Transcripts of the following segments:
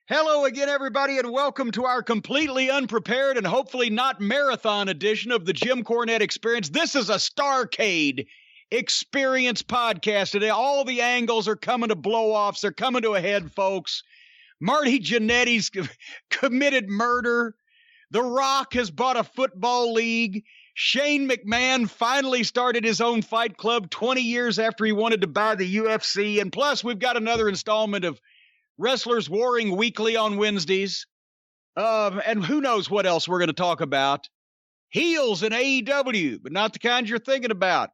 Hello again, everybody, and welcome to our completely unprepared and hopefully not marathon edition of the Jim Cornette Experience. This is a Starcade Experience podcast today. All the angles are coming to blow-offs. They're coming to a head, folks. Marty Jannetty's committed murder. The Rock has bought a football league. Shane McMahon finally started his own fight club 20 years after he wanted to buy the UFC. And plus, we've got another installment of Wrestlers Warring Weekly on Wednesdays. And who knows what else we're going to talk about. Heels in AEW, but not the kind you're thinking about,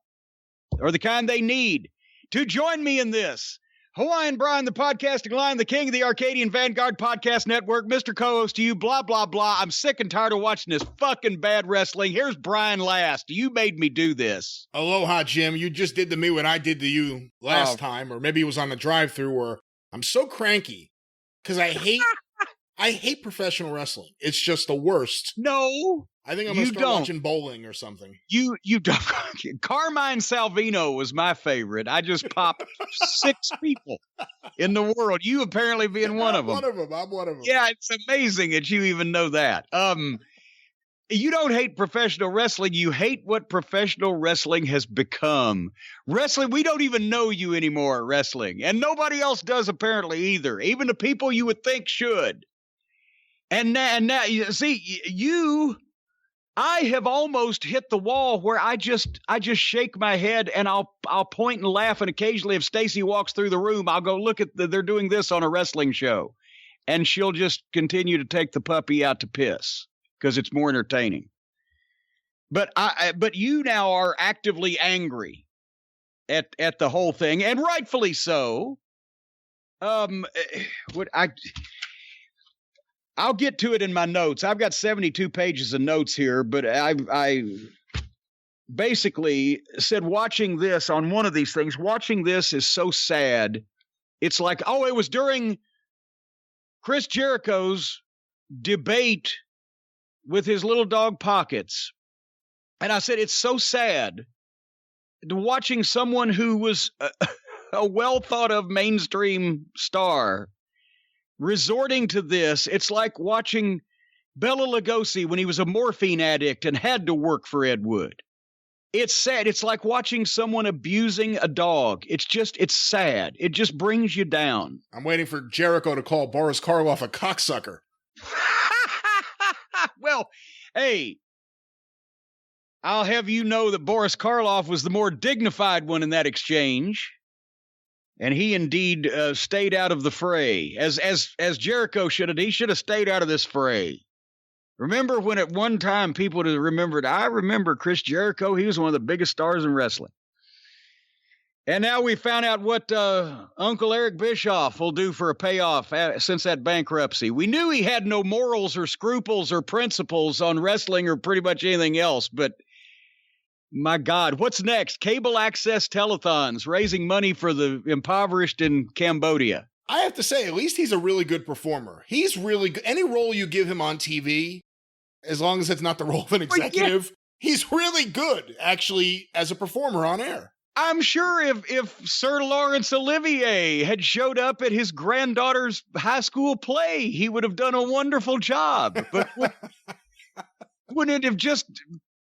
or the kind they need. To join me in this, Hawaiian Brian, the podcasting lion, the king of the Arcadian Vanguard Podcast Network, Mr. Co-host to you, blah, blah, blah. I'm sick and tired of watching this fucking bad wrestling. Here's Brian last. You made me do this. Aloha, Jim. You just did to me what I did to you last time, or maybe it was on the drive-thru where I'm so cranky because I hate professional wrestling. It's just the worst. No, I think I'm going to start watching bowling or something. You don't. Carmine Salvino was my favorite. I just popped 6 people in the world. You apparently being one of them. I'm one of them. Yeah, it's amazing that you even know that. You don't hate professional wrestling. You hate what professional wrestling has become. Wrestling, we don't even know you anymore at wrestling. And nobody else does apparently either. Even the people you would think should. And now you see, I have almost hit the wall where I just shake my head and I'll point and laugh. And occasionally if Stacy walks through the room, I'll go, look at they're doing this on a wrestling show. And she'll just continue to take the puppy out to piss, because it's more entertaining. But you now are actively angry at the whole thing, and rightfully so. I'll get to it in my notes. I've got 72 pages of notes here, but I basically said watching this on one of these things, watching this is so sad. It's like, oh, it was during Chris Jericho's debate with his little dog Pockets. And I said, it's so sad watching someone who was a well thought of mainstream star resorting to this. It's like watching Bela Lugosi when he was a morphine addict and had to work for Ed Wood. It's sad. It's like watching someone abusing a dog. It's sad. It just brings you down. I'm waiting for Jericho to call Boris Karloff a cocksucker. Well, hey, I'll have you know that Boris Karloff was the more dignified one in that exchange. And he indeed stayed out of the fray, as Jericho should have. He should have stayed out of this fray. Remember when at one time people would have remembered, I remember Chris Jericho. He was one of the biggest stars in wrestling. And now we found out what Uncle Eric Bischoff will do for a payoff since that bankruptcy. We knew he had no morals or scruples or principles on wrestling or pretty much anything else, but my God, what's next? Cable access telethons, raising money for the impoverished in Cambodia. I have to say, at least he's a really good performer. He's really good. Any role you give him on TV, as long as it's not the role of an executive, he's really good, actually, as a performer on air. I'm sure if Sir Laurence Olivier had showed up at his granddaughter's high school play, he would have done a wonderful job. But wouldn't it have just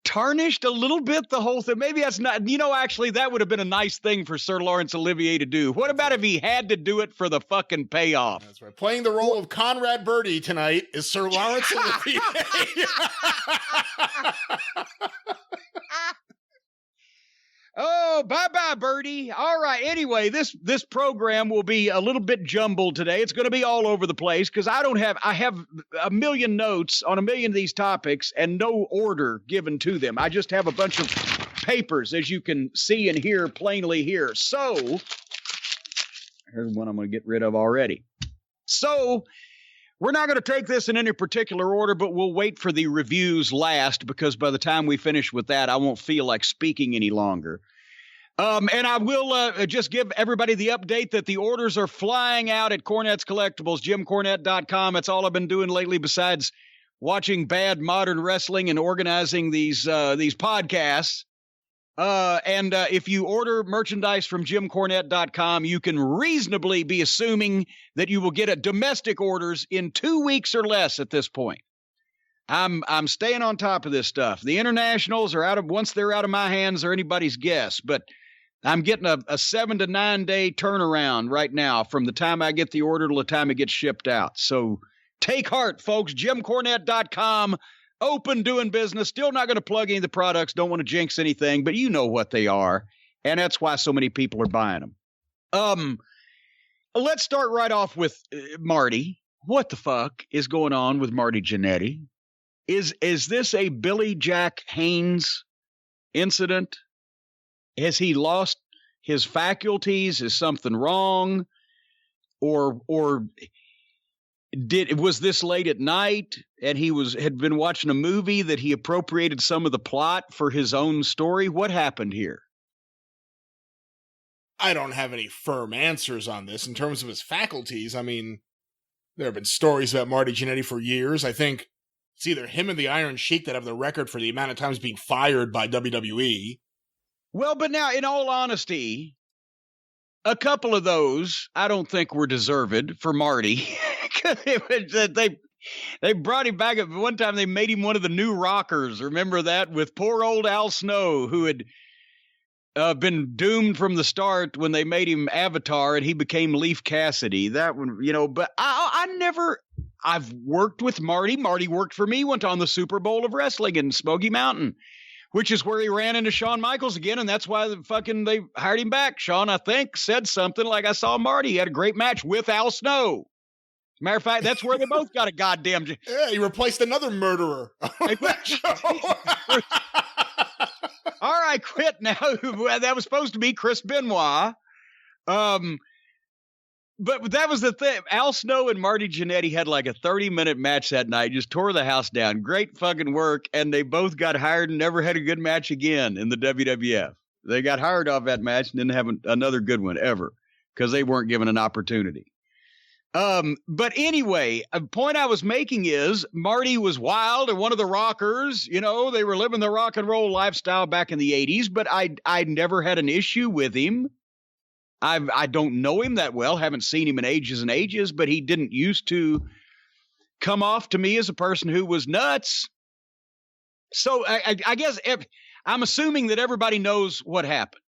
tarnished a little bit the whole thing? Maybe that's not, actually that would have been a nice thing for Sir Laurence Olivier to do. What about if he had to do it for the fucking payoff? That's right. Playing the role of Conrad Birdie tonight is Sir Laurence Olivier. Oh, bye-bye, Birdie. All right. Anyway, this program will be a little bit jumbled today. It's going to be all over the place because I have a million notes on a million of these topics and no order given to them. I just have a bunch of papers, as you can see and hear plainly here. So, here's one I'm going to get rid of already. So, we're not going to take this in any particular order, but we'll wait for the reviews last because by the time we finish with that, I won't feel like speaking any longer. And I will just give everybody the update that the orders are flying out at Cornette's Collectibles, JimCornette.com. That's all I've been doing lately besides watching bad modern wrestling and organizing these podcasts. And if you order merchandise from JimCornette.com, you can reasonably be assuming that you will get a domestic orders in 2 weeks or less at this point. I'm staying on top of this stuff. The internationals are once they're out of my hands, they're anybody's guess, but I'm getting a 7 to 9 day turnaround right now from the time I get the order to the time it gets shipped out. So take heart, folks. JimCornette.com, open, doing business. Still not going to plug any of the products. Don't want to jinx anything, but you know what they are. And that's why so many people are buying them. Let's start right off with Marty. What the fuck is going on with Marty Jannetty? Is this a Billy Jack Haynes incident? Has he lost his faculties? Is something wrong? Or was this late at night and he had been watching a movie that he appropriated some of the plot for his own story? What happened here? I don't have any firm answers on this in terms of his faculties. I mean, there have been stories about Marty Jannetty for years. I think it's either him and the Iron Sheik that have the record for the amount of times being fired by WWE. Well, but now, in all honesty, a couple of those I don't think were deserved for Marty. They brought him back. At one time, they made him one of the new Rockers. Remember that? With poor old Al Snow, who had been doomed from the start when they made him Avatar and he became Leif Cassidy. That one, but I've worked with Marty. Marty worked for me, went on the Super Bowl of Wrestling in Smoky Mountain, which is where he ran into Shawn Michaels again, and that's why they hired him back. Shawn, I think, said something like, I saw Marty. He had a great match with Al Snow. Matter of fact, that's where they both got a goddamn... Yeah, he replaced another murderer. All right, quit now. That was supposed to be Chris Benoit. But that was the thing. Al Snow and Marty Jannetty had like a 30-minute match that night, just tore the house down. Great fucking work. And they both got hired and never had a good match again in the WWF. They got hired off that match and didn't have another good one ever because they weren't given an opportunity. But anyway, a point I was making is Marty was wild and one of the rockers. They were living the rock and roll lifestyle back in the 80s, but I never had an issue with him. I don't know him that well, haven't seen him in ages and ages, but he didn't used to come off to me as a person who was nuts. So I guess I'm assuming that everybody knows what happened.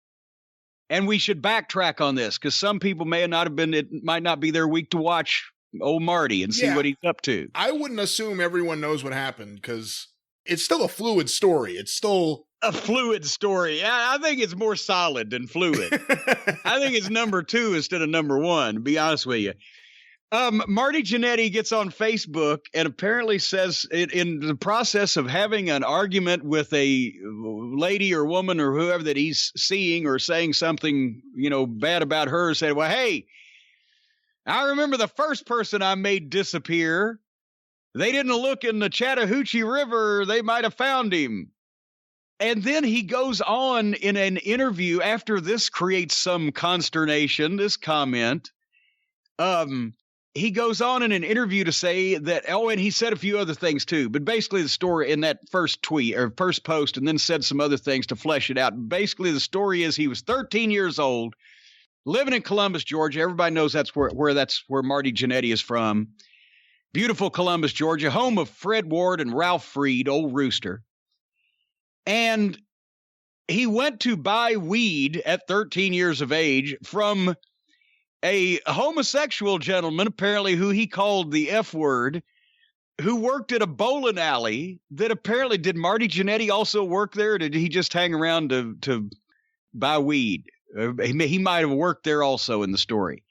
And we should backtrack on this because some people it might not be their week to watch old Marty and see what he's up to. I wouldn't assume everyone knows what happened because it's still a fluid story. It's still a fluid story. I think it's more solid than fluid. I think it's number 2 instead of number 1, to be honest with you. Marty Jannetty gets on Facebook and apparently says in the process of having an argument with a lady or woman or whoever that he's seeing or saying something, bad about her, said, well, hey, I remember the first person I made disappear. They didn't look in the Chattahoochee River. They might have found him. And then he goes on in an interview after this creates some consternation, this comment. He goes on in an interview to say that, and he said a few other things too, but basically the story in that first tweet or first post and then said some other things to flesh it out. Basically, the story is he was 13 years old, living in Columbus, Georgia. Everybody knows that's where Marty Jannetty is from. Beautiful Columbus, Georgia, home of Fred Ward and Ralph Freed, old Rooster. And he went to buy weed at 13 years of age from a homosexual gentleman, apparently, who he called the F word, who worked at a bowling alley that apparently, did Marty Jannetty also work there? Or did he just hang around to buy weed? He might have worked there also in the story.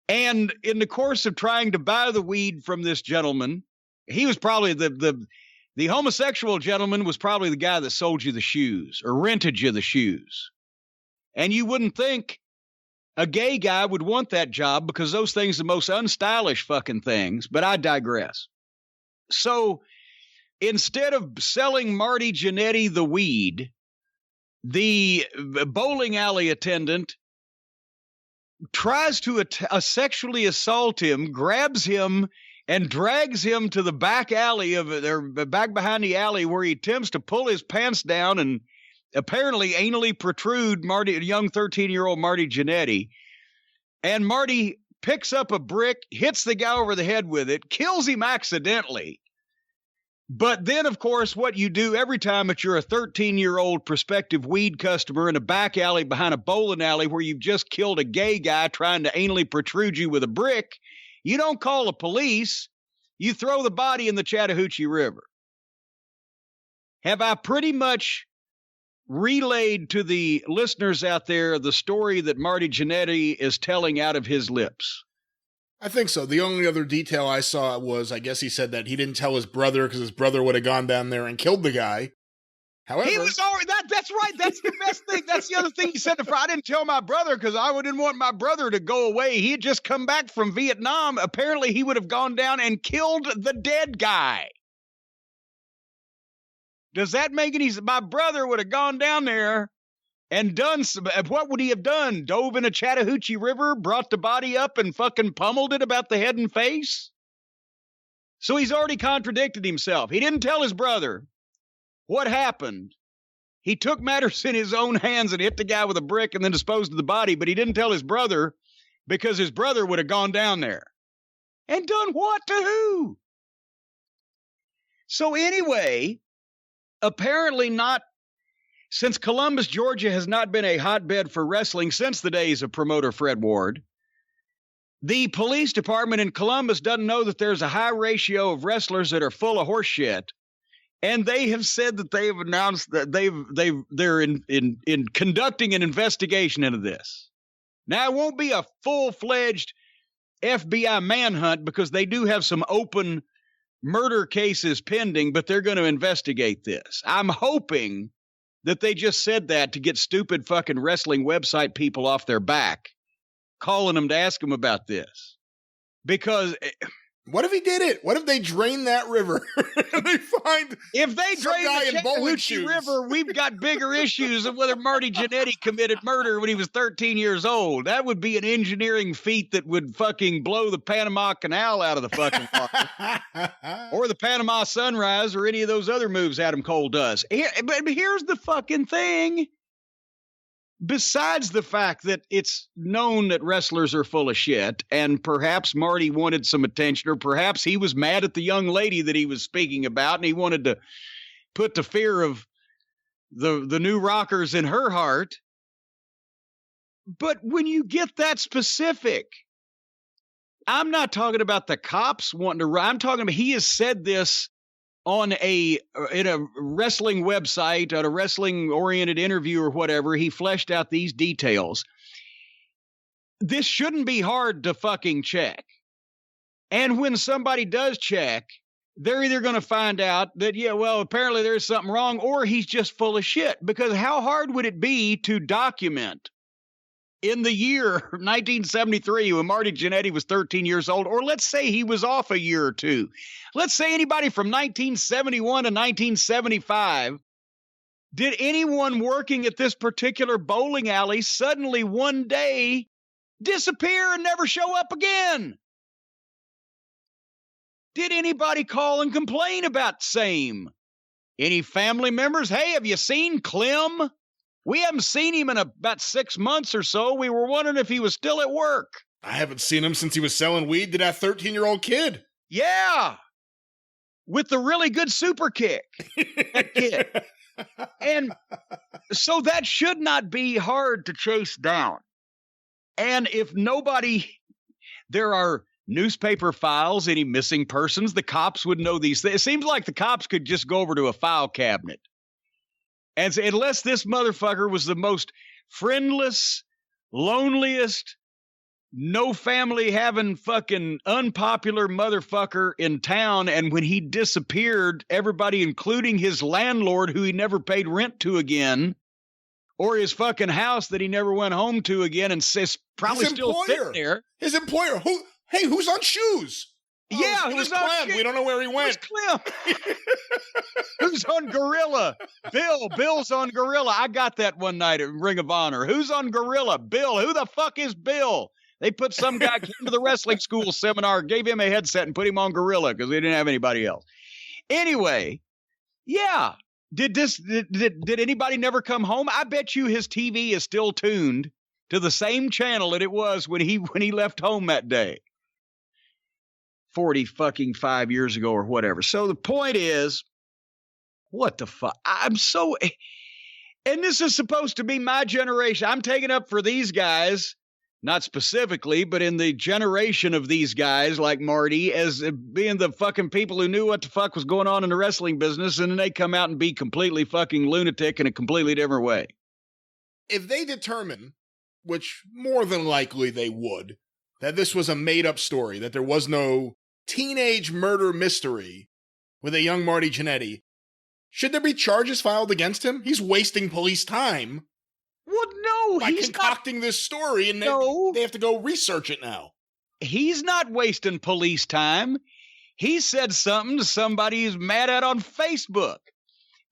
And in the course of trying to buy the weed from this gentleman, he was probably the homosexual gentleman was probably the guy that sold you the shoes or rented you the shoes. And you wouldn't think a gay guy would want that job because those things are the most unstylish fucking things, but I digress. So instead of selling Marty Jannetty the weed, the bowling alley attendant tries to sexually assault him, grabs him, and drags him to the back alley back behind the alley where he attempts to pull his pants down and apparently anally protrude young 13-year-old Marty Jannetty. And Marty picks up a brick, hits the guy over the head with it, kills him accidentally. But then, of course, what you do every time that you're a 13-year-old prospective weed customer in a back alley behind a bowling alley where you've just killed a gay guy trying to anally protrude you with a brick, you don't call the police. You throw the body in the Chattahoochee River. Have I pretty much relayed to the listeners out there the story that Marty Jannetty is telling out of his lips? I think so. The only other detail I saw was, I guess he said that he didn't tell his brother because his brother would have gone down there and killed the guy. However, he was already, that's right. That's the best thing. That's the other thing he said. I didn't tell my brother because I didn't want my brother to go away. He had just come back from Vietnam. Apparently, he would have gone down and killed the dead guy. Does that make any sense? My brother would have gone down there and done some, what would he have done? Dove in a Chattahoochee River, brought the body up and fucking pummeled it about the head and face? So he's already contradicted himself. He didn't tell his brother what happened. He took matters in his own hands and hit the guy with a brick and then disposed of the body, but he didn't tell his brother because his brother would have gone down there. And done what to who? So anyway, apparently not. Since Columbus, Georgia has not been a hotbed for wrestling since the days of promoter Fred Ward, the police department in Columbus doesn't know that there's a high ratio of wrestlers that are full of horse shit. And they have said that they have announced that they're in conducting an investigation into this. Now, it won't be a full-fledged FBI manhunt because they do have some open murder cases pending, but they're going to investigate this. I'm hoping that they just said that to get stupid fucking wrestling website people off their back, calling them to ask them about this. Because what if he did it? What if they drain that river and they find if they drain the Chattahoochee River, we've got bigger issues of whether Marty Jannetty committed murder when he was 13 years old. That would be an engineering feat that would fucking blow the Panama Canal out of the fucking water. Or the Panama Sunrise or any of those other moves Adam Cole does. But here's the fucking thing. Besides the fact that it's known that wrestlers are full of shit, and perhaps Marty wanted some attention, or perhaps he was mad at the young lady that he was speaking about, and he wanted to put the fear of the new rockers in her heart. But when you get that specific, I'm not talking about the cops wanting to. I'm talking about he has said this in a wrestling website, at a wrestling-oriented interview or whatever. He fleshed out these details. This shouldn't be hard to fucking check. And when somebody does check, they're either going to find out that, yeah, well, apparently there's something wrong, or he's just full of shit. Because how hard would it be to document in the year 1973 when Marty Jannetty was 13 years old, or let's say he was off a year or two. Let's say anybody from 1971 to 1975, did anyone working at this particular bowling alley suddenly one day disappear and never show up again? Did anybody call and complain about same? Any family members? Hey, have you seen Clem? We haven't seen him in about 6 months or so. We were wondering if he was still at work. I haven't seen him since he was selling weed to that 13-year-old kid. Yeah. With the really good super kick. That kid. And so that should not be hard to chase down. And if nobody, there are newspaper files, any missing persons, the cops would know these things. It seems like the cops could just go over to a file cabinet. And so unless this motherfucker was the most friendless, loneliest, no family having fucking unpopular motherfucker in town, and when he disappeared, everybody, including his landlord who he never paid rent to again, or his fucking house that he never went home to again, and probably still sitting there. His employer, who's on shoes? Yeah, it was Clem. We don't know where he went. Clem. Who's on Gorilla? Bill's on Gorilla. I got that one night at Ring of Honor. Who's on Gorilla? Bill. Who the fuck is Bill? They put some guy came to the wrestling school seminar, gave him a headset, and put him on Gorilla because they didn't have anybody else. Anyway, yeah, Did anybody never come home? I bet you his TV is still tuned to the same channel that it was when he left home that day. 45 years ago or whatever. So the point is, what the fuck? And this is supposed to be my generation. I'm taking up for these guys, not specifically, but in the generation of these guys like Marty, as being the fucking people who knew what the fuck was going on in the wrestling business, and then they come out and be completely fucking lunatic in a completely different way. If they determine, which more than likely they would, that this was a made-up story, that there was no teenage murder mystery with a young Marty Jannetty, should there be charges filed against him? He's wasting police time. Well, no, by concocting this story, and they have to go research it now. He's not wasting police time. He said something to somebody he's mad at on Facebook.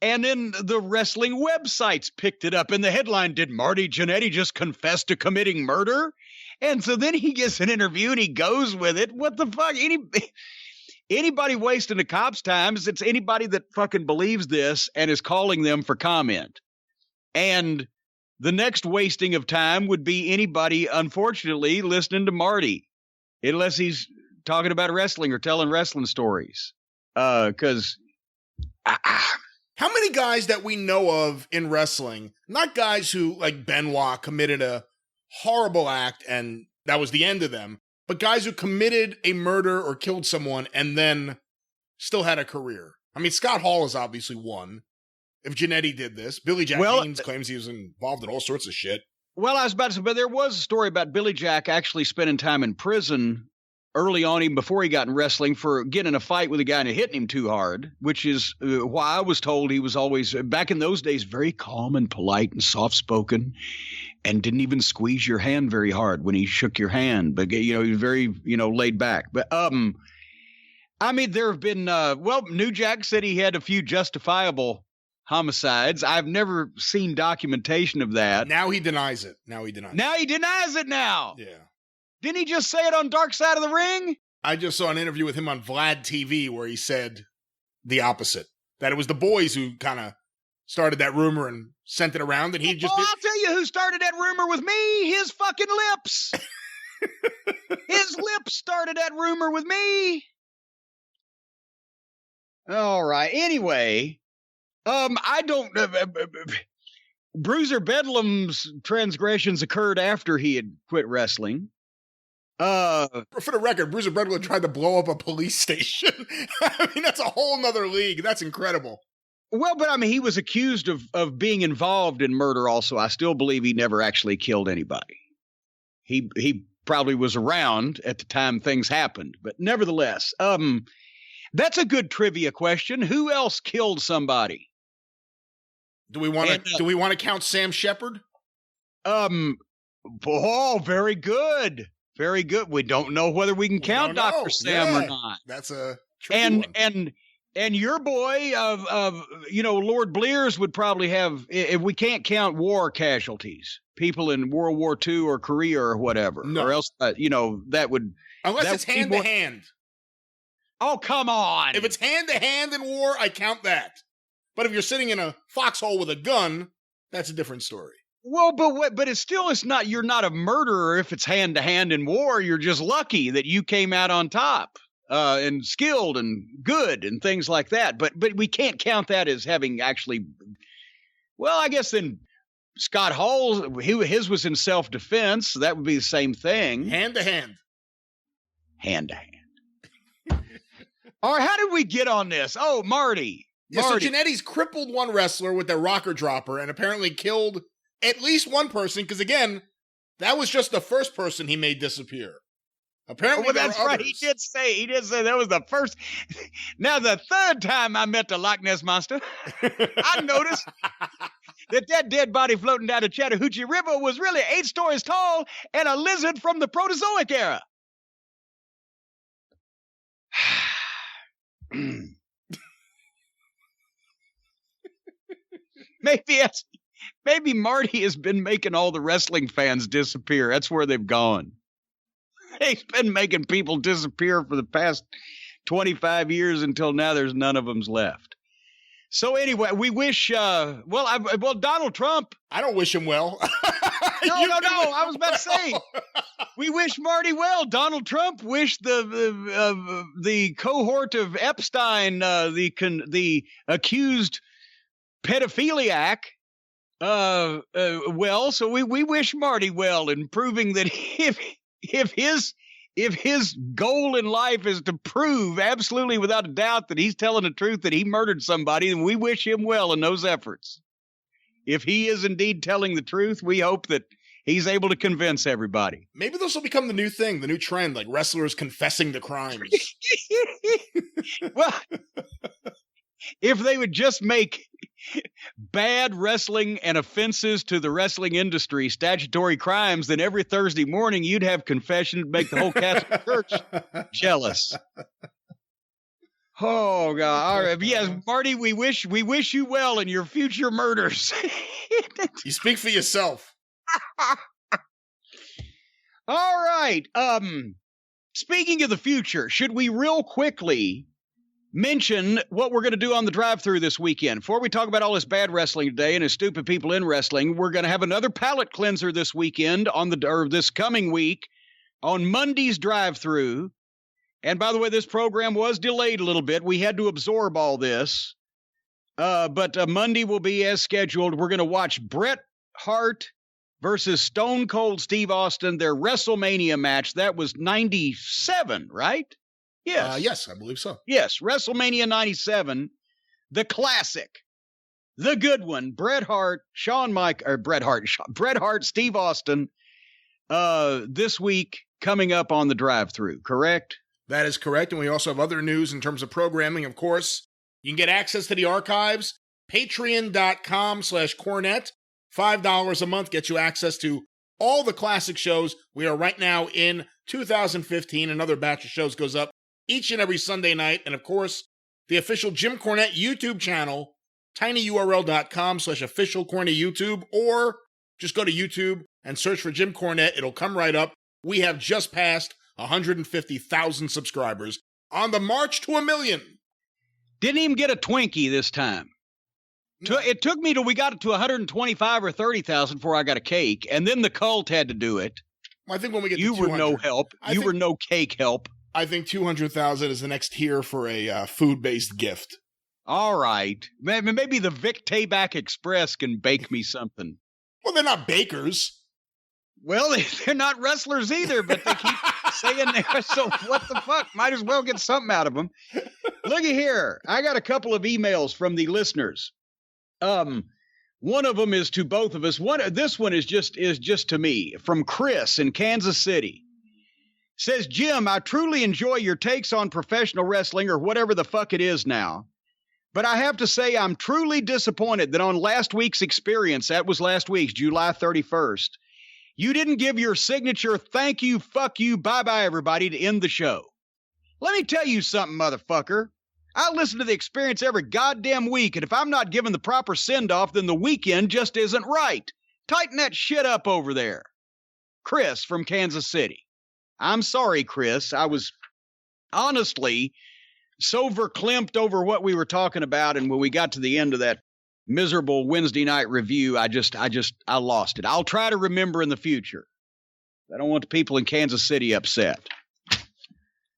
And then the wrestling websites picked it up in the headline, did Marty Jannetty just confess to committing murder? And so then he gets an interview and he goes with it. What the fuck? Anybody wasting the cops' time, it's anybody that fucking believes this and is calling them for comment. And the next wasting of time would be anybody, unfortunately, listening to Marty, unless he's talking about wrestling or telling wrestling stories. Because how many guys that we know of in wrestling, not guys who, like Benoit, committed a horrible act and that was the end of them, but guys who committed a murder or killed someone and then still had a career? I mean, Scott Hall is obviously one. If Jannetty did this, Billy Jack Haynes claims he was involved in all sorts of shit. Well, I was about to say, but there was a story about Billy Jack actually spending time in prison early on, even before he got in wrestling, for getting in a fight with a guy and hitting him too hard, which is why I was told he was always, back in those days, very calm and polite and soft-spoken and didn't even squeeze your hand very hard when he shook your hand. But, he was very, laid back. But, I mean, there have been, New Jack said he had a few justifiable homicides. I've never seen documentation of that. Now he denies it. Now he denies it now. Yeah. Didn't he just say it on Dark Side of the Ring? I just saw an interview with him on Vlad TV where he said the opposite. That it was the boys who kind of started that rumor and sent it around, and he just... I'll tell you who started that rumor with me. His fucking lips. His lips started that rumor with me. All right. Anyway... I don't. Bruiser Bedlam's transgressions occurred after he had quit wrestling. For the record, Bruiser Bedlam tried to blow up a police station. I mean, that's a whole nother league. That's incredible. Well, but I mean, he was accused of being involved in murder. Also, I still believe he never actually killed anybody. He probably was around at the time things happened, but nevertheless, that's a good trivia question. Who else killed somebody? Do we want to count Sam Shepard? Oh, very good. Very good. We don't know whether we can count Dr. Sam or not. That's a tricky one. And your boy Lord Blears would probably have, if we can't count war casualties, people in World War II or Korea or whatever, or else that would, unless it's hand to hand. Oh, come on. If it's hand to hand in war, I count that. But if you're sitting in a foxhole with a gun, that's a different story. Well, but it's not, you're not a murderer if it's hand to hand in war. You're just lucky that you came out on top, and skilled and good and things like that. But we can't count that as having actually, well, I guess then Scott Hall, his was in self-defense. So that would be the same thing. Hand to hand. Hand to hand. All right. How did we get on this? Oh, Marty. Yeah, so Jannetty's crippled one wrestler with their rocker dropper and apparently killed at least one person, because again, that was just the first person he made disappear. Apparently, that's right. He did say that was the first. Now, the third time I met the Loch Ness Monster, I noticed that dead body floating down the Chattahoochee River was really 8 stories tall and a lizard from the Proterozoic era. Maybe Marty has been making all the wrestling fans disappear. That's where they've gone. He's been making people disappear for the past 25 years until now there's none of them's left. So anyway, we wish, Donald Trump. I don't wish him well. No. I was about to say, we wish Marty well. Donald Trump wished the cohort of Epstein, the accused pedophiliac, well. So we wish Marty well in proving that if his goal in life is to prove absolutely without a doubt that he's telling the truth, that he murdered somebody, then we wish him well in those efforts. If he is indeed telling the truth, we hope that he's able to convince everybody. Maybe this will become the new thing, the new trend, like wrestlers confessing to crimes. Well, if they would just make bad wrestling and offenses to the wrestling industry statutory crimes, then every Thursday morning you'd have confession to make the whole Catholic Church jealous. Oh God! All right, yes, Marty, we wish you well in your future murders. You speak for yourself. All right. Speaking of the future, should we real quickly mention what we're going to do on the drive-thru this weekend? Before we talk about all this bad wrestling today and the stupid people in wrestling, we're going to have another palate cleanser this weekend this coming week on Monday's drive-thru. And by the way, this program was delayed a little bit. We had to absorb all this. But Monday will be as scheduled. We're going to watch Bret Hart versus Stone Cold Steve Austin, their WrestleMania match. That was 97, right? Yes. Yes, I believe so. Yes, WrestleMania 97, the classic, the good one. Bret Hart, Steve Austin, this week coming up on the drive-thru, correct? That is correct. And we also have other news in terms of programming, of course. You can get access to the archives, patreon.com/Cornette. $5 a month gets you access to all the classic shows. We are right now in 2015. Another batch of shows goes up each and every Sunday night. And of course, the official Jim Cornette YouTube channel, tinyurl.com/official Cornette YouTube, or just go to YouTube and search for Jim Cornette. It'll come right up. We have just passed 150,000 subscribers on the march to 1 million. Didn't even get a Twinkie this time. No. It took me till we got it to 125 or 30,000 before I got a cake, and then the cult had to do it. I think when we get you to were no help. You were no cake help. I think 200,000 is the next tier for a food-based gift. All right. Maybe the Vic Tayback Express can bake me something. Well, they're not bakers. Well, they're not wrestlers either, but they keep saying that. So what the fuck? Might as well get something out of them. Looky here. I got a couple of emails from the listeners. One of them is to both of us. This one is just to me, from Chris in Kansas City. Says, Jim, I truly enjoy your takes on professional wrestling, or whatever the fuck it is now. But I have to say I'm truly disappointed that on last week's experience, that was last week's, July 31st, you didn't give your signature thank you, fuck you, bye-bye everybody to end the show. Let me tell you something, motherfucker. I listen to the experience every goddamn week, and if I'm not given the proper send-off, then the weekend just isn't right. Tighten that shit up over there. Chris from Kansas City. I'm sorry, Chris. I was honestly so verklempt over what we were talking about, and when we got to the end of that miserable Wednesday night review, I lost it. I'll try to remember in the future. I don't want the people in Kansas City upset.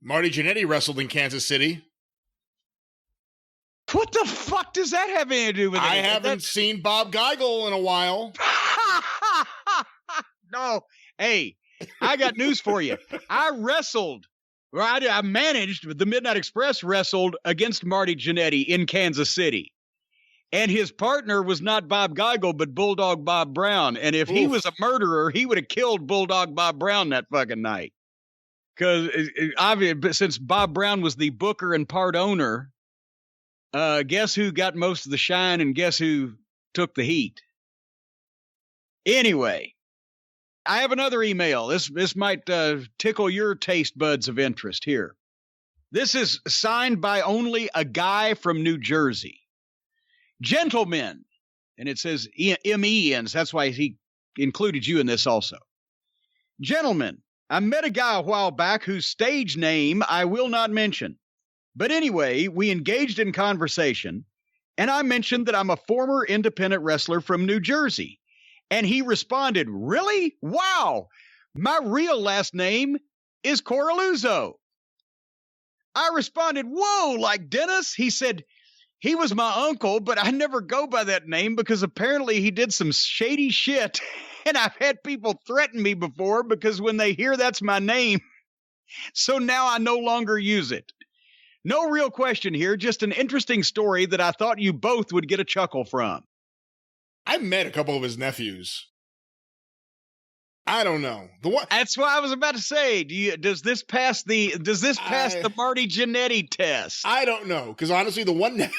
Marty Jannetty wrestled in Kansas City. What the fuck does that have anything to do with it? I haven't seen Bob Geigel in a while. No. Hey, I got news for you. I managed, the Midnight Express wrestled against Marty Jannetty in Kansas City. And his partner was not Bob Geigel, but Bulldog Bob Brown. And if he was a murderer, he would have killed Bulldog Bob Brown that fucking night. Because since Bob Brown was the booker and part owner, guess who got most of the shine and guess who took the heat? Anyway, I have another email. This might tickle your taste buds of interest here. This is signed by only a guy from New Jersey. Gentlemen, and it says M-E-N, so that's why he included you in this also. Gentlemen, I met a guy a while back whose stage name I will not mention. But anyway, we engaged in conversation, And I mentioned that I'm a former independent wrestler from New Jersey. And he responded, really? Wow. My real last name is Coraluzzo. I responded, whoa, like Dennis? He said, he was my uncle, but I never go by that name because apparently he did some shady shit. And I've had people threaten me before because when they hear that's my name, so now I no longer use it. No real question here, just an interesting story that I thought you both would get a chuckle from. I met a couple of his nephews. I don't know. That's what I was about to say. Does this pass the Marty Jannetty test? I don't know, because honestly, the one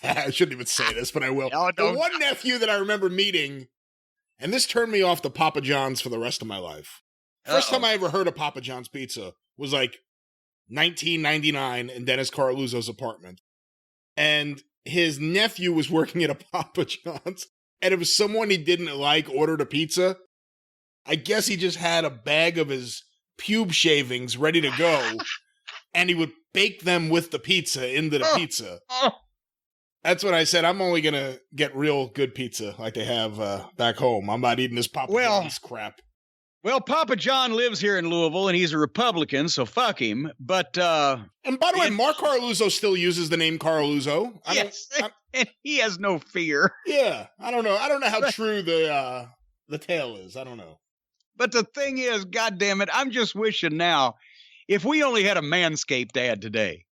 I shouldn't even say this, but I will. No, the one nephew that I remember meeting, and this turned me off to Papa John's for the rest of my life. First time I ever heard of Papa John's Pizza was like 1999 in Dennis Carluzzo's apartment, and his nephew was working at a Papa John's, and it was someone he didn't like ordered a pizza. I guess he just had a bag of his pube shavings ready to go, and he would bake them with the pizza into the pizza. That's what I said. I'm only going to get real good pizza like they have back home. I'm not eating this Papa John's crap. Well, Papa John lives here in Louisville, and he's a Republican, so fuck him. But and by the way, Mark Carluzzo still uses the name Carluzzo. Yes, and he has no fear. Yeah, I don't know. I don't know how true the tale is. I don't know. But the thing is, goddammit, I'm just wishing now, if we only had a Manscaped ad today.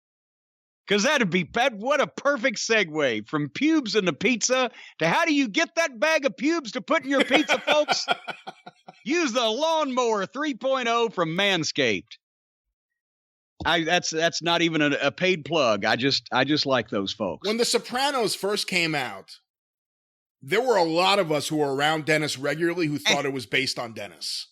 Because that'd be bad. What a perfect segue from pubes into pizza to how do you get that bag of pubes to put in your pizza, folks? Use the Lawnmower 3.0 from Manscaped. That's not even a paid plug. I just like those folks. When The Sopranos first came out, there were a lot of us who were around Dennis regularly who thought it was based on Dennis.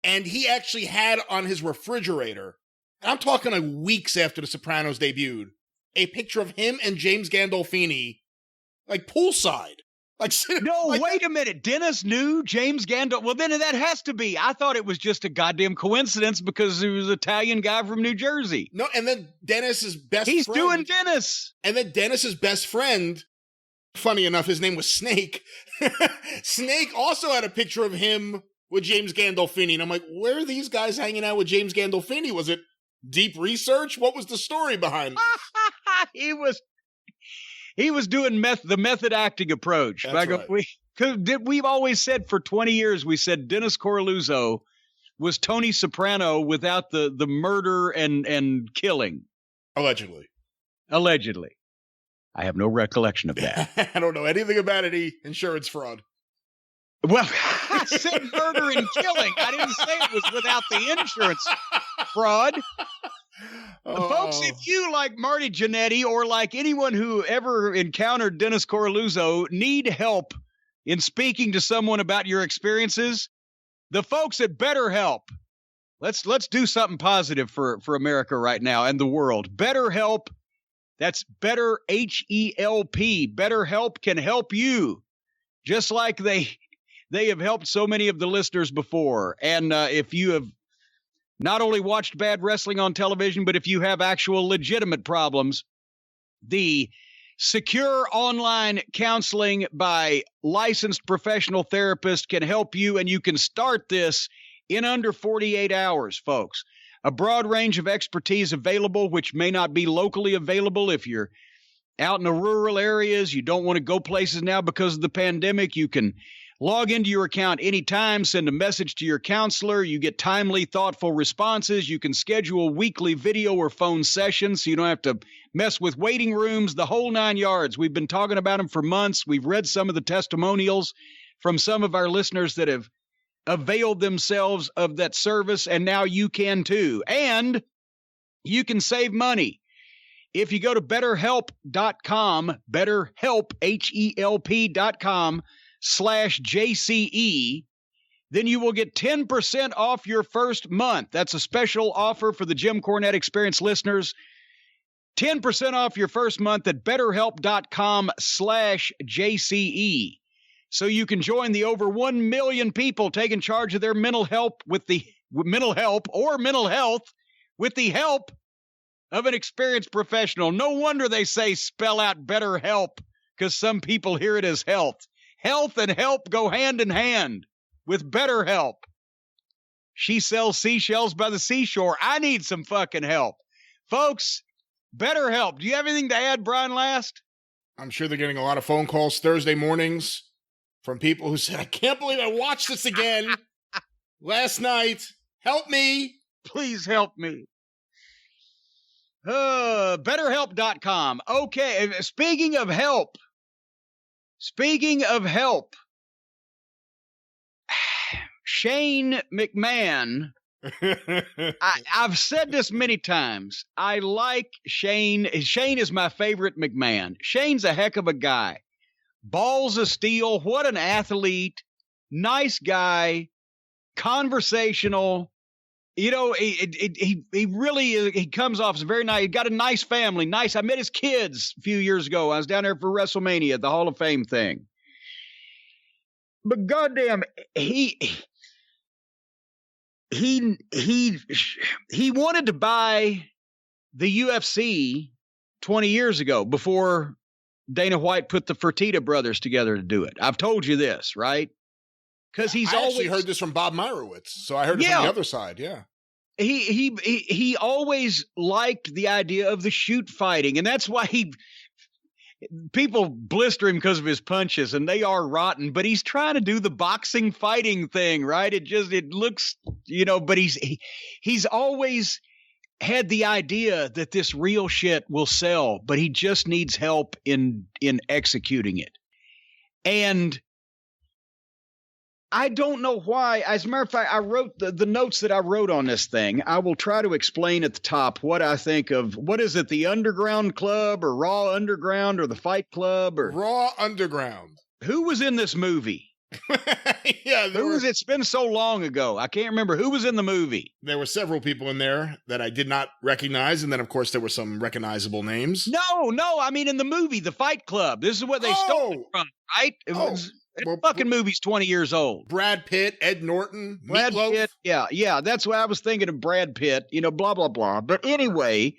And he actually had on his refrigerator, and I'm talking like weeks after The Sopranos debuted, a picture of him and James Gandolfini, like poolside. Wait a minute. Dennis knew James Gandolfini. Well, then that has to be. I thought it was just a goddamn coincidence because he was an Italian guy from New Jersey. No, and then Dennis's best friend. He's doing Dennis. And then Dennis's best friend, funny enough, his name was Snake. Snake also had a picture of him with James Gandolfini. And I'm like, where are these guys hanging out with James Gandolfini? Was it deep research? What was the story behind this? He was doing the method acting approach. That's right. We've always said for 20 years, we said Dennis Coraluzzo was Tony Soprano without the murder and killing. Allegedly. I have no recollection of that. I don't know anything about any insurance fraud. Well, I said murder and killing. I didn't say it was without the insurance fraud. Folks, if you, like Marty Jannetty or like anyone who ever encountered Dennis Coraluzzo, need help in speaking to someone about your experiences, the folks at BetterHelp, let's do something positive for America right now and the world. BetterHelp, that's better H-E-L-P. BetterHelp can help you, just like they have helped so many of the listeners before. And if you have not only watched bad wrestling on television, but if you have actual legitimate problems, the secure online counseling by licensed professional therapists can help you, and you can start this in under 48 hours, folks. A broad range of expertise available, which may not be locally available if you're out in the rural areas. You don't want to go places now because of the pandemic. You can log into your account anytime, send a message to your counselor. You get timely, thoughtful responses. You can schedule weekly video or phone sessions so you don't have to mess with waiting rooms, the whole 9 yards. We've been talking about them for months. We've read some of the testimonials from some of our listeners that have availed themselves of that service, and now you can too. And you can save money. If you go to betterhelp.com, betterhelp, HELP.com/JCE, then you will get 10% off your first month. That's a special offer for the Jim Cornette Experience listeners. 10% off your first month at betterhelp.com/JCE. So you can join the over 1 million people taking charge of their mental health with the help of an experienced professional. No wonder they say spell out BetterHelp because some people hear it as health. Health and help go hand in hand with BetterHelp. She sells seashells by the seashore. I need some fucking help. Folks, BetterHelp. Do you have anything to add, Brian Last? I'm sure they're getting a lot of phone calls Thursday mornings from people who said, I can't believe I watched this again last night. Help me. Please help me. BetterHelp.com. Okay, speaking of help, Shane McMahon, I've said this many times. I like Shane. Shane is my favorite McMahon. Shane's a heck of a guy. Balls of steel. What an athlete. Nice guy. Conversational. You know, he really, he comes off as very nice. He got a nice family. Nice. I met his kids a few years ago. I was down there for WrestleMania, the Hall of Fame thing. But goddamn, he wanted to buy the UFC 20 years ago before Dana White put the Fertitta brothers together to do it. I've told you this, right? Because I actually heard this from Bob Meyerowitz, so I heard it from the other side. Yeah, he always liked the idea of the shoot fighting, and that's why people blister him because of his punches, and they are rotten. But he's trying to do the boxing fighting thing, right? It looks, but he's always had the idea that this real shit will sell, but he just needs help in executing it. And I don't know why. As a matter of fact, I wrote the notes that I wrote on this thing. I will try to explain at the top what I think of. What is it, the Underground Club or Raw Underground or the Fight Club or Raw Underground? Who was in this movie? Yeah, it's been so long ago. I can't remember who was in the movie. There were several people in there that I did not recognize, and then of course there were some recognizable names. No, I mean in the movie, the Fight Club. This is what they stole it from, right? Fucking movie's 20 years old. Brad Pitt, Ed Norton, Brad Meatloaf. Pitt. Yeah. That's what I was thinking of, Brad Pitt. Blah blah blah. But anyway,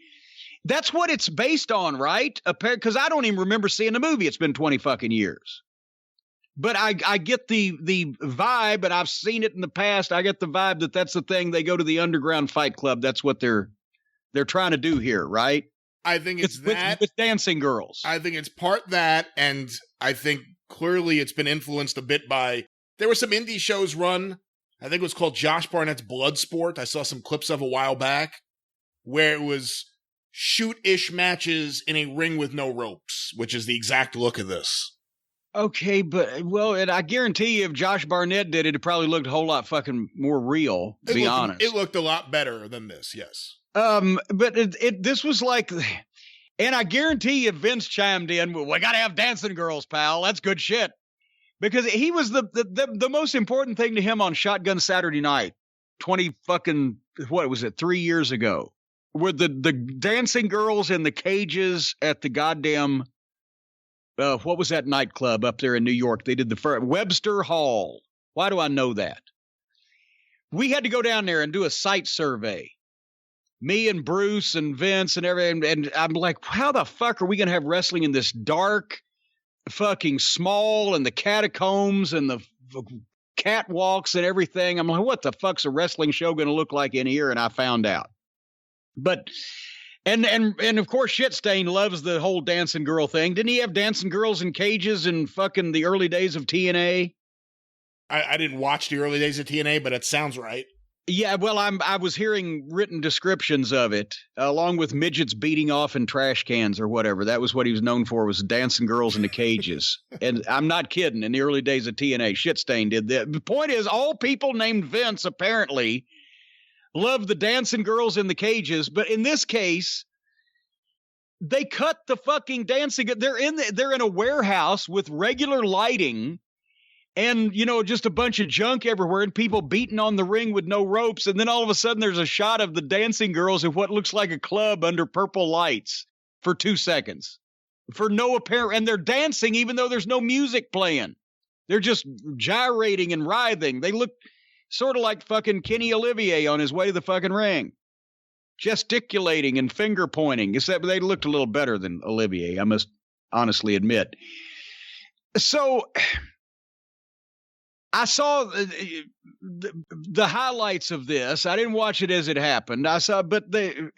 that's what it's based on, right? Because I don't even remember seeing the movie. It's been 20 fucking years. But I get the vibe, and I've seen it in the past. I get the vibe that that's the thing. They go to the Underground Fight Club. That's what they're trying to do here, right? I think it's that with dancing girls. I think it's part that, and I think clearly it's been influenced a bit by, there were some indie shows run. I think it was called Josh Barnett's Bloodsport. I saw some clips of a while back where it was shoot-ish matches in a ring with no ropes, which is the exact look of this. Okay, but I guarantee you if Josh Barnett did it, it probably looked a whole lot fucking more real, to be honest. It looked a lot better than this, yes. But this was like, and I guarantee you Vince chimed in, well, we got to have dancing girls, pal. That's good shit. Because he was the most important thing to him on Shotgun Saturday Night, 3 years ago, were the dancing girls in the cages at the goddamn, what was that nightclub up there in New York? They did the first, Webster Hall. Why do I know that? We had to go down there and do a site survey. Me and Bruce and Vince and everything. And I'm like, how the fuck are we going to have wrestling in this dark fucking small and the catacombs and the catwalks and everything? I'm like, what the fuck's a wrestling show going to look like in here? And I found out. But and of course, Shitstain loves the whole dancing girl thing. Didn't he have dancing girls in cages in fucking the early days of TNA? I didn't watch the early days of TNA, but it sounds right. Yeah, well, I was hearing written descriptions of it, along with midgets beating off in trash cans or whatever. That was what he was known for, was dancing girls in the cages. And I'm not kidding. In the early days of TNA, Shitstain did that. The point is, all people named Vince apparently love the dancing girls in the cages, but in this case, they cut the fucking dancing. They're in a warehouse with regular lighting, and just a bunch of junk everywhere, and people beating on the ring with no ropes. And then all of a sudden, there's a shot of the dancing girls in what looks like a club under purple lights for 2 seconds, for no apparent. And they're dancing even though there's no music playing. They're just gyrating and writhing. They look sort of like fucking Kenny Olivier on his way to the fucking ring, gesticulating and finger pointing, except they looked a little better than Olivier, I must honestly admit. So I saw the highlights of this. I didn't watch it as it happened. But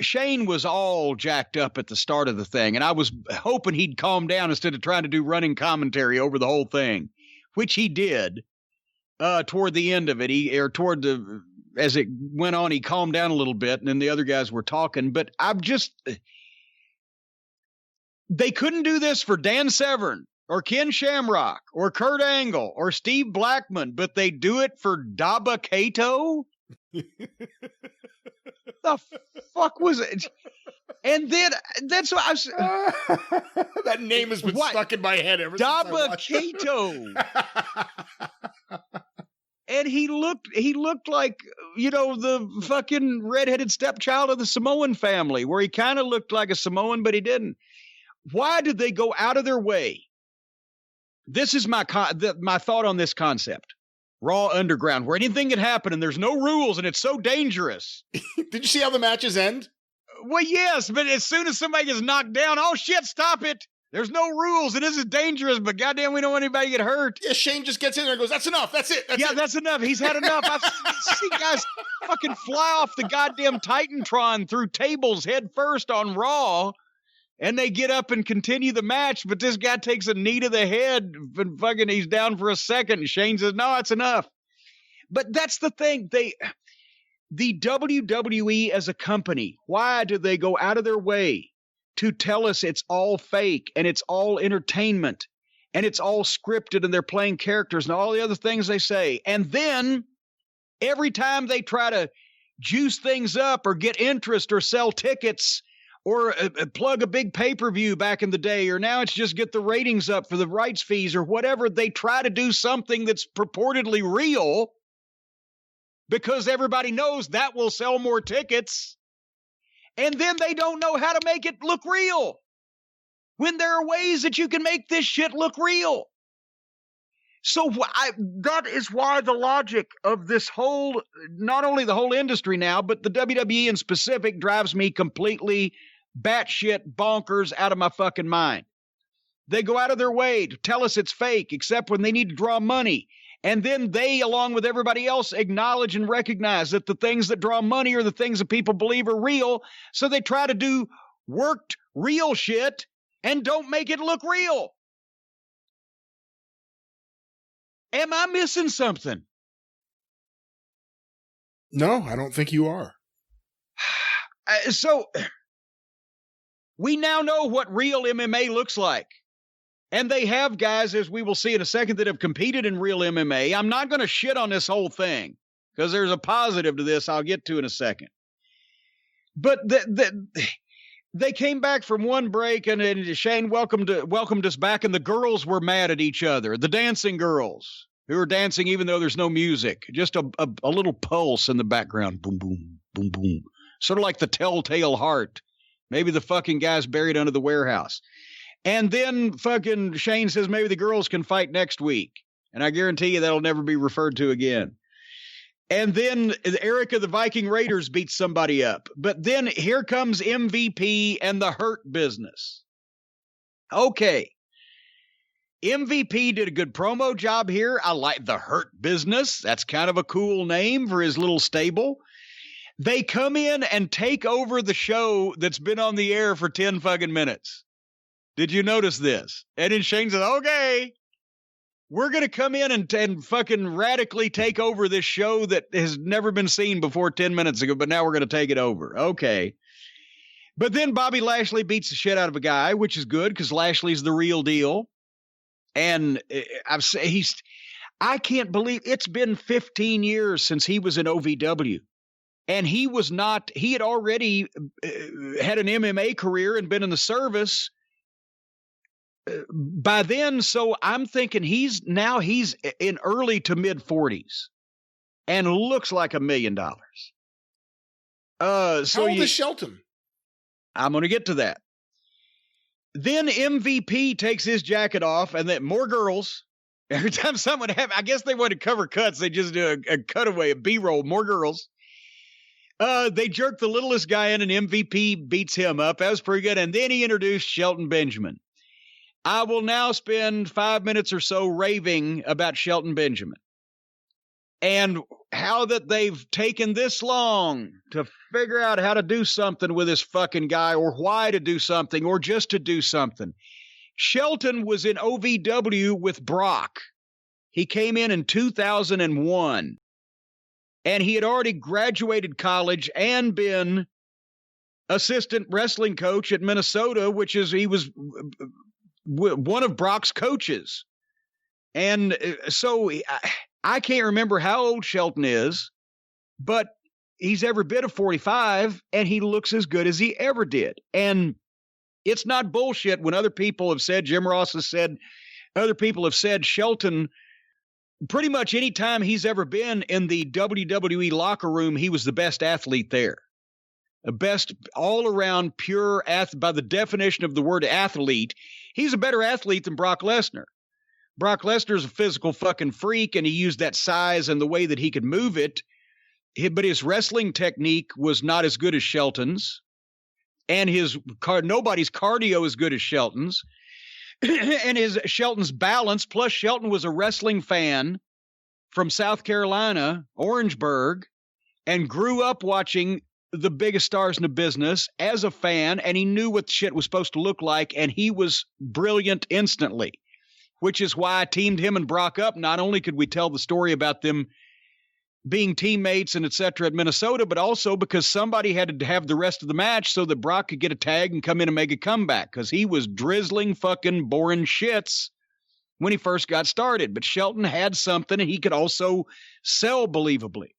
Shane was all jacked up at the start of the thing, and I was hoping he'd calm down instead of trying to do running commentary over the whole thing, which he did toward the end of it. As it went on, he calmed down a little bit, and then the other guys were talking. But they couldn't do this for Dan Severn or Ken Shamrock or Kurt Angle or Steve Blackman, but they do it for Daba Kato? The fuck was it? And then that's what I was. That name has been stuck in my head ever since Daba Kato. And he looked like, the fucking redheaded stepchild of the Samoan family, where he kind of looked like a Samoan, but he didn't. Why did they go out of their way? This is my thought on this concept. Raw Underground, where anything can happen and there's no rules and it's so dangerous. Did you see how the matches end? Well, yes, but as soon as somebody gets knocked down, oh shit, stop it. There's no rules and this is dangerous, but goddamn, we don't want anybody to get hurt. Yeah, Shane just gets in there and goes, that's enough, that's it. That's enough. He's had enough. I've seen guys fucking fly off the goddamn Titantron through tables head first on Raw. And they get up and continue the match, but this guy takes a knee to the head and fucking he's down for a second. And Shane says, no, that's enough. But that's the thing. The WWE as a company, why do they go out of their way to tell us it's all fake and it's all entertainment and it's all scripted and they're playing characters and all the other things they say? And then every time they try to juice things up or get interest or sell tickets or plug a big pay-per-view back in the day, or now it's just get the ratings up for the rights fees or whatever. They try to do something that's purportedly real because everybody knows that will sell more tickets. And then they don't know how to make it look real when there are ways that you can make this shit look real. So that is why the logic of this whole, not only the whole industry now, but the WWE in specific drives me completely batshit bonkers out of my fucking mind. They go out of their way to tell us it's fake, except when they need to draw money. And then they, along with everybody else, acknowledge and recognize that the things that draw money are the things that people believe are real. So they try to do worked real shit and don't make it look real. Am I missing something? No, I don't think you are. So we now know what real MMA looks like. And they have guys, as we will see in a second, that have competed in real MMA. I'm not going to shit on this whole thing because there's a positive to this I'll get to in a second. But they came back from one break, and Shane welcomed us back, and the girls were mad at each other. The dancing girls who are dancing even though there's no music, just a little pulse in the background. Boom, boom, boom, boom. Sort of like the telltale heart. Maybe the fucking guy's buried under the warehouse. And then fucking Shane says maybe the girls can fight next week. And I guarantee you that'll never be referred to again. And then Erica the Viking Raiders beats somebody up. But then here comes MVP and the Hurt Business. Okay. MVP did a good promo job here. I like the Hurt Business. That's kind of a cool name for his little stable. They come in and take over the show that's been on the air for 10 fucking minutes. Did you notice this? And then Shane says, okay, we're going to come in and fucking radically take over this show that has never been seen before 10 minutes ago, but now we're going to take it over. Okay. But then Bobby Lashley beats the shit out of a guy, which is good because Lashley's the real deal. And I can't believe it's been 15 years since he was in OVW. And he had already had an MMA career and been in the service by then. So I'm thinking he's in early to mid 40s and looks like $1 million. How old is Shelton? I'm going to get to that. Then MVP takes his jacket off and then more girls. Every time someone I guess they want to cover cuts. They just do a cutaway, a B-roll, more girls. They jerk the littlest guy in and MVP beats him up. That was pretty good. And then he introduced Shelton Benjamin. I will now spend 5 minutes or so raving about Shelton Benjamin and how that they've taken this long to figure out how to do something with this fucking guy, or why to do something, or just to do something. Shelton was in OVW with Brock. He came in 2001, and he had already graduated college and been assistant wrestling coach at Minnesota, he was one of Brock's coaches. And so I can't remember how old Shelton is, but he's every bit of 45, and he looks as good as he ever did. And it's not bullshit when other people have said, Jim Ross has said, other people have said Shelton, pretty much any time he's ever been in the WWE locker room, he was the best athlete there. The best all-around pure by the definition of the word athlete, he's a better athlete than Brock Lesnar. Brock Lesnar's a physical fucking freak, and he used that size and the way that he could move it, but his wrestling technique was not as good as Shelton's, and nobody's cardio as good as Shelton's, and Shelton's balance, plus Shelton was a wrestling fan from South Carolina, Orangeburg, and grew up watching the biggest stars in the business as a fan, and he knew what shit was supposed to look like, and he was brilliant instantly, which is why I teamed him and Brock up. Not only could we tell the story about them being teammates and et cetera at Minnesota, but also because somebody had to have the rest of the match so that Brock could get a tag and come in and make a comeback, because he was drizzling fucking boring shits when he first got started. But Shelton had something, and he could also sell believably.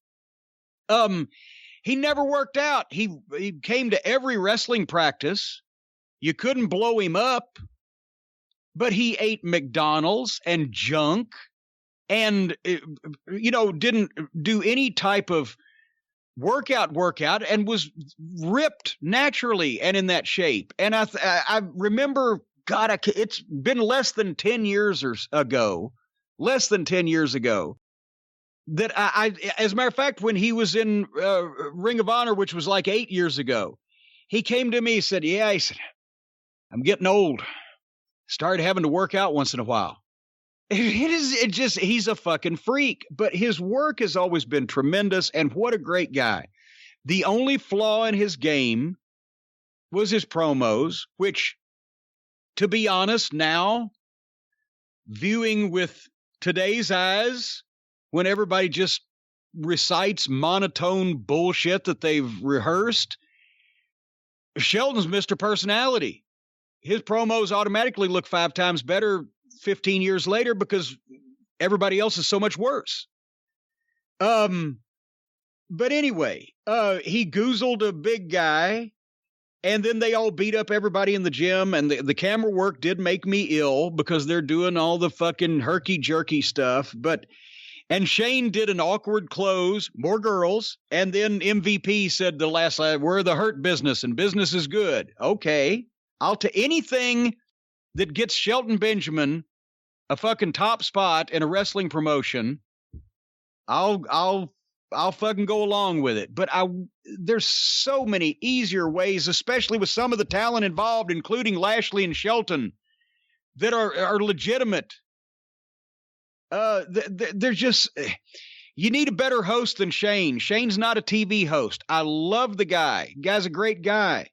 He never worked out. He came to every wrestling practice. You couldn't blow him up, but he ate McDonald's and junk and, didn't do any type of workout and was ripped naturally and in that shape. And I remember, God, it's been less than 10 years ago, that I as a matter of fact, when he was in Ring of Honor, which was like 8 years ago, he came to me, he said, I'm getting old. Started having to work out once in a while. He's a fucking freak, but his work has always been tremendous, and what a great guy. The only flaw in his game was his promos, which, to be honest, now, viewing with today's eyes, when everybody just recites monotone bullshit that they've rehearsed, Shelton's Mr. Personality. His promos automatically look 5 times better 15 years later because everybody else is so much worse. But anyway, he goozled a big guy, and then they all beat up everybody in the gym, and the camera work did make me ill because they're doing all the fucking herky-jerky stuff, and Shane did an awkward close, more girls, and then MVP said the last line, we're the Hurt Business, and business is good. Okay, I'll take anything that gets Shelton Benjamin a fucking top spot in a wrestling promotion. I'll fucking go along with it. But there's so many easier ways, especially with some of the talent involved, including Lashley and Shelton, that are legitimate. They're just, you need a better host than Shane. Shane's not a TV host. I love the guy. The guy's a great guy.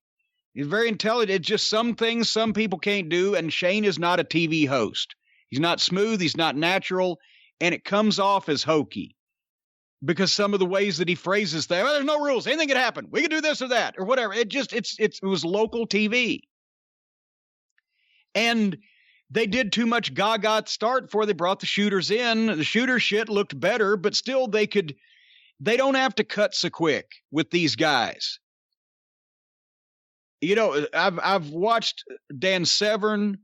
He's very intelligent. It's just some things some people can't do, and Shane is not a TV host. He's not smooth. He's not natural, and it comes off as hokey because some of the ways that he phrases things. Well, there's no rules. Anything can happen. We can do this or that or whatever. It was local TV, and they did too much gaga at start before they brought the shooters in. The shooter shit looked better, but still they don't have to cut so quick with these guys. I've watched Dan Severn.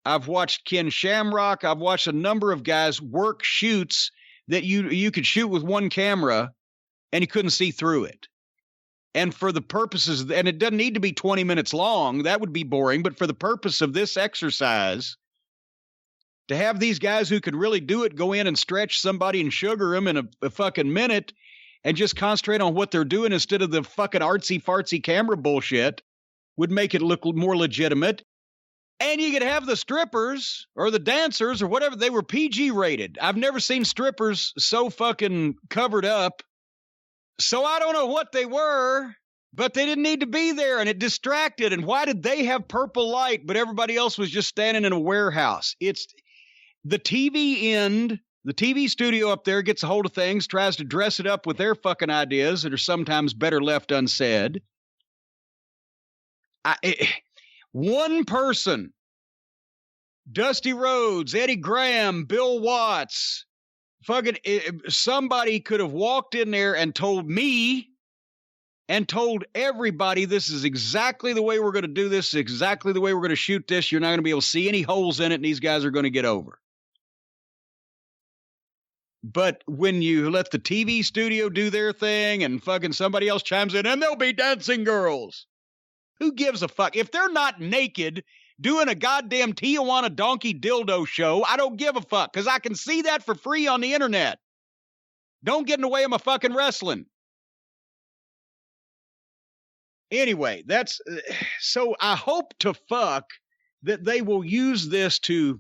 I've watched Ken Shamrock. I've watched a number of guys work shoots that you could shoot with one camera and you couldn't see through it. And for the purposes, and it doesn't need to be 20 minutes long, that would be boring, but for the purpose of this exercise, to have these guys who could really do it go in and stretch somebody and sugar them in a fucking minute and just concentrate on what they're doing instead of the fucking artsy-fartsy camera bullshit would make it look more legitimate. And you could have the strippers or the dancers or whatever. They were PG rated. I've never seen strippers so fucking covered up. So I don't know what they were, but they didn't need to be there, and it distracted. And why did they have purple light, but everybody else was just standing in a warehouse? It's the TV end. The TV studio up there gets a hold of things, tries to dress it up with their fucking ideas that are sometimes better left unsaid. One person, Dusty Rhodes, Eddie Graham, Bill Watts, fucking somebody could have walked in there and told me and told everybody this is exactly the way we're going to do this, exactly the way we're going to shoot this. You're not going to be able to see any holes in it, and these guys are going to get over. But when you let the TV studio do their thing and fucking somebody else chimes in, and there'll be dancing girls. Who gives a fuck? If they're not naked doing a goddamn Tijuana donkey dildo show, I don't give a fuck, because I can see that for free on the internet. Don't get in the way of my fucking wrestling. Anyway, that's so I hope to fuck that they will use this to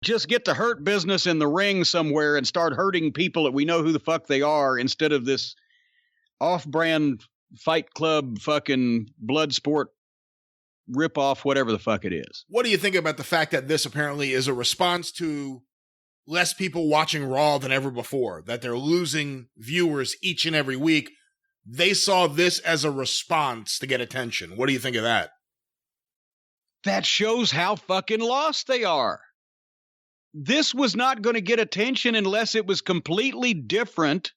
just get the hurt business in the ring somewhere and start hurting people that we know who the fuck they are, instead of this off-brand Fight Club fucking blood sport rip-off, whatever the fuck it is. What do you think about the fact that this apparently is a response to less people watching Raw than ever before, that they're losing viewers each and every week? They saw this as a response to get attention. What do you think of that? That shows how fucking lost they are. This was not going to get attention unless it was completely different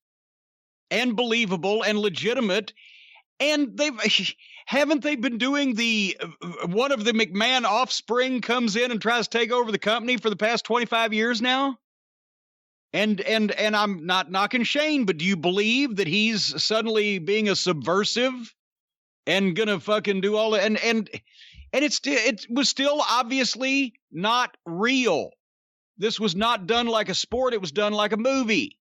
and believable and legitimate. And haven't they been doing one of the McMahon offspring comes in and tries to take over the company for the past 25 years now? And I'm not knocking Shane, but do you believe that he's suddenly being a subversive and gonna fucking do all that? And it was still obviously not real. This was not done like a sport. It was done like a movie.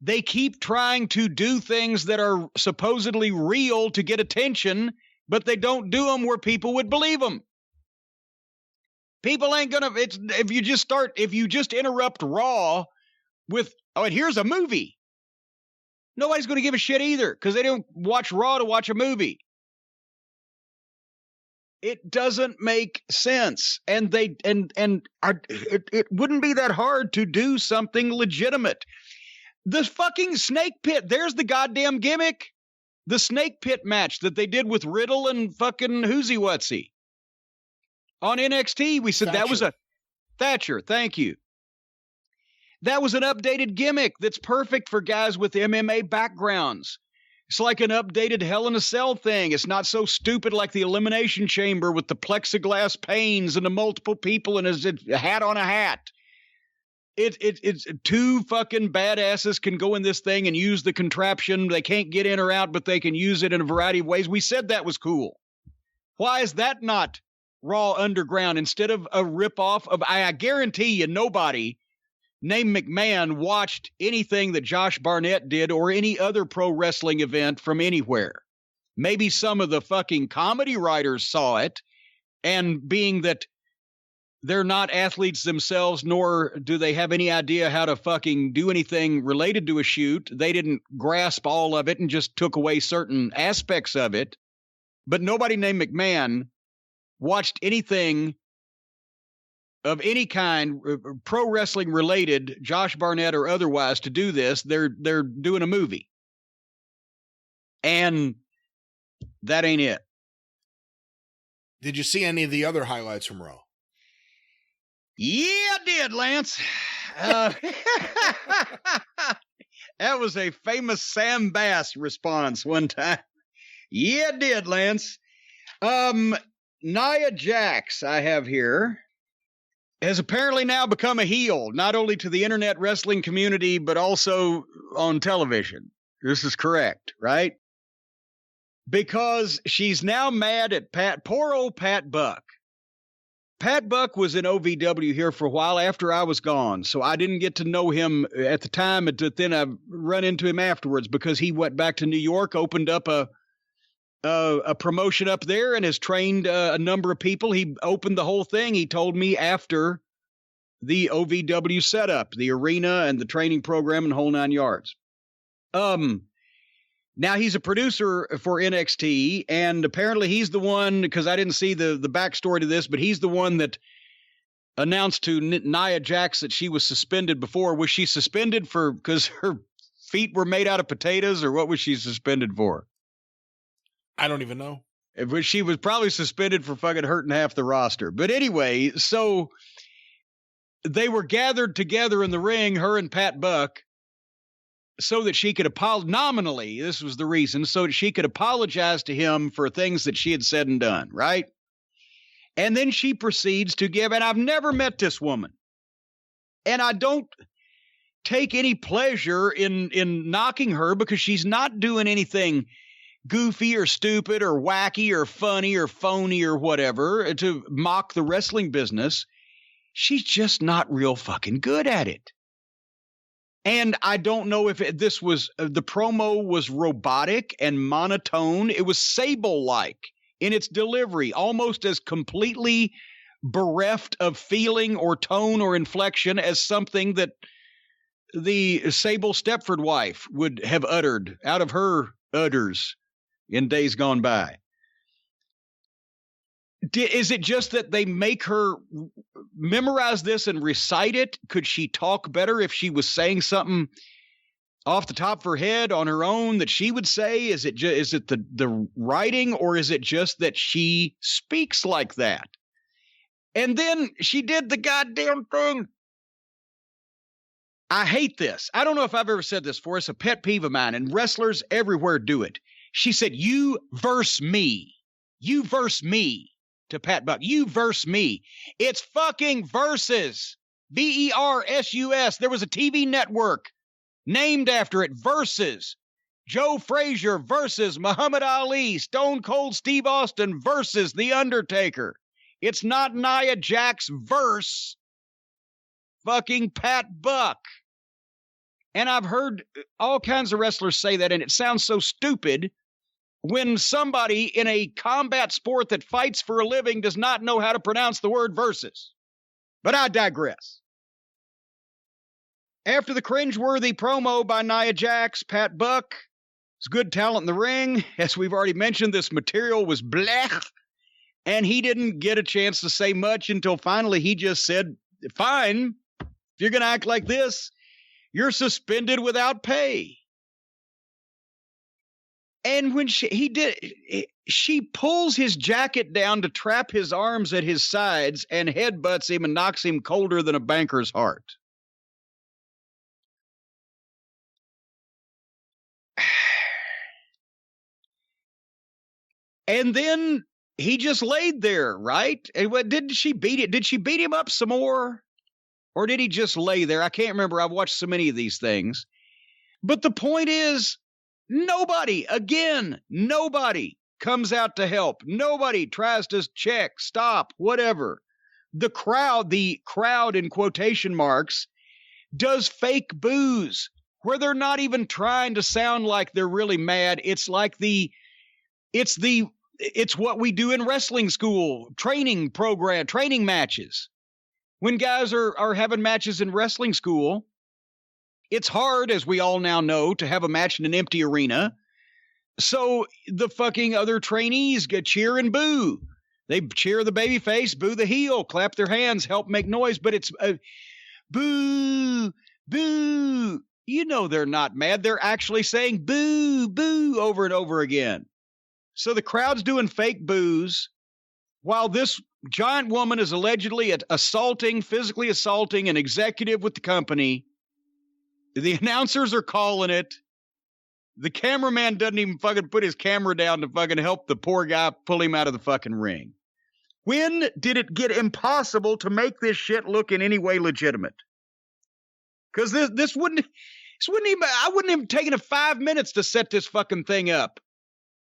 They keep trying to do things that are supposedly real to get attention, but they don't do them where people would believe them. People ain't gonna, if you just interrupt Raw with, oh, and here's a movie. Nobody's gonna give a shit either, because they don't watch Raw to watch a movie. It doesn't make sense. And it wouldn't be that hard to do something legitimate. The fucking snake pit, there's the goddamn gimmick. The snake pit match that they did with Riddle and fucking Whoosy Whatsy. On NXT, we said Thatcher. That was a Thatcher. Thank you. That was an updated gimmick that's perfect for guys with MMA backgrounds. It's like an updated Hell in a Cell thing. It's not so stupid like the Elimination Chamber with the plexiglass panes and the multiple people and a hat on a hat. It's two fucking badasses can go in this thing and use the contraption. They can't get in or out, but they can use it in a variety of ways. We said that was cool. Why is that not Raw Underground instead of a ripoff of? I guarantee you nobody named McMahon watched anything that Josh Barnett did or any other pro wrestling event from anywhere. Maybe some of the fucking comedy writers saw it, and being that they're not athletes themselves, nor do they have any idea how to fucking do anything related to a shoot, they didn't grasp all of it and just took away certain aspects of it. But nobody named McMahon watched anything of any kind, pro wrestling related, Josh Barnett or otherwise, to do this. They're doing a movie. And that ain't it. Did you see any of the other highlights from Raw? Yeah, I did, Lance. That was a famous Sam Bass response one time. Yeah, I did, Lance. Nia Jax, I have here, has apparently now become a heel, not only to the internet wrestling community, but also on television. This is correct, right? Because she's now mad at poor old Pat Buck. Pat Buck was in OVW here for a while after I was gone, so I didn't get to know him at the time, but then I run into him afterwards because he went back to New York, opened up a a promotion up there and has trained a number of people. He opened the whole thing. He told me after the OVW setup, the arena and the training program and whole 9 yards. Now he's a producer for NXT, and apparently he's the one, because I didn't see the backstory to this, but he's the one that announced to Nia Jax that she was suspended before. Was she suspended because her feet were made out of potatoes, or what was she suspended for? I don't even know. She was probably suspended for fucking hurting half the roster. But anyway, so they were gathered together in the ring, her and Pat Buck, so that she could nominally, this was the reason, so that she could apologize to him for things that she had said and done, right? And then she proceeds to give, and I've never met this woman, and I don't take any pleasure in knocking her, because she's not doing anything goofy or stupid or wacky or funny or phony or whatever to mock the wrestling business. She's just not real fucking good at it. And I don't know if this was, the promo was robotic and monotone. It was Sable-like in its delivery, almost as completely bereft of feeling or tone or inflection as something that the Sable Stepford wife would have uttered out of her udders in days gone by. Is it just that they make her memorize this and recite it? Could she talk better if she was saying something off the top of her head on her own that she would say? Is it the writing, or is it just that she speaks like that? And then she did the goddamn thing. I hate this. I don't know if I've ever said this before. It's a pet peeve of mine, and wrestlers everywhere do it. She said, "You verse me. You verse me." To Pat Buck, "You verse me." It's fucking Versus. Versus. There was a TV network named after it. Versus. Joe Frazier versus Muhammad Ali. Stone Cold Steve Austin versus The Undertaker. It's not Nia Jax verse fucking Pat Buck. And I've heard all kinds of wrestlers say that, and it sounds so stupid when somebody in a combat sport that fights for a living does not know how to pronounce the word versus. But I digress. After the cringeworthy promo by Nia Jax, Pat Buck is good talent in the ring. As we've already mentioned, this material was blech, and he didn't get a chance to say much until finally he just said, "Fine, if you're going to act like this, you're suspended without pay." And when she pulls his jacket down to trap his arms at his sides and headbutts him and knocks him colder than a banker's heart. And then he just laid there, right? And did she beat it? Did she beat him up some more? Or did he just lay there? I can't remember. I've watched so many of these things. But the point is, nobody comes out to help. Nobody tries to check, stop, whatever. The crowd in quotation marks, does fake boos where they're not even trying to sound like they're really mad. It's like it's what we do in wrestling school, training matches. When guys are having matches in wrestling school, it's hard, as we all now know, to have a match in an empty arena. So the fucking other trainees cheer and boo. They cheer the baby face, boo the heel, clap their hands, help make noise. But it's boo, boo. You know they're not mad. They're actually saying boo, boo over and over again. So the crowd's doing fake boos while this giant woman is allegedly physically assaulting an executive with the company. The announcers are calling it. The cameraman doesn't even fucking put his camera down to fucking help the poor guy pull him out of the fucking ring. When did it get impossible to make this shit look in any way legitimate? Because this wouldn't even, I wouldn't have taken 5 minutes to set this fucking thing up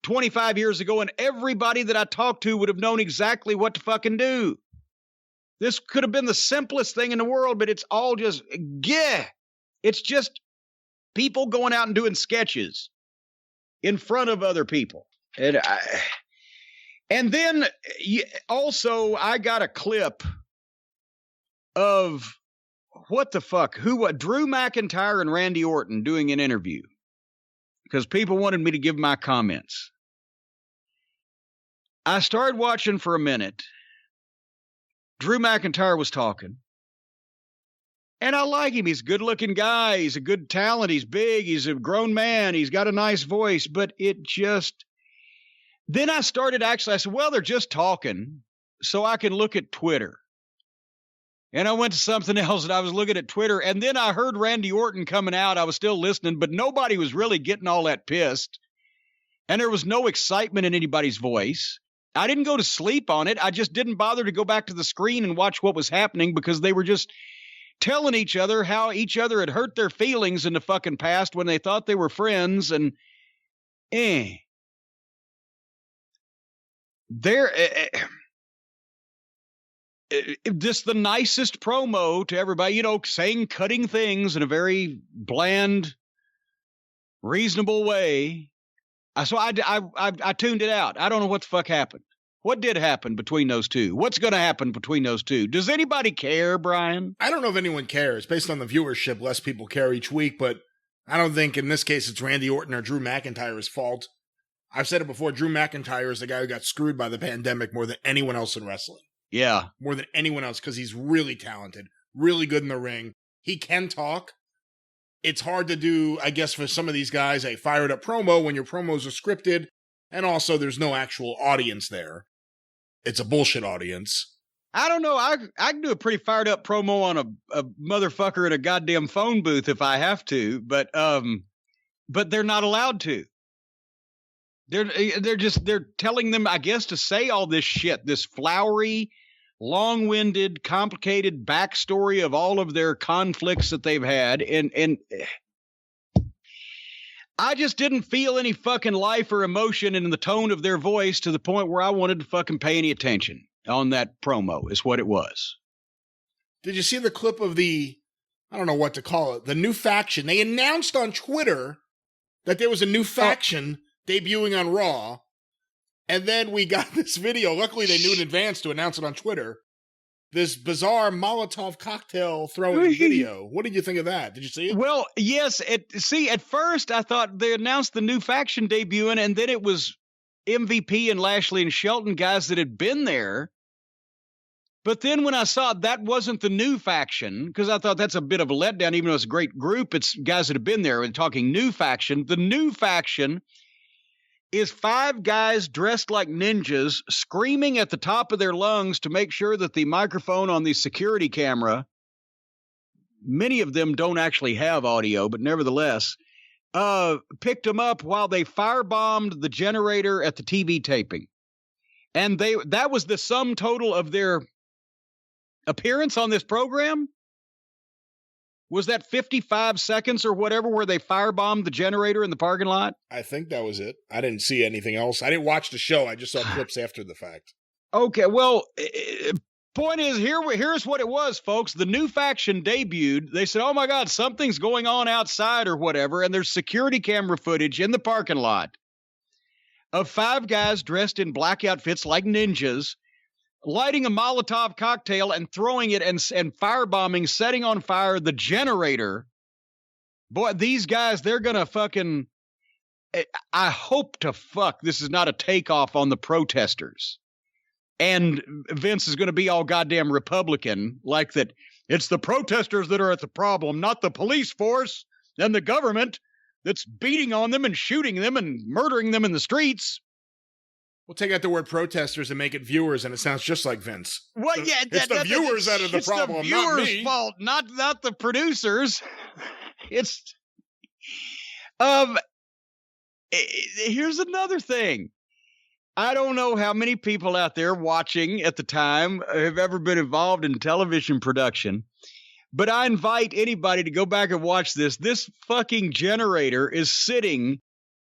25 years ago, and everybody that I talked to would have known exactly what to fucking do. This could have been the simplest thing in the world, but it's all just, it's just people going out and doing sketches in front of other people. And then also I got a clip of what the fuck? Drew McIntyre and Randy Orton doing an interview because people wanted me to give my comments. I started watching for a minute. Drew McIntyre was talking. And I like him. He's a good-looking guy. He's a good talent. He's big. He's a grown man. He's got a nice voice. But it just... Then I said, well, they're just talking, so I can look at Twitter. And I went to something else, and I was looking at Twitter. And then I heard Randy Orton coming out. I was still listening, but nobody was really getting all that pissed. And there was no excitement in anybody's voice. I didn't go to sleep on it. I just didn't bother to go back to the screen and watch what was happening because they were just telling each other how each other had hurt their feelings in the fucking past when they thought they were friends. And just the nicest promo to everybody, saying cutting things in a very bland, reasonable way. So I tuned it out. I don't know what the fuck happened. What did happen between those two? What's going to happen between those two? Does anybody care, Brian? I don't know if anyone cares. Based on the viewership, less people care each week, but I don't think in this case it's Randy Orton or Drew McIntyre's fault. I've said it before, Drew McIntyre is the guy who got screwed by the pandemic more than anyone else in wrestling. Yeah. More than anyone else, because he's really talented, really good in the ring. He can talk. It's hard to do, I guess, for some of these guys, a fired-up promo when your promos are scripted, and also there's no actual audience there. It's a bullshit audience. I don't know. I can do a pretty fired-up promo on a motherfucker in a goddamn phone booth if I have to, but they're not allowed to. They're telling them, I guess, to say all this shit, this flowery, long-winded, complicated backstory of all of their conflicts that they've had. And I just didn't feel any fucking life or emotion in the tone of their voice to the point where I wanted to fucking pay any attention on that promo is what it was. Did you see the clip of I don't know what to call it, the new faction? They announced on Twitter that there was a new faction debuting on Raw. And then we got this video. Luckily, they knew in advance to announce it on Twitter. This bizarre Molotov cocktail throwing video. What did you think of that? Did you see it? Well, yes. At first, I thought they announced the new faction debuting, and then it was MVP and Lashley and Shelton, guys that had been there. But then when I saw that wasn't the new faction, because I thought that's a bit of a letdown, even though it's a great group, it's guys that have been there and talking new faction. The new faction is 5 guys dressed like ninjas screaming at the top of their lungs to make sure that the microphone on the security camera, many of them don't actually have audio, but nevertheless, picked them up while they firebombed the generator at the TV taping. And that was the sum total of their appearance on this program. Was that 55 seconds or whatever where they firebombed the generator in the parking lot? I think that was it. I didn't see anything else. I didn't watch the show. I just saw clips after the fact. Okay, well, point is, here's what it was, folks. The new faction debuted. They said, oh my God, something's going on outside or whatever, and there's security camera footage in the parking lot of 5 guys dressed in black outfits like ninjas, lighting a Molotov cocktail and throwing it and firebombing, setting on fire the generator. Boy, these guys, they're going to fucking... I hope to fuck this is not a takeoff on the protesters. And Vince is going to be all goddamn Republican, like that it's the protesters that are at the problem, not the police force and the government that's beating on them and shooting them and murdering them in the streets. We'll take out the word protesters and make it viewers, and it sounds just like Vince. Well, yeah, it's the viewers that are the problem, it's the viewers' not me. fault, not the producers. It's here's another thing. I don't know how many people out there watching at the time have ever been involved in television production, but I invite anybody to go back and watch this. This fucking generator is sitting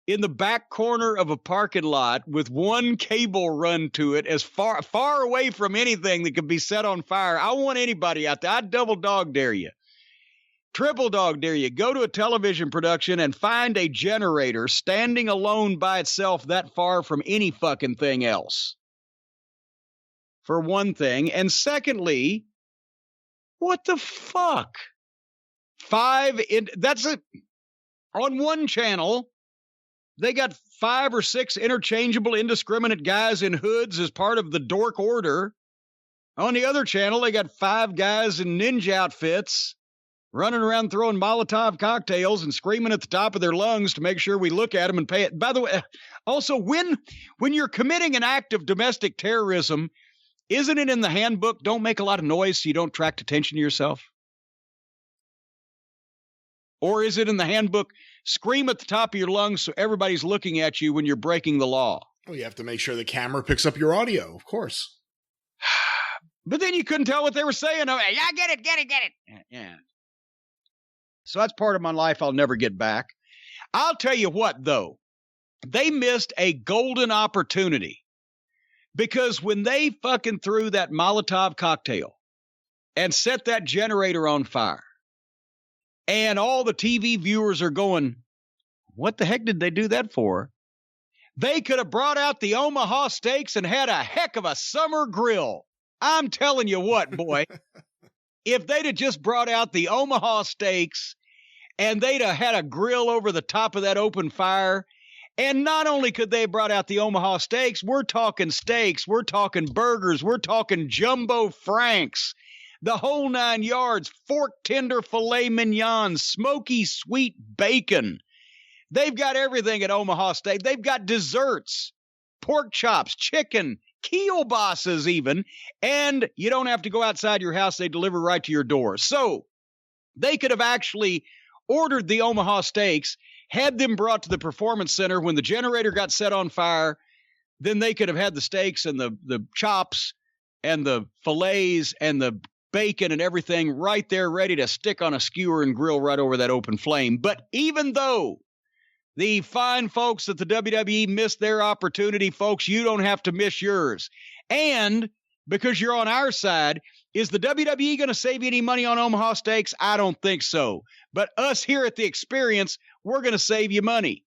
in the back corner of a parking lot with one cable run to it as far away from anything that could be set on fire. I want anybody out there. I double dog dare you Triple dog dare you. Go to a television production and find a generator standing alone by itself that far from any fucking thing else. For one thing. And secondly, what the fuck? That's it. On one channel, they got 5 or 6 interchangeable, indiscriminate guys in hoods as part of the dork order. On the other channel, they got 5 guys in ninja outfits running around throwing Molotov cocktails and screaming at the top of their lungs to make sure we look at them and pay it. By the way, also, when you're committing an act of domestic terrorism, isn't it in the handbook, don't make a lot of noise so you don't attract attention to yourself? Or is it in the handbook, scream at the top of your lungs so everybody's looking at you when you're breaking the law? Well, you have to make sure the camera picks up your audio, of course. But then you couldn't tell what they were saying. Yeah, get it. Yeah. So that's part of my life I'll never get back. I'll tell you what, though. They missed a golden opportunity. Because when they fucking threw that Molotov cocktail and set that generator on fire, and all the TV viewers are going, what the heck did they do that for? They could have brought out the Omaha steaks and had a heck of a summer grill. I'm telling you what, boy. If they'd have just brought out the Omaha steaks and they'd have had a grill over the top of that open fire, and not only could they have brought out the Omaha steaks, we're talking burgers, we're talking jumbo franks, the whole 9 yards, fork tender filet mignon, smoky sweet bacon. They've got everything at Omaha Steak. They've got desserts, pork chops, chicken, kielbases even, and you don't have to go outside your house. They deliver right to your door. So they could have actually ordered the Omaha Steaks, had them brought to the Performance Center when the generator got set on fire. Then they could have had the steaks and the chops and the fillets and the bacon and everything right there ready to stick on a skewer and grill right over that open flame. But even though the fine folks at the WWE missed their opportunity, folks, you don't have to miss yours. And because you're on our side, is the WWE going to save you any money on Omaha Steaks? I don't think so. But us here at The Experience, we're going to save you money.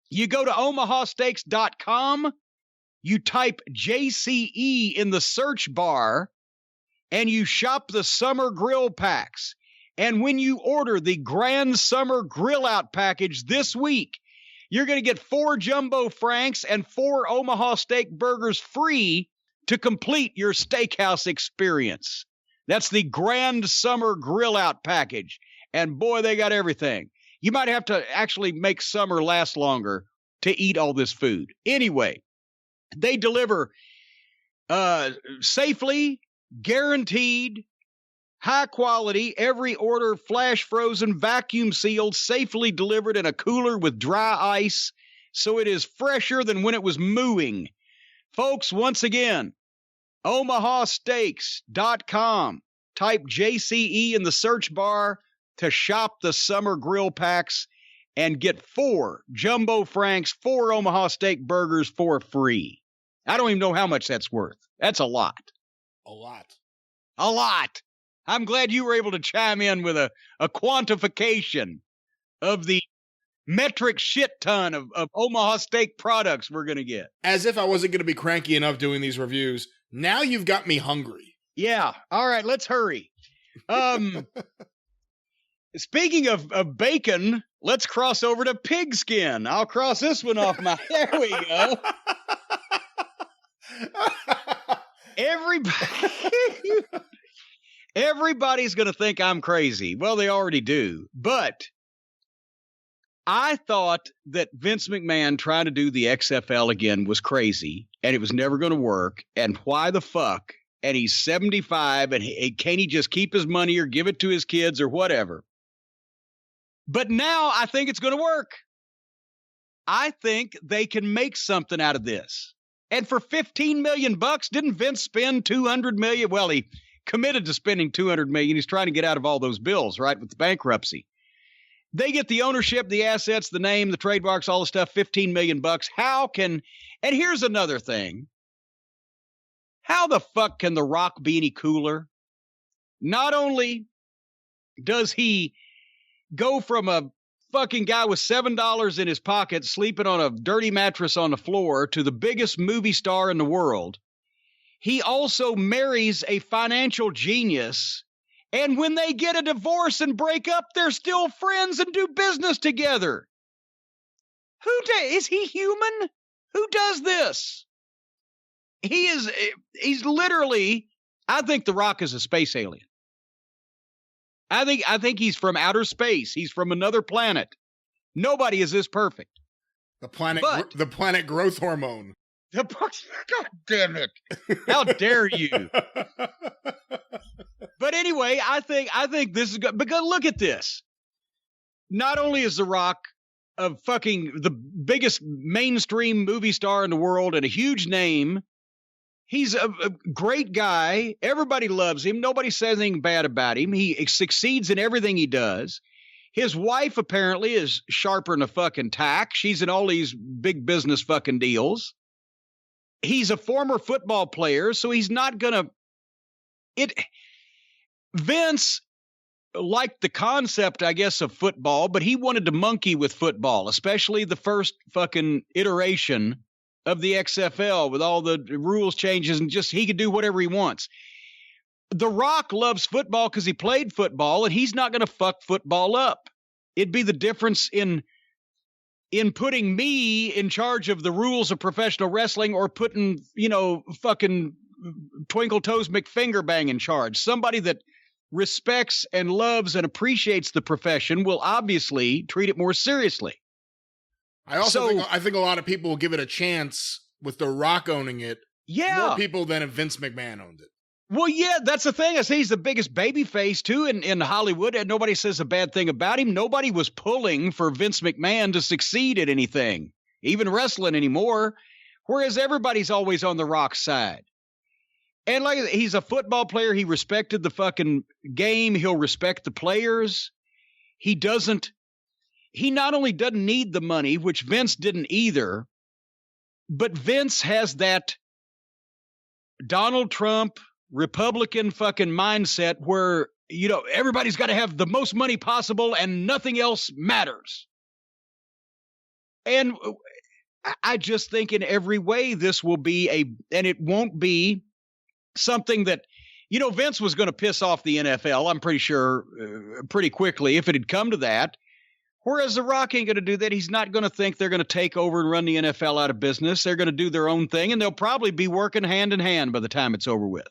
You go to omahasteaks.com, you type JCE in the search bar, and you shop the summer grill packs. And when you order the Grand Summer Grill Out package this week, you're going to get 4 jumbo franks and 4 Omaha steak burgers free to complete your steakhouse experience. That's the Grand Summer Grill Out package. And boy, they got everything. You might have to actually make summer last longer to eat all this food. Anyway, they deliver safely, guaranteed, high quality, every order flash frozen, vacuum sealed, safely delivered in a cooler with dry ice, so it is fresher than when it was mooing. Folks, once again, omahasteaks.com. Type JCE in the search bar to shop the summer grill packs and get 4 jumbo franks, 4 Omaha steak burgers for free. I don't even know how much that's worth. That's a lot. A lot. A lot. I'm glad you were able to chime in with a quantification of the metric shit ton of Omaha steak products we're going to get. As if I wasn't going to be cranky enough doing these reviews. Now you've got me hungry. Yeah. All right, let's hurry. Speaking of bacon, let's cross over to pigskin. I'll cross this one off my... There we go. Everybody's going to think I'm crazy. Well, they already do. But I thought that Vince McMahon trying to do the XFL again was crazy, and it was never going to work. And why the fuck? And he's 75, and can't he just keep his money or give it to his kids or whatever? But now I think it's going to work. I think they can make something out of this. And for $15 million, didn't Vince spend $200 million? Well, he committed to spending $200 million. He's trying to get out of all those bills, right, with the bankruptcy. They get the ownership, the assets, the name, the trademarks, all the stuff, $15 million. How can, and here's another thing. How the fuck can The Rock be any cooler? Not only does he go from a fucking guy with $7 in his pocket sleeping on a dirty mattress on the floor to the biggest movie star in the world. He also marries a financial genius, and when they get a divorce and break up, they're still friends and do business together. Is he human? Who does this? He's literally, I think The Rock is a space alien. I think he's from outer space. He's from another planet. Nobody is this perfect. The planet growth hormone. God damn it. How dare you? But anyway, I think this is good. Because look at this. Not only is The Rock the biggest mainstream movie star in the world and a huge name, he's a great guy. Everybody loves him. Nobody says anything bad about him. He succeeds in everything he does. His wife apparently is sharper than a fucking tack. She's in all these big business fucking deals. He's a former football player, so he's not gonna. Vince liked the concept, I guess, of football, but he wanted to monkey with football, especially the first fucking iteration of the XFL with all the rules changes, and just he could do whatever he wants. The Rock loves football because he played football, and he's not going to fuck football up. It'd be the difference in putting me in charge of the rules of professional wrestling or putting, fucking Twinkle Toes McFingerbang in charge. Somebody that respects and loves and appreciates the profession will obviously treat it more seriously. I think a lot of people will give it a chance with The Rock owning it. Yeah. More people than if Vince McMahon owned it. Well, yeah, that's the thing. I say he's the biggest babyface, too, in Hollywood, and nobody says a bad thing about him. Nobody was pulling for Vince McMahon to succeed at anything, even wrestling anymore, whereas everybody's always on The Rock's side. And like, he's a football player. He respected the fucking game. He'll respect the players. He not only doesn't need the money, which Vince didn't either, but Vince has that Donald Trump Republican fucking mindset where, everybody's got to have the most money possible and nothing else matters. And I just think in every way this will be and it won't be something that, Vince was going to piss off the NFL, I'm pretty sure, pretty quickly if it had come to that. Whereas The Rock ain't going to do that. He's not going to think they're going to take over and run the NFL out of business. They're going to do their own thing, and they'll probably be working hand in hand by the time it's over with.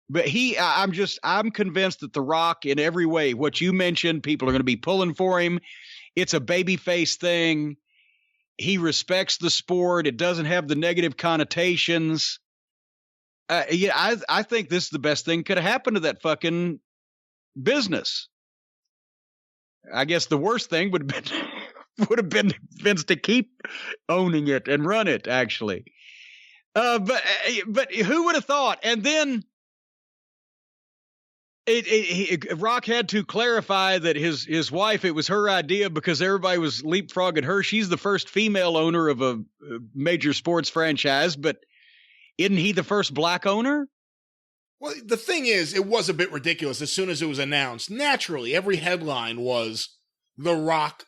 But I'm convinced that The Rock, in every way, what you mentioned, people are going to be pulling for him. It's a babyface thing. He respects the sport. It doesn't have the negative connotations. I think this is the best thing could have happened to that fucking business. I guess the worst thing would have been Vince to keep owning it and run it, actually. But who would have thought? And then Rock had to clarify that his wife, it was her idea because everybody was leapfrogging her. She's the first female owner of a major sports franchise, but isn't he the first black owner? Well, the thing is, it was a bit ridiculous as soon as it was announced. Naturally, every headline was The Rock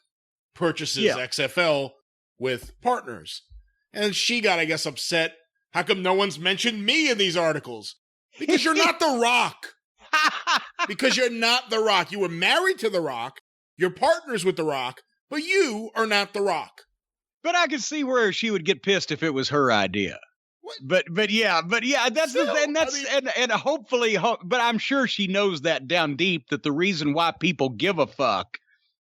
purchases XFL with partners. And she got, I guess, upset. How come no one's mentioned me in these articles? Because you're not The Rock. Because you're not The Rock. You were married to The Rock. You're partners with The Rock. But you are not The Rock. But I could see where she would get pissed if it was her idea. But yeah, that's still, and hopefully, but I'm sure she knows that down deep that the reason why people give a fuck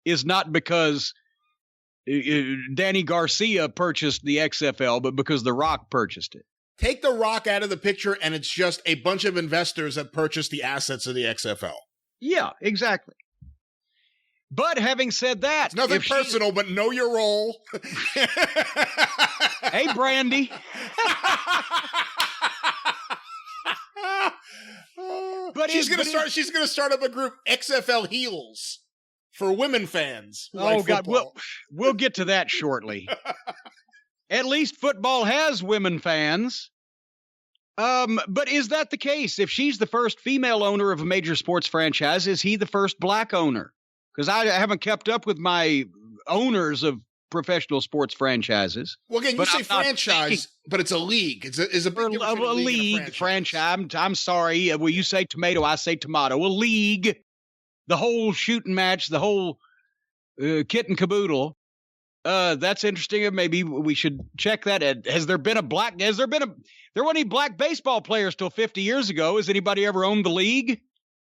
is not because Danny Garcia purchased the XFL, but because The Rock purchased it. Take The Rock out of the picture, and it's just a bunch of investors that purchased the assets of the XFL. Yeah, exactly. But having said that, it's nothing personal, but know your role. Hey, Brandy. But she's gonna start up a group, XFL Heels, for women fans. Oh God, we'll get to that shortly. At least football has women fans. But is that the case? If she's the first female owner of a major sports franchise, is he the first black owner? Because I haven't kept up with my owners of professional sports franchises. Well, again, you say franchise, but it's a league. It's a big difference between a league and a franchise. I'm sorry. Well, you say tomato, I say tomato. A league, the whole shooting match, the whole kit and caboodle. That's interesting. Maybe we should check that. There weren't any black baseball players till 50 years ago. Has anybody ever owned the league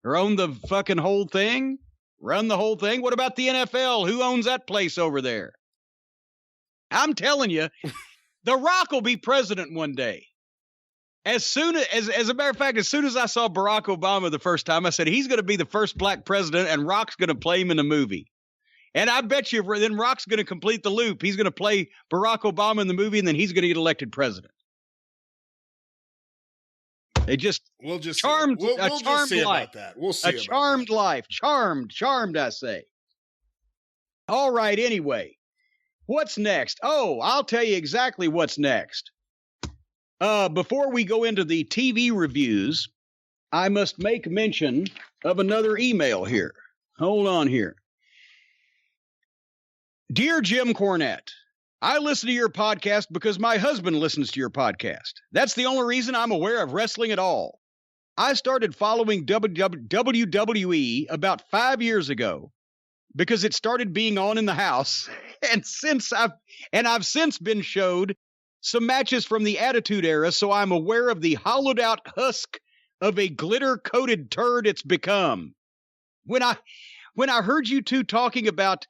or owned the fucking whole thing? Run the whole thing? What about the NFL? Who owns that place over there? I'm telling you, The Rock will be president one day. As a matter of fact, as soon as I saw Barack Obama the first time, I said, he's going to be the first black president and Rock's going to play him in a movie. And I bet you then Rock's going to complete the loop. He's going to play Barack Obama in the movie, and then he's going to get elected president. They just charmed. We'll just see life. About that. We'll see. A charmed life. Charmed. I say. All right. Anyway, what's next? Oh, I'll tell you exactly what's next. Before we go into the TV reviews, I must make mention of another email here. Hold on here. Dear Jim Cornette, I listen to your podcast because my husband listens to your podcast. That's the only reason I'm aware of wrestling at all. I started following WWE about 5 years ago because it started being on in the house, and I've since been showed some matches from the Attitude Era, so I'm aware of the hollowed out husk of a glitter-coated turd it's become. When I heard you two talking about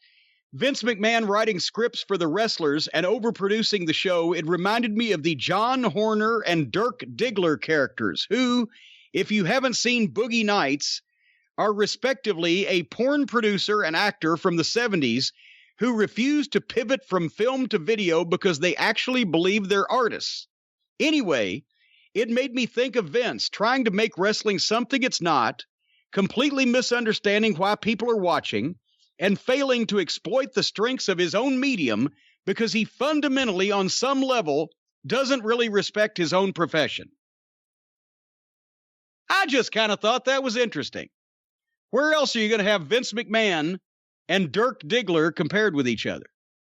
Vince McMahon writing scripts for the wrestlers and overproducing the show, it reminded me of the John Horner and Dirk Diggler characters, who, if you haven't seen Boogie Nights, are respectively a porn producer and actor from the 70s who refused to pivot from film to video because they actually believe they're artists. Anyway, it made me think of Vince trying to make wrestling something it's not, completely misunderstanding why people are watching, and failing to exploit the strengths of his own medium because he fundamentally, on some level, doesn't really respect his own profession. I just kind of thought that was interesting. Where else are you going to have Vince McMahon and Dirk Diggler compared with each other?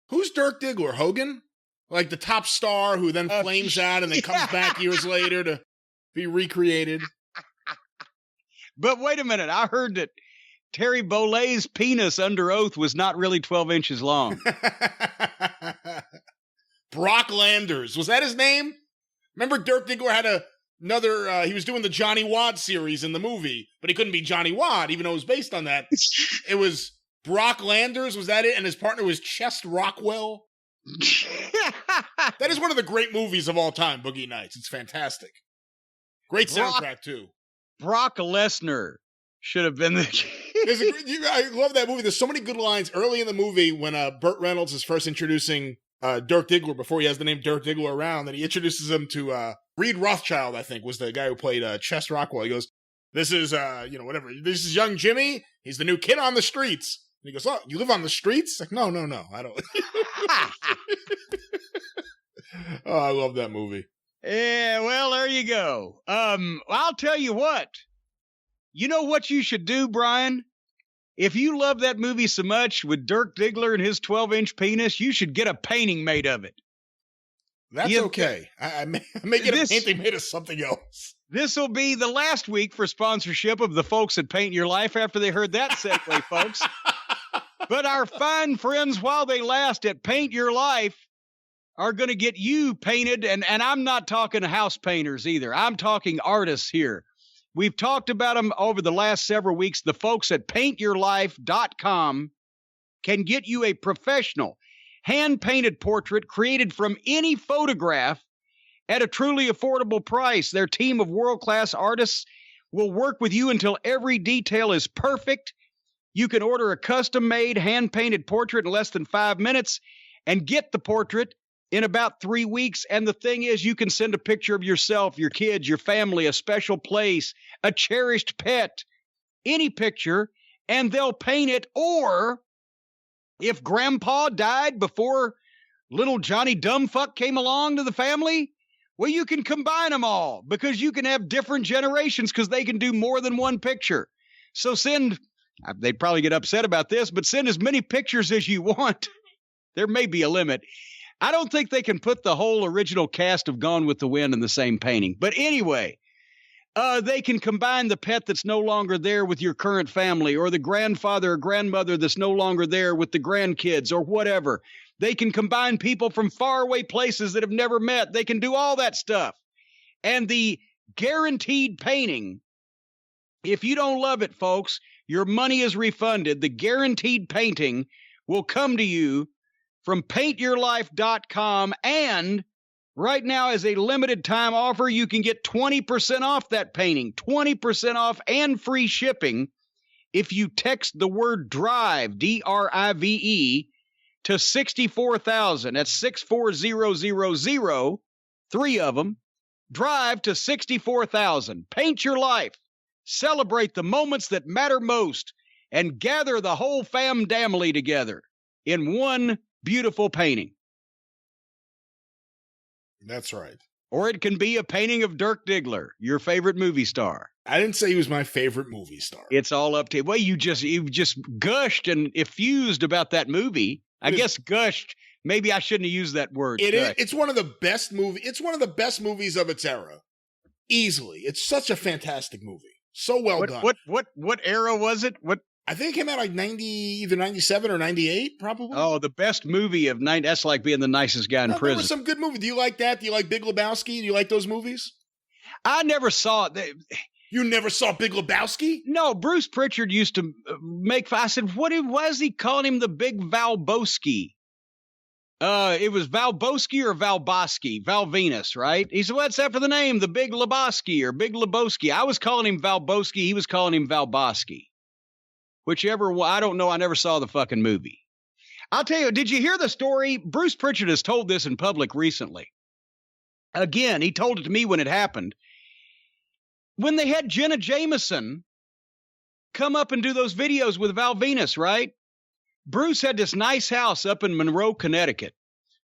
Who's Dirk Diggler? Hogan? Like the top star who then flames out and then comes back years later to be recreated? But wait a minute. I heard that Terry Bolle's penis under oath was not really 12 inches long. Brock Landers. Was that his name? Remember Dirk Diggler had another, he was doing the Johnny Watt series in the movie, but he couldn't be Johnny Watt, even though it was based on that. It was Brock Landers, was that it? And his partner was Chest Rockwell. That is one of the great movies of all time, Boogie Nights. It's fantastic. Great soundtrack, too. Brock Lesnar should have been the... I love that movie. There's so many good lines early in the movie when Burt Reynolds is first introducing Dirk Diggler before he has the name Dirk Diggler around, and he introduces him to Reed Rothschild, I think, was the guy who played Chest Rockwell. He goes, this is, whatever. This is young Jimmy. He's the new kid on the streets. And he goes, oh, you live on the streets? Like, no, I don't. Oh, I love that movie. Yeah, well, there you go. I'll tell you what. You know what you should do, Brian? If you love that movie so much with Dirk Diggler and his 12-inch penis, you should get a painting made of it. That's okay. I may get a painting made of something else. This will be the last week for sponsorship of the folks at Paint Your Life after they heard that segue, folks. But our fine friends, while they last at Paint Your Life, are going to get you painted. And I'm not talking house painters either. I'm talking artists here. We've talked about them over the last several weeks. The folks at paintyourlife.com can get you a professional hand-painted portrait created from any photograph at a truly affordable price. Their team of world-class artists will work with you until every detail is perfect. You can order a custom-made hand-painted portrait in less than 5 minutes and get the portrait in about 3 weeks. And the thing is, you can send a picture of yourself, your kids, your family, a special place, a cherished pet, any picture, and they'll paint it. Or if grandpa died before little Johnny Dumbfuck came along to the family, Well, you can combine them all because you can have different generations because they can do more than one picture. So they'd probably get upset about this, but send as many pictures as you want. There may be a limit. I don't think they can put the whole original cast of Gone with the Wind in the same painting. But anyway, they can combine the pet that's no longer there with your current family, or the grandfather or grandmother that's no longer there with the grandkids, or whatever. They can combine people from faraway places that have never met. They can do all that stuff. And the guaranteed painting, if you don't love it, folks, your money is refunded. The guaranteed painting will come to you from paintyourlife.com. And right now, as a limited time offer, you can get 20% off that painting, 20% off and free shipping if you text the word DRIVE, DRIVE, to 64,000. That's 64000, 3 of them. Drive to 64,000. Paint your life. Celebrate the moments that matter most and gather the whole family together in one beautiful painting. That's right. Or it can be a painting of Dirk Diggler, your favorite movie star. I didn't say he was my favorite movie star. It's all up to you. Well, you just gushed and effused about that movie. I guess gushed. Maybe I shouldn't have used that word. It's one of the best movies. It's one of the best movies of its era. Easily. It's such a fantastic movie. So well done. What era was it? I think it came out like either 97 or 98, probably. Oh, the best movie of 90. That's like being the nicest guy in prison. There was some good movie. Do you like that? Do you like Big Lebowski? Do you like those movies? I never saw it. You never saw Big Lebowski? No, Bruce Pritchard used to make. I said, why is he calling him the Big Valboski? It was Valboski or Valboski, Val Venus, right? He said, what's after the name? The Big Lebowski or Big Lebowski. I was calling him Valboski. He was calling him Valboski. Whichever one, I don't know. I never saw the fucking movie. I'll tell you, did you hear the story? Bruce Pritchard has told this in public recently. Again, he told it to me when it happened. When they had Jenna Jameson come up and do those videos with Val Venus, right? Bruce had this nice house up in Monroe, Connecticut.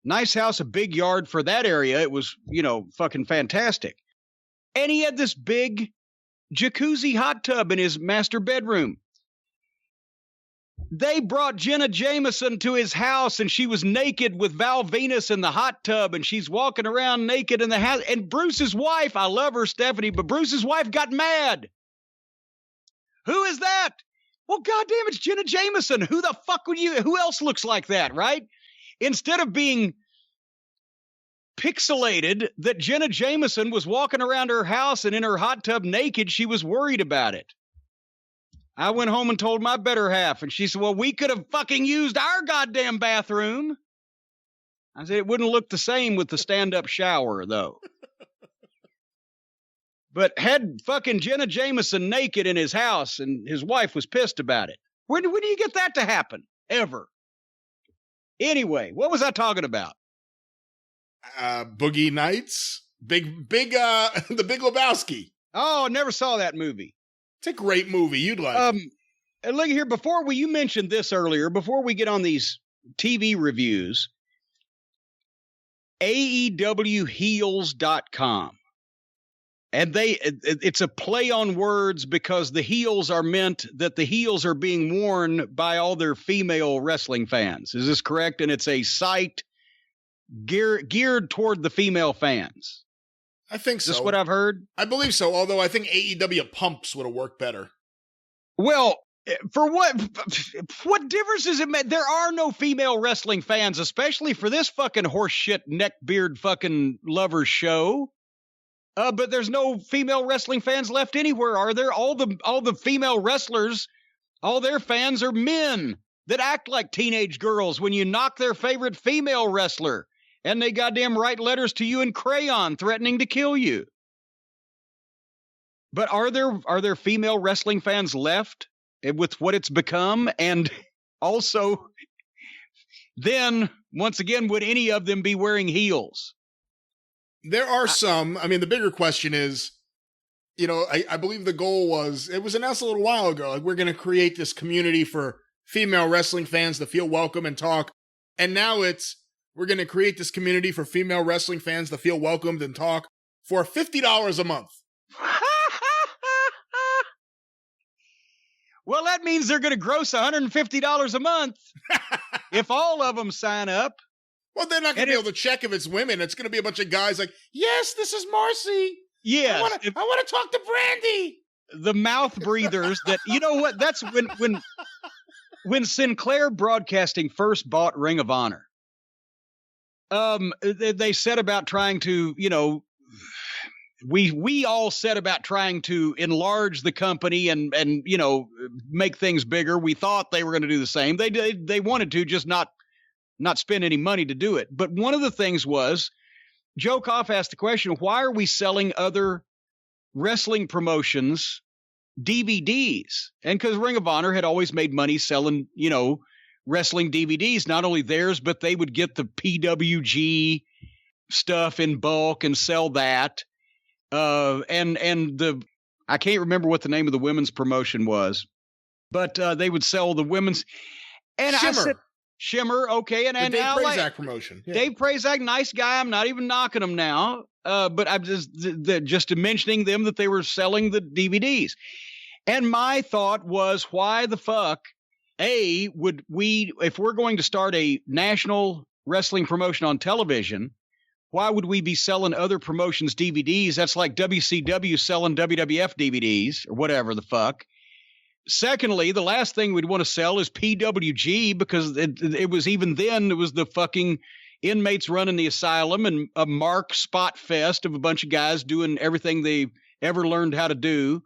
Nice house, a big yard for that area. It was, fucking fantastic. And he had this big jacuzzi hot tub in his master bedroom. They brought Jenna Jameson to his house, and she was naked with Val Venus in the hot tub, and she's walking around naked in the house. And Bruce's wife, I love her, Stephanie, but Bruce's wife got mad. Who is that? Well, goddamn, it's Jenna Jameson. Who the fuck who else looks like that, right? Instead of being pixelated that Jenna Jameson was walking around her house and in her hot tub naked, she was worried about it. I went home and told my better half, and she said, well, we could have fucking used our goddamn bathroom. I said, it wouldn't look the same with the stand-up shower, though. But had fucking Jenna Jameson naked in his house, and his wife was pissed about it. When do you get that to happen? Ever. Anyway, what was I talking about? Boogie Nights? The Big Lebowski. Oh, I never saw that movie. It's a great movie. You'd like it. And look here, you mentioned this earlier, before we get on these TV reviews, AEW Heels.com. And it's a play on words because the heels are meant that the heels are being worn by all their female wrestling fans. Is this correct? And it's a site geared toward the female fans. I think so. Is this what I've heard? I believe so, although I think AEW Pumps would have worked better. Well, for what difference does it make? There are no female wrestling fans, especially for this fucking horseshit neckbeard fucking lovers show. But there's no female wrestling fans left anywhere, are there? All the female wrestlers, all their fans are men that act like teenage girls when you knock their favorite female wrestler, and they goddamn write letters to you in crayon threatening to kill you. But are there female wrestling fans left with what it's become? And also, then once again, would any of them be wearing heels? There are some. I mean, the bigger question is, I believe the goal it was announced a little while ago, like we're going to create this community for female wrestling fans to feel welcome and talk. And now We're going to create this community for female wrestling fans to feel welcomed and talk for $50 a month. Well, that means they're going to gross $150 a month if all of them sign up. Well, they're not going to be able to check if it's women. It's going to be a bunch of guys like, yes, this is Marcy. Yes. I want to talk to Brandy. The mouth breathers that, you know what, that's when Sinclair Broadcasting first bought Ring of Honor, they said about trying to, you know, we all said about trying to enlarge the company and you know, make things bigger. We thought they were going to do the same. They wanted to, just not spend any money to do it. But one of the things was, Joe Koff asked the question, why are we selling other wrestling promotions DVDs? And because Ring of Honor had always made money selling, you know, wrestling DVDs, not only theirs, but they would get the PWG stuff in bulk and sell that. And I can't remember what the name of the women's promotion was, but they would sell the women's. And Shimmer. I said, Shimmer, okay, and Dave now Prazak promotion. Yeah. Dave Prazak, nice guy. I'm not even knocking him now. But I'm just mentioning them that they were selling the DVDs. And my thought was, why the fuck, would we, if we're going to start a national wrestling promotion on television, why would we be selling other promotions DVDs? That's like WCW selling WWF DVDs or whatever the fuck. Secondly, the last thing we'd want to sell is PWG, because it was, even then, it was the fucking inmates running the asylum and a Mark spot fest of a bunch of guys doing everything they ever learned how to do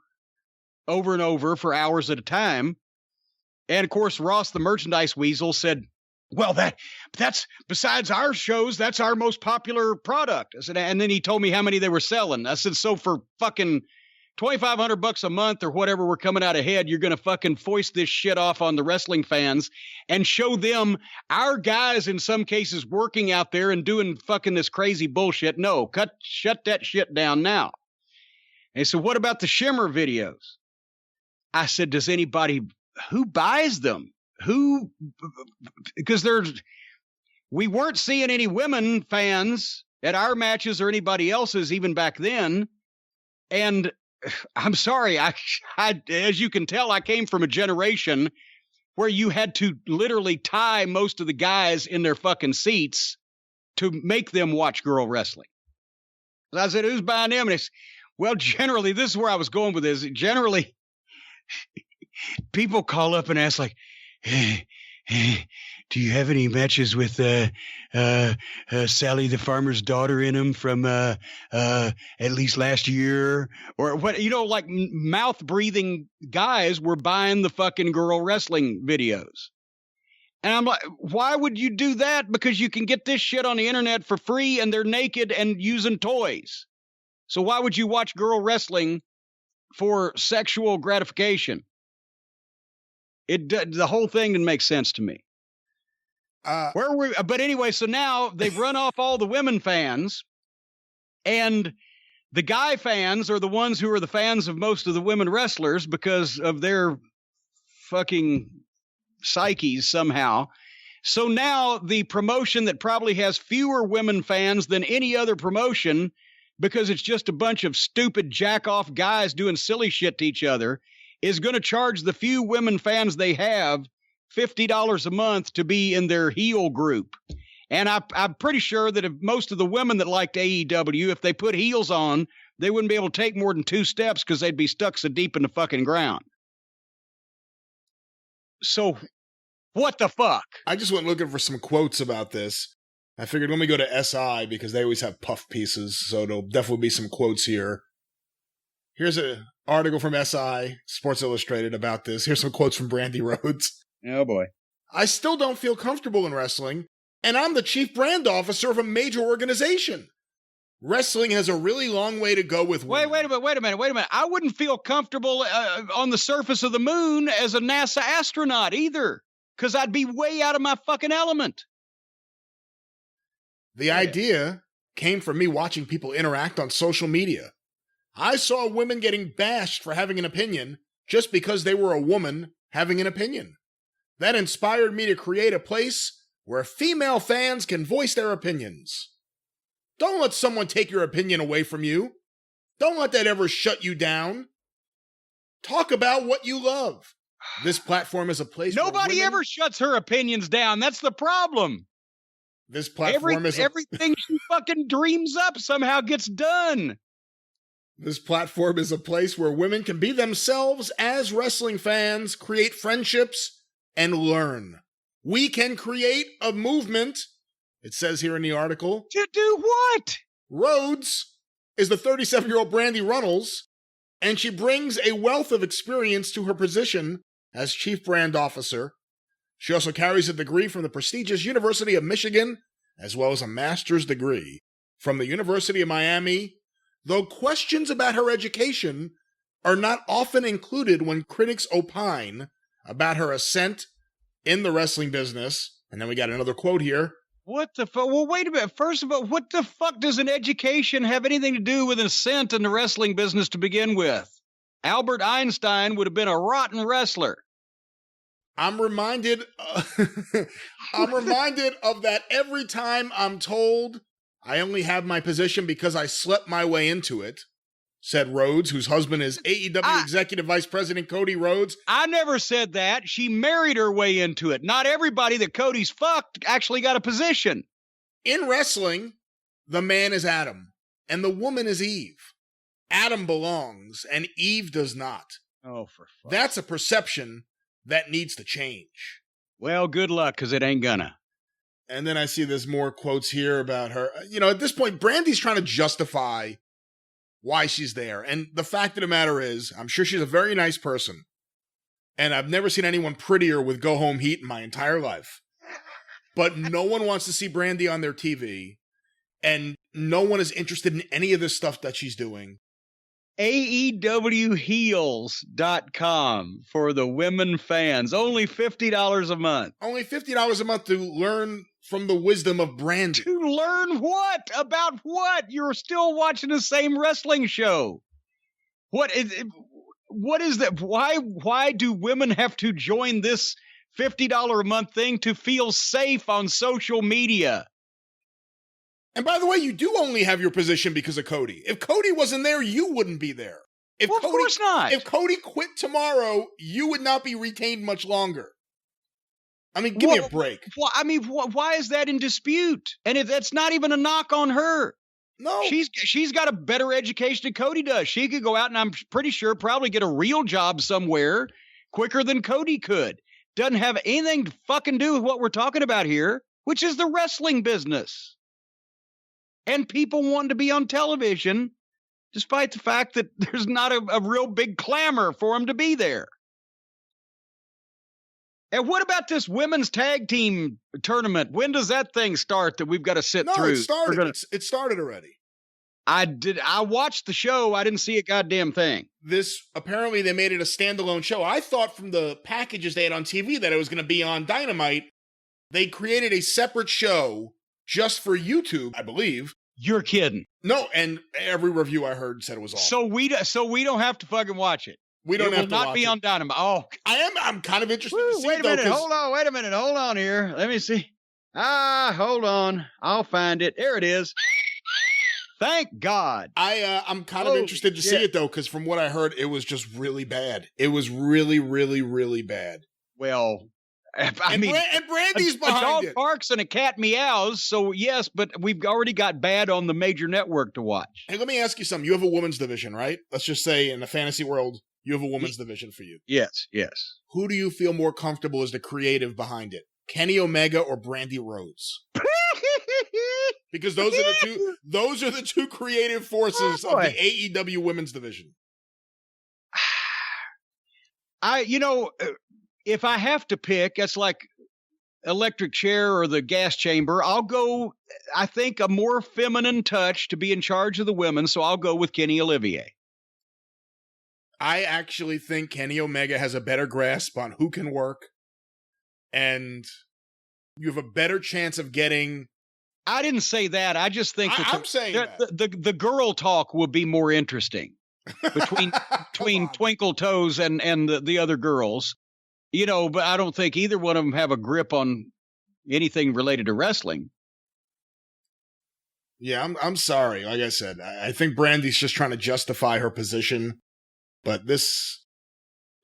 over and over for hours at a time. And of course, Ross, the merchandise weasel, said, well, that's besides our shows, that's our most popular product. I said, and then he told me how many they were selling. I said, so for fucking $2,500 a month or whatever, we're coming out ahead, you're going to fucking foist this shit off on the wrestling fans and show them our guys, in some cases, working out there and doing fucking this crazy bullshit. No, shut that shit down now. And so what about the Shimmer videos? I said, does anybody, who buys them? Who, because we weren't seeing any women fans at our matches or anybody else's even back then. And I'm sorry, I, as you can tell, I came from a generation where you had to literally tie most of the guys in their fucking seats to make them watch girl wrestling. I said, who's buying them? And it's, well, generally, this is where I was going with this. Generally, people call up and ask like, hey, do you have any matches with Sally the farmer's daughter in them from at least last year? Or what, you know, like mouth breathing guys were buying the fucking girl wrestling videos. And I'm like, why would you do that? Because you can get this shit on the internet for free and they're naked and using toys. So why would you watch girl wrestling for sexual gratification? The whole thing didn't make sense to me. But anyway, so now they've run off all the women fans, and the guy fans are the ones who are the fans of most of the women wrestlers because of their fucking psyches somehow. So now the promotion that probably has fewer women fans than any other promotion, because it's just a bunch of stupid jack-off guys doing silly shit to each other, is going to charge the few women fans they have $50 a month to be in their heel group. And I'm pretty sure that if most of the women that liked AEW, if they put heels on, they wouldn't be able to take more than 2 steps because they'd be stuck so deep in the fucking ground. So what the fuck? I just went looking for some quotes about this. I figured let me go to SI because they always have puff pieces, so there'll definitely be some quotes here. Here's an article from SI, Sports Illustrated, about this. Here's some quotes from Brandy Rhodes. Oh, boy. I still don't feel comfortable in wrestling, and I'm the chief brand officer of a major organization. Wrestling has a really long way to go with women. Wait a minute. I wouldn't feel comfortable on the surface of the moon as a NASA astronaut either, because I'd be way out of my fucking element. The idea came from me watching people interact on social media. I saw women getting bashed for having an opinion just because they were a woman having an opinion. That inspired me to create a place where female fans can voice their opinions. Don't let someone take your opinion away from you. Don't let that ever shut you down. Talk about what you love. This platform is a place Nobody where ever shuts her opinions down. That's the problem. This platform everything she fucking dreams up somehow gets done. This platform is a place where women can be themselves as wrestling fans, create friendships, and learn. We can create a movement, it says here in the article. To do what? Rhodes is the 37-year-old Brandi Runnels, and she brings a wealth of experience to her position as Chief Brand Officer. She also carries a degree from the prestigious University of Michigan, as well as a master's degree from the University of Miami, though questions about her education are not often included when critics opine about her ascent in the wrestling business. And then we got another quote here. What the fuck? Well, wait a minute. First of all, what the fuck does an education have anything to do with an ascent in the wrestling business to begin with? Albert Einstein would have been a rotten wrestler. I'm reminded of that every time I'm told I only have my position because I slept my way into it, said Rhodes, whose husband is AEW Executive Vice President Cody Rhodes. I never said that. She married her way into it. Not everybody that Cody's fucked actually got a position. In wrestling, the man is Adam, and the woman is Eve. Adam belongs, and Eve does not. Oh, for fuck. That's a perception that needs to change. Well, good luck, because it ain't gonna. And then I see there's more quotes here about her. You know, at this point, Brandi's trying to justify why she's there. And the fact of the matter is, I'm sure she's a very nice person. And I've never seen anyone prettier with Go Home Heat in my entire life. But no one wants to see Brandi on their TV. And no one is interested in any of this stuff that she's doing. AEW Heels.com for the women fans. Only $50 a month. Only $50 a month to learn from the wisdom of Brandi. To learn what? About what? You're still watching the same wrestling show. What is that? Why do women have to join this $50 a month thing to feel safe on social media? And by the way, you do only have your position because of Cody. If Cody wasn't there, you wouldn't be there. Of course not. If Cody quit tomorrow, you would not be retained much longer. I mean, give me a break. Well, I mean, why is that in dispute? And that's not even a knock on her. No. She's got a better education than Cody does. She could go out and I'm pretty sure probably get a real job somewhere quicker than Cody could. Doesn't have anything to fucking do with what we're talking about here, which is the wrestling business. And people wanting to be on television, despite the fact that there's not a real big clamor for them to be there. And what about this women's tag team tournament? When does that thing start that we've got to sit through? No, it started. It started already. I watched the show. I didn't see a goddamn thing. Apparently they made it a standalone show. I thought from the packages they had on TV that it was going to be on Dynamite. They created a separate show just for YouTube, I believe. You're kidding. No, and every review I heard said it was awesome. So we don't have to fucking watch it. We don't have to watch it. It will not be on Dynamite. Oh, I'm kind of interested to see wait it, a minute. Wait a minute. Hold on here. Let me see. Hold on. I'll find it. There it is. Thank God. I'm kind of interested to see it though, because from what I heard, it was just really bad. It was really, really, really bad. Well, I mean, Brandi's behind a dog it. barks and a cat meows. So yes, but we've already got bad on the major network to watch. Hey, let me ask you something. You have a women's division, right? Let's just say in the fantasy world, you have a women's division for you. Yes. Who do you feel more comfortable as the creative behind it? Kenny Omega or Brandi Rhodes? Because those are the two creative forces of the AEW women's division. If I have to pick, it's like electric chair or the gas chamber. I'll go, I think, a more feminine touch to be in charge of the women, so I'll go with Kenny Olivier. I actually think Kenny Omega has a better grasp on who can work, and you have a better chance of getting... I didn't say that. I just think I'm saying that. The girl talk will be more interesting between Twinkle Toes and the other girls. But I don't think either one of them have a grip on, anything related to wrestling. Yeah, I'm sorry. Like I said, I think Brandy's just trying to justify her position, but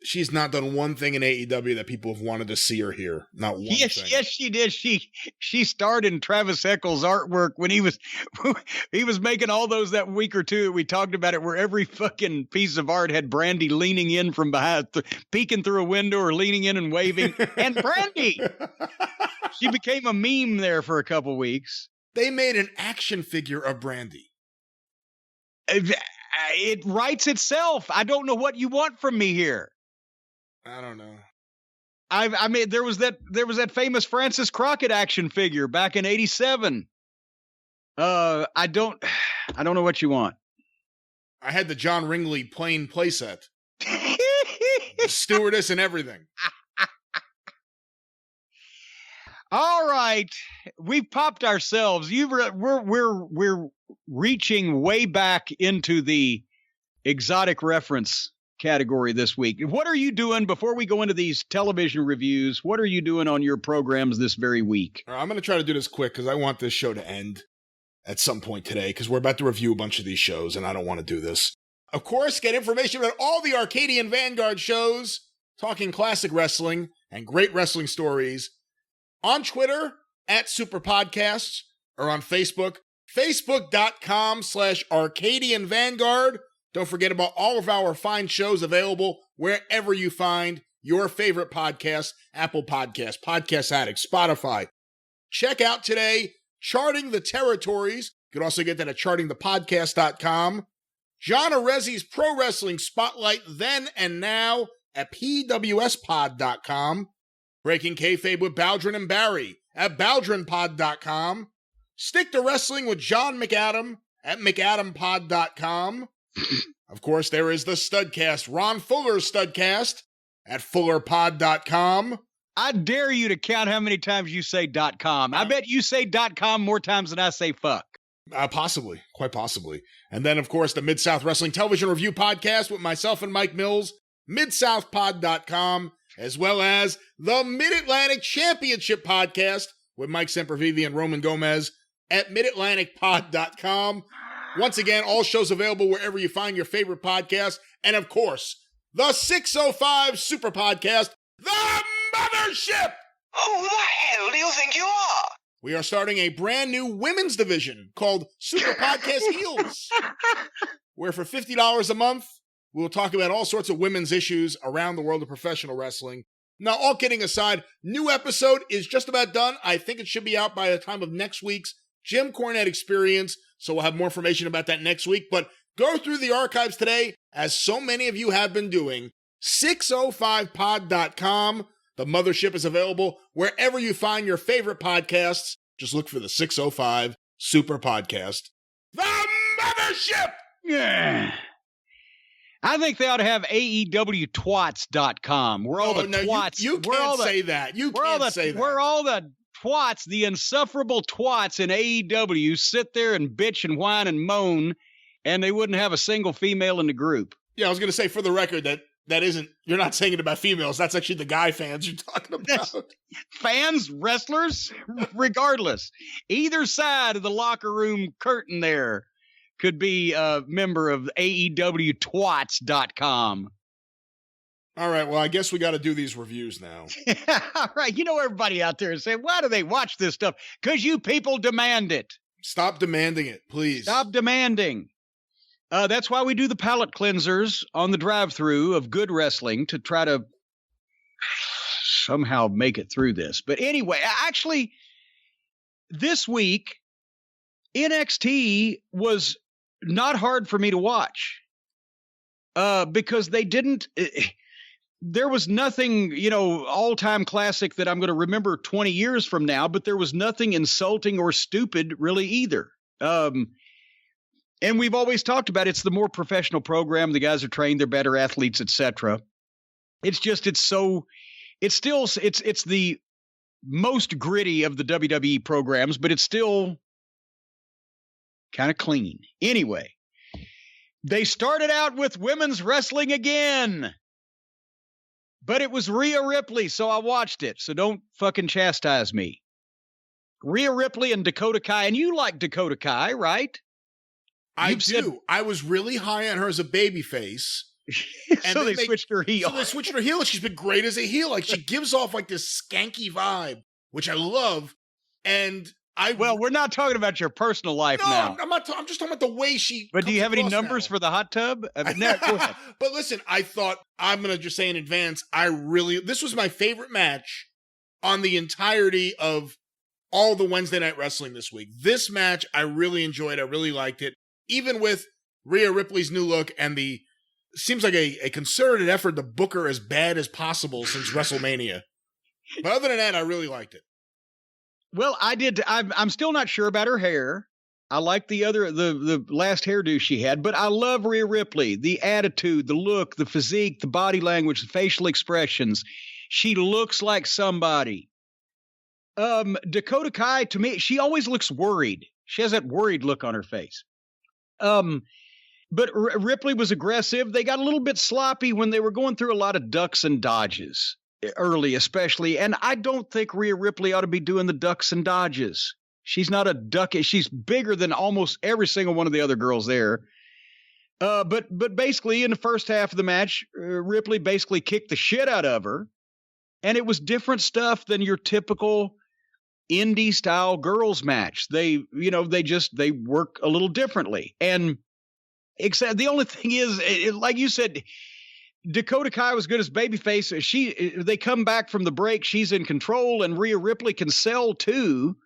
she's not done one thing in AEW that people have wanted to see her here. Not one thing. Yes, she did. She starred in Travis Heckel's artwork when he was making all those that week or two that we talked about it, where every fucking piece of art had Brandy leaning in from behind, peeking through a window or leaning in and waving. And Brandy, she became a meme there for a couple weeks. They made an action figure of Brandy. It writes itself. I don't know what you want from me here. I don't know. I mean, there was that famous Francis Crockett action figure back in '87. I don't know what you want. I had the John Ringley plain playset, the stewardess and everything. All right, we've popped ourselves. We're reaching way back into the exotic reference category this week. What are you doing before we go into these television reviews? What are you doing on your programs this very week? I'm going to try to do this quick because I want this show to end at some point today because we're about to review a bunch of these shows and I don't want to do this. Of course, get information about all the Arcadian Vanguard shows, talking classic wrestling and great wrestling stories on Twitter at Superpodcasts or on Facebook, facebook.com/Arcadian Vanguard. Don't forget about all of our fine shows available wherever you find your favorite podcast, Apple Podcasts, Podcast Addict, Spotify. Check out today, Charting the Territories. You can also get that at chartingthepodcast.com. John Arezzi's Pro Wrestling Spotlight Then and Now at pwspod.com. Breaking Kayfabe with Baldwin and Barry at baldwinpod.com. Stick to Wrestling with John McAdam at mcadampod.com. Of course, there is the Studcast, Ron Fuller's Studcast at fullerpod.com. I dare you to count how many times you say .com. I bet you say .com more times than I say fuck. Possibly, quite possibly. And then, of course, the Mid-South Wrestling Television Review Podcast with myself and Mike Mills, midsouthpod.com, as well as the Mid-Atlantic Championship Podcast with Mike Sempervive and Roman Gomez at midatlanticpod.com. Once again, all shows available wherever you find your favorite podcast. And of course, the 605 Super Podcast, The Mothership! Who the hell do you think you are? We are starting a brand new women's division called Superpodcast Heels, where for $50 a month, we'll talk about all sorts of women's issues around the world of professional wrestling. Now, all kidding aside, new episode is just about done. I think it should be out by the time of next week's Jim Cornette Experience, so we'll have more information about that next week. But go through the archives today, as so many of you have been doing. 605pod.com. The Mothership is available wherever you find your favorite podcasts. Just look for the 605 Super Podcast. The Mothership! Yeah. I think they ought to have AEWTwats.com. Where all the twats. You can't say that. You can't say that. Where all the twats, the insufferable twats in AEW sit there and bitch and whine and moan, and they wouldn't have a single female in the group. Yeah, I was going to say for the record that isn't, you're not saying it about females. That's actually the guy fans you're talking about. Fans, wrestlers, regardless. Either side of the locker room curtain there could be a member of AEWTwats.com. All right, well, I guess we got to do these reviews now. All right, you know everybody out there is saying, why do they watch this stuff? Because you people demand it. Stop demanding it, please. Stop demanding. That's why we do the palate cleansers on the drive-thru of good wrestling to try to somehow make it through this. But anyway, actually, this week, NXT was not hard for me to watch because they didn't... There was nothing, all-time classic that I'm going to remember 20 years from now, but there was nothing insulting or stupid really either. And we've always talked about it's the more professional program. The guys are trained, they're better athletes, etc. It's the most gritty of the WWE programs, but it's still kind of clean. Anyway, they started out with women's wrestling again. But it was Rhea Ripley, so I watched it. So don't fucking chastise me. Rhea Ripley and Dakota Kai, and you like Dakota Kai, right? I do. I was really high on her as a babyface. So they switched her heel. So they switched her heel, and she's been great as a heel. Like, she gives off like this skanky vibe, which I love. And well, we're not talking about your personal life now. I'm just talking about the way she. But do you have any numbers for the hot tub? I mean, no, go ahead. But listen, I thought, I'm gonna just say in advance, this was my favorite match on the entirety of all the Wednesday Night Wrestling this week. This match I really enjoyed. I really liked it, even with Rhea Ripley's new look and seems like a concerted effort to book her as bad as possible since WrestleMania. But other than that, I really liked it. Well, I did. I'm still not sure about her hair. I like the last hairdo she had, but I love Rhea Ripley. The attitude, the look, the physique, the body language, the facial expressions. She looks like somebody. Dakota Kai, to me, she always looks worried. She has that worried look on her face. But Ripley was aggressive. They got a little bit sloppy when they were going through a lot of ducks and dodges early, especially. And I don't think Rhea Ripley ought to be doing the ducks and dodges. She's not a duck. She's bigger than almost every single one of the other girls there. But basically in the first half of the match, Ripley basically kicked the shit out of her. And it was different stuff than your typical indie style girls match. They work a little differently. And except the only thing is, like you said, Dakota Kai was good as babyface. They come back from the break. She's in control, and Rhea Ripley can sell too.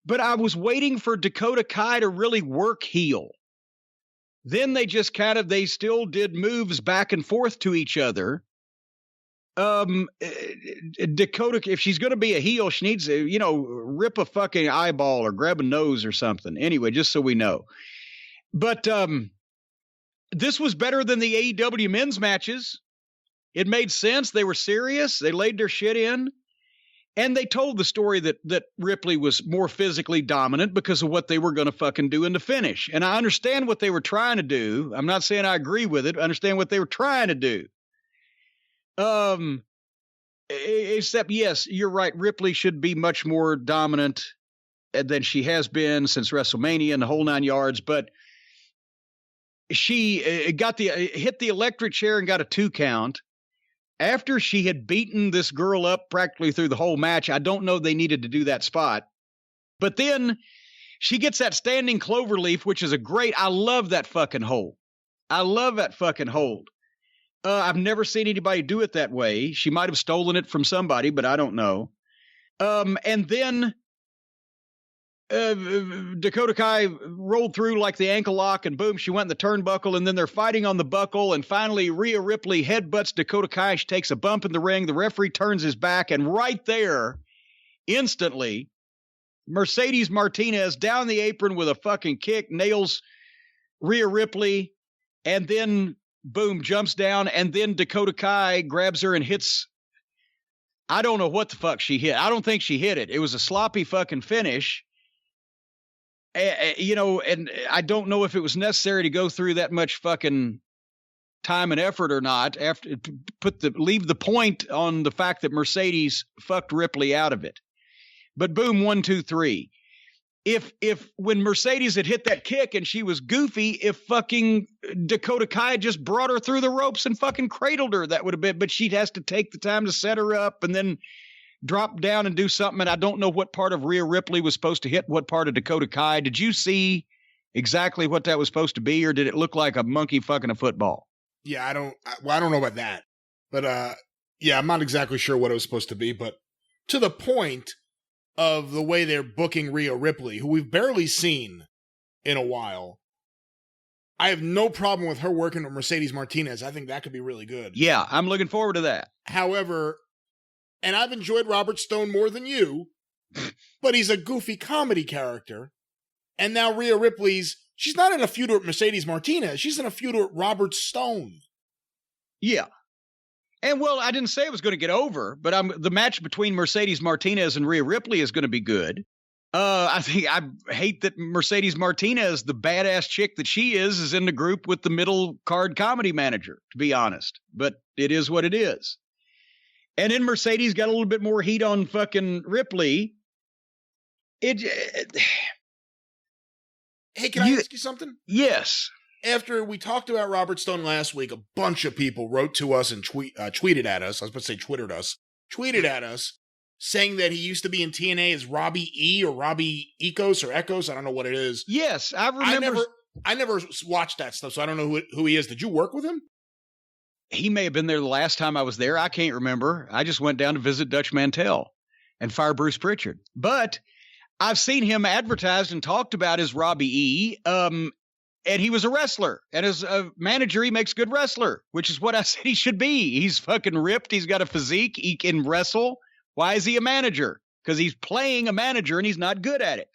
But I was waiting for Dakota Kai to really work heel. Then they just they still did moves back and forth to each other. Dakota, if she's going to be a heel, she needs to, rip a fucking eyeball or grab a nose or something. Anyway, just so we know. But, this was better than the AEW men's matches. It made sense. They were serious. They laid their shit in. And they told the story that Ripley was more physically dominant because of what they were going to fucking do in the finish. And I understand what they were trying to do. I'm not saying I agree with it. I understand what they were trying to do. Except, yes, you're right. Ripley should be much more dominant than she has been since WrestleMania and the whole 9 yards. But she hit the electric chair and got a 2 count. After she had beaten this girl up practically through the whole match, I don't know they needed to do that spot. But then she gets that standing cloverleaf, which is I love that fucking hold. I love that fucking hold. I've never seen anybody do it that way. She might have stolen it from somebody, but I don't know. And then Dakota Kai rolled through like the ankle lock, and boom, she went in the turnbuckle, and then they're fighting on the buckle, and finally Rhea Ripley headbutts Dakota Kai. She takes a bump in the ring. The referee turns his back, and right there, instantly, Mercedes Martinez down the apron with a fucking kick, nails Rhea Ripley, and then boom, jumps down, and then Dakota Kai grabs her and hits. I don't know what the fuck she hit. I don't think she hit it. It was a sloppy fucking finish. And I don't know if it was necessary to go through that much fucking time and effort or not. After leave the point on the fact that Mercedes fucked Ripley out of it. But boom, 1, 2, 3. If when Mercedes had hit that kick and she was goofy, if fucking Dakota Kai just brought her through the ropes and fucking cradled her, that would have been. But she has to take the time to set her up and then drop down and do something. And I don't know what part of Rhea Ripley was supposed to hit what part of Dakota Kai. Did you see exactly what that was supposed to be, or did it look like a monkey fucking a football? Yeah, I don't know about that. But yeah, I'm not exactly sure what it was supposed to be. But to the point of the way they're booking Rhea Ripley, who we've barely seen in a while, I have no problem with her working with Mercedes Martinez. I think that could be really good. Yeah, I'm looking forward to that. However, and I've enjoyed Robert Stone more than you, but he's a goofy comedy character. And now Rhea Ripley's, she's not in a feud with Mercedes Martinez. She's in a feud with Robert Stone. Yeah. And well, I didn't say it was going to get over, but the match between Mercedes Martinez and Rhea Ripley is going to be good. I hate that Mercedes Martinez, the badass chick that she is in the group with the middle card comedy manager, to be honest. But it is what it is. And then Mercedes got a little bit more heat on fucking Ripley. Hey, can I ask you something? Yes. After we talked about Robert Stone last week, a bunch of people wrote to us and tweeted at us. I was about to say twittered us. Tweeted at us saying that he used to be in TNA as Robbie E or Robbie Ecos or Echoes. I don't know what it is. Yes, I remember. I never watched that stuff, so I don't know who he is. Did you work with him? He may have been there the last time I was there. I can't remember. I just went down to visit Dutch Mantell and fire Bruce Pritchard. But I've seen him advertised and talked about as Robbie E. And he was a wrestler. And as a manager, he makes good wrestler, which is what I said he should be. He's fucking ripped. He's got a physique. He can wrestle. Why is he a manager? Because he's playing a manager and he's not good at it.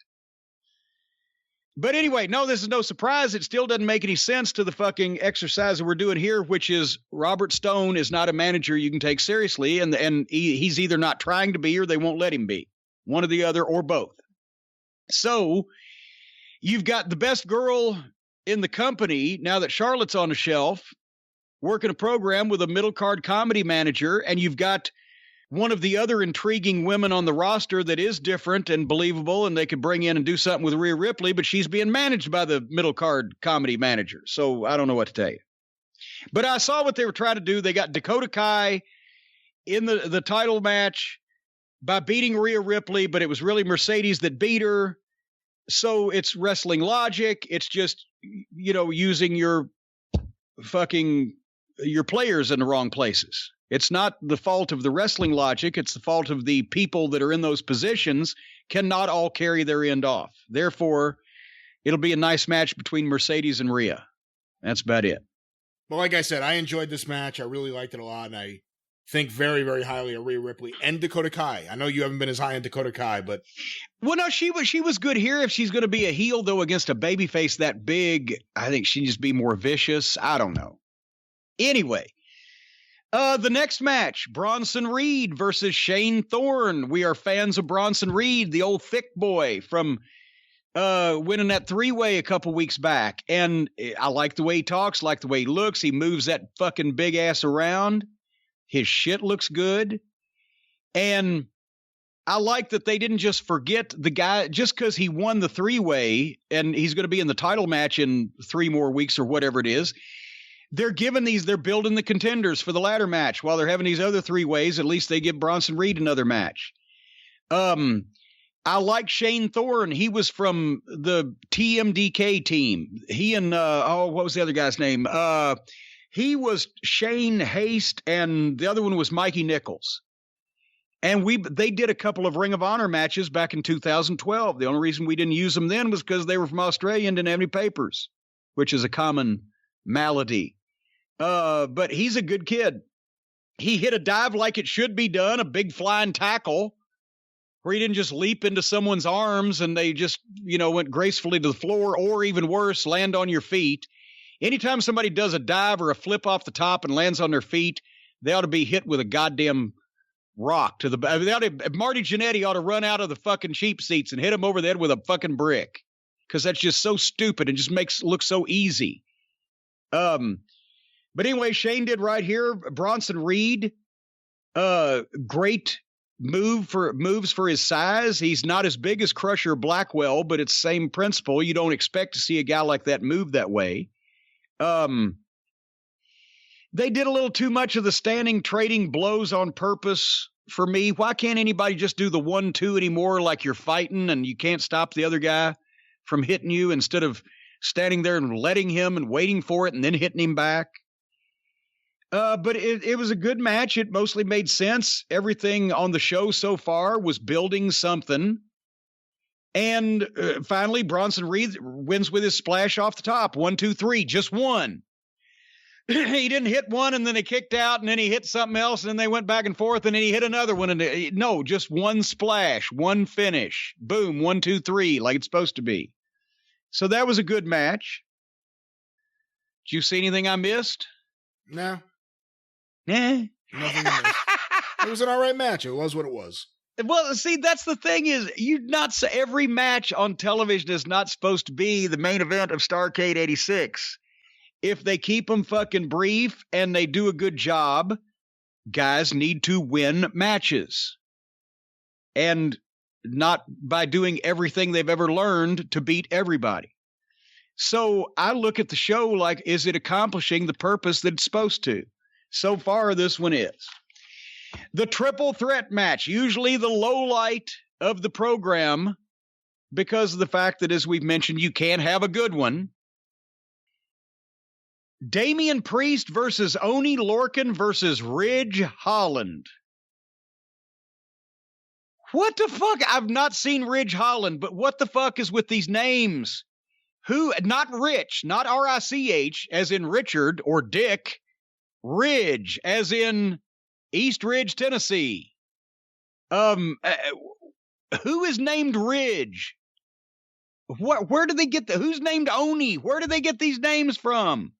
But anyway, no, this is no surprise. It still doesn't make any sense to the fucking exercise that we're doing here, which is Robert Stone is not a manager you can take seriously. And he's either not trying to be or they won't let him be. One or the other or both. So you've got the best girl in the company, now that Charlotte's on the shelf, working a program with a middle card comedy manager, and you've got one of the other intriguing women on the roster that is different and believable, and they could bring in and do something with Rhea Ripley, but she's being managed by the middle card comedy manager. So I don't know what to tell you. But I saw what they were trying to do. They got Dakota Kai in the title match by beating Rhea Ripley, but it was really Mercedes that beat her. So it's wrestling logic. It's just, using your players in the wrong places. It's not the fault of the wrestling logic. It's the fault of the people that are in those positions cannot all carry their end off. Therefore, it'll be a nice match between Mercedes and Rhea. That's about it. Well, like I said, I enjoyed this match. I really liked it a lot, and I think very, very highly of Rhea Ripley and Dakota Kai. I know you haven't been as high on Dakota Kai, but well, no, she was good here. If she's going to be a heel though against a babyface that big, I think she needs to be more vicious. I don't know. Anyway, the next match: Bronson Reed versus Shane Thorne. We are fans of Bronson Reed, the old thick boy from winning that 3-way a couple weeks back, and I like the way he talks, like the way he looks. He moves that fucking big ass around. His shit looks good. And I like that they didn't just forget the guy just because he won the 3-way and he's going to be in the title match in 3 more weeks or whatever it is. They're building the contenders for the ladder match while they're having these other 3-ways. At least they give Bronson Reed another match. I like Shane Thorne. He was from the TMDK team. He and, what was the other guy's name? He was Shane Haste, and the other one was Mikey Nichols. And they did a couple of Ring of Honor matches back in 2012. The only reason we didn't use them then was because they were from Australia and didn't have any papers, which is a common malady. But he's a good kid. He hit a dive like it should be done, a big flying tackle, where he didn't just leap into someone's arms and they just, went gracefully to the floor, or even worse, land on your feet. Anytime somebody does a dive or a flip off the top and lands on their feet, they ought to be hit with a goddamn rock to the back. Marty Jannetty ought to run out of the fucking cheap seats and hit him over the head with a fucking brick, because that's just so stupid and just makes it look so easy. But anyway, Shane did right here. Bronson Reed, great moves for his size. He's not as big as Crusher Blackwell, but it's same principle. You don't expect to see a guy like that move that way. They did a little too much of the standing trading blows on purpose for me. Why can't anybody just do the 1-2 anymore, like you're fighting and you can't stop the other guy from hitting you, instead of standing there and letting him and waiting for it and then hitting him back? But it was a good match. It mostly made sense. Everything on the show so far was building something. And finally, Bronson Reed wins with his splash off the top. 1, 2, 3, just one. He didn't hit one, and then he kicked out, and then he hit something else, and then they went back and forth, and then he hit another one. And no, just one splash, one finish. Boom, 1, 2, 3, like it's supposed to be. So that was a good match. Did you see anything I missed? No. Nah. Nothing I missed. It was an all right match. It was what it was. Well, see, that's the thing is, every match on television is not supposed to be the main event of Starrcade 86. If they keep them fucking brief and they do a good job, guys need to win matches. And not by doing everything they've ever learned to beat everybody. So I look at the show like, is it accomplishing the purpose that it's supposed to? So far, this one is. The triple threat match, usually the low light of the program, because of the fact that, as we've mentioned, you can't have a good one. Damien Priest versus Oni Lorcan versus Ridge Holland. What the fuck? I've not seen Ridge Holland, but what the fuck is with these names? Who, not Rich, not R-I-C-H, as in Richard or Dick. Ridge, as in East Ridge, Tennessee. Who is named Ridge? Where do they get who's named Oni? Where do they get these names from?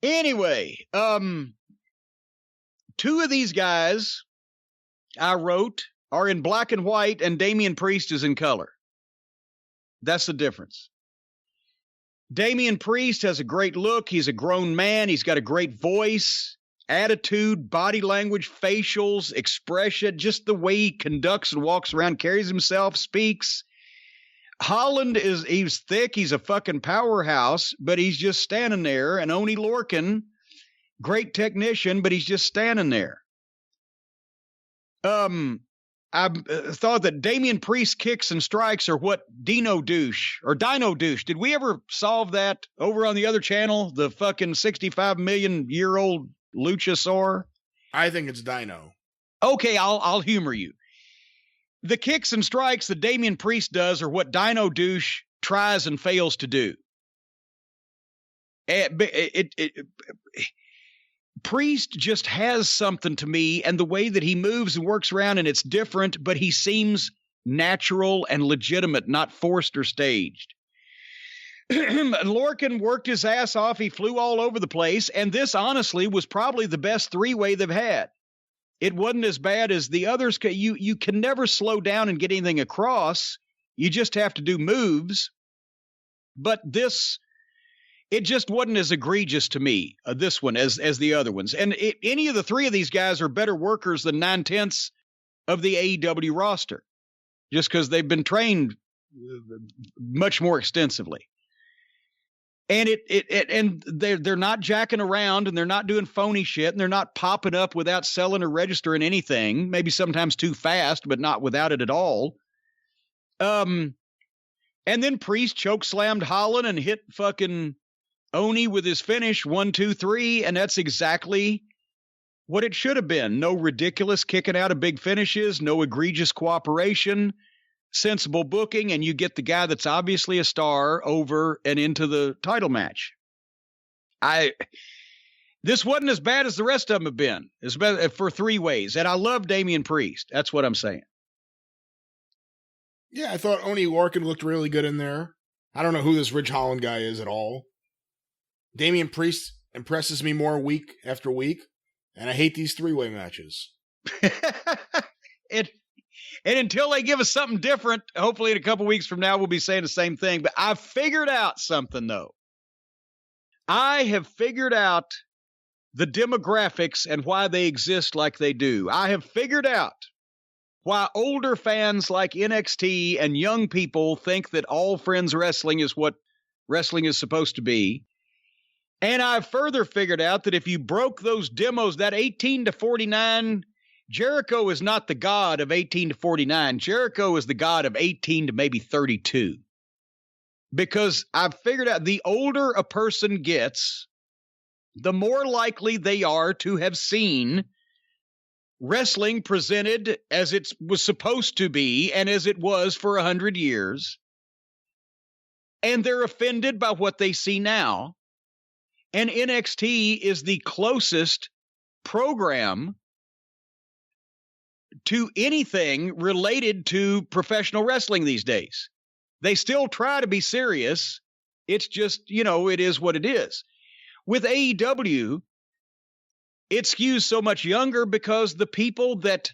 Anyway, two of these guys I wrote are in black and white, and Damien Priest is in color. That's the difference. Damien Priest has a great look. He's a grown man. He's got a great voice, attitude, body language, facials, expression, just the way he conducts and walks around, carries himself, speaks. Holland he's thick. He's a fucking powerhouse, but he's just standing there. And Oni Lorcan, great technician, but he's just standing there. I thought that Damien Priest kicks and strikes are what Dino Douche. Did we ever solve that over on the other channel? The fucking 65 million year old Luchasaur? I think it's Dino. Okay, I'll humor you. The kicks and strikes that Damien Priest does are what Dino Douche tries and fails to do. Priest just has something to me, and the way that he moves and works around, and it's different, but he seems natural and legitimate, not forced or staged. Lorcan worked his ass off. He flew all over the place, and this honestly was probably the best three-way they've had. It wasn't as bad as the others. You can never slow down and get anything across. You just have to do moves. But this... it just wasn't as egregious to me, this one, as the other ones. And any of the three of these guys are better workers than 9/10 of the AEW roster, just because they've been trained much more extensively. And and they're not jacking around, and they're not doing phony shit, and they're not popping up without selling or registering anything. Maybe sometimes too fast, but not without it at all. And then Priest chokeslammed Holland and hit fucking Oni with his finish, 1, 2, 3, and that's exactly what it should have been. No ridiculous kicking out of big finishes, no egregious cooperation, sensible booking, and you get the guy that's obviously a star over and into the title match. This wasn't as bad as the rest of them have been, as bad for three ways, and I love Damien Priest. That's what I'm saying. Yeah, I thought Oni Lorcan looked really good in there. I don't know who this Ridge Holland guy is at all. Damien Priest impresses me more week after week, and I hate these three-way matches. And until they give us something different, hopefully in a couple weeks from now, we'll be saying the same thing. But I've figured out something, though. I have figured out the demographics and why they exist like they do. I have figured out why older fans like NXT and young people think that all friends wrestling is what wrestling is supposed to be. And I've further figured out that if you broke those demos, that 18 to 49, Jericho is not the god of 18 to 49. Jericho is the god of 18 to maybe 32. Because I've figured out the older a person gets, the more likely they are to have seen wrestling presented as it was supposed to be and as it was for 100 years. And they're offended by what they see now. And NXT is the closest program to anything related to professional wrestling these days. They still try to be serious. It's just, it is what it is. With AEW, it skews so much younger because the people that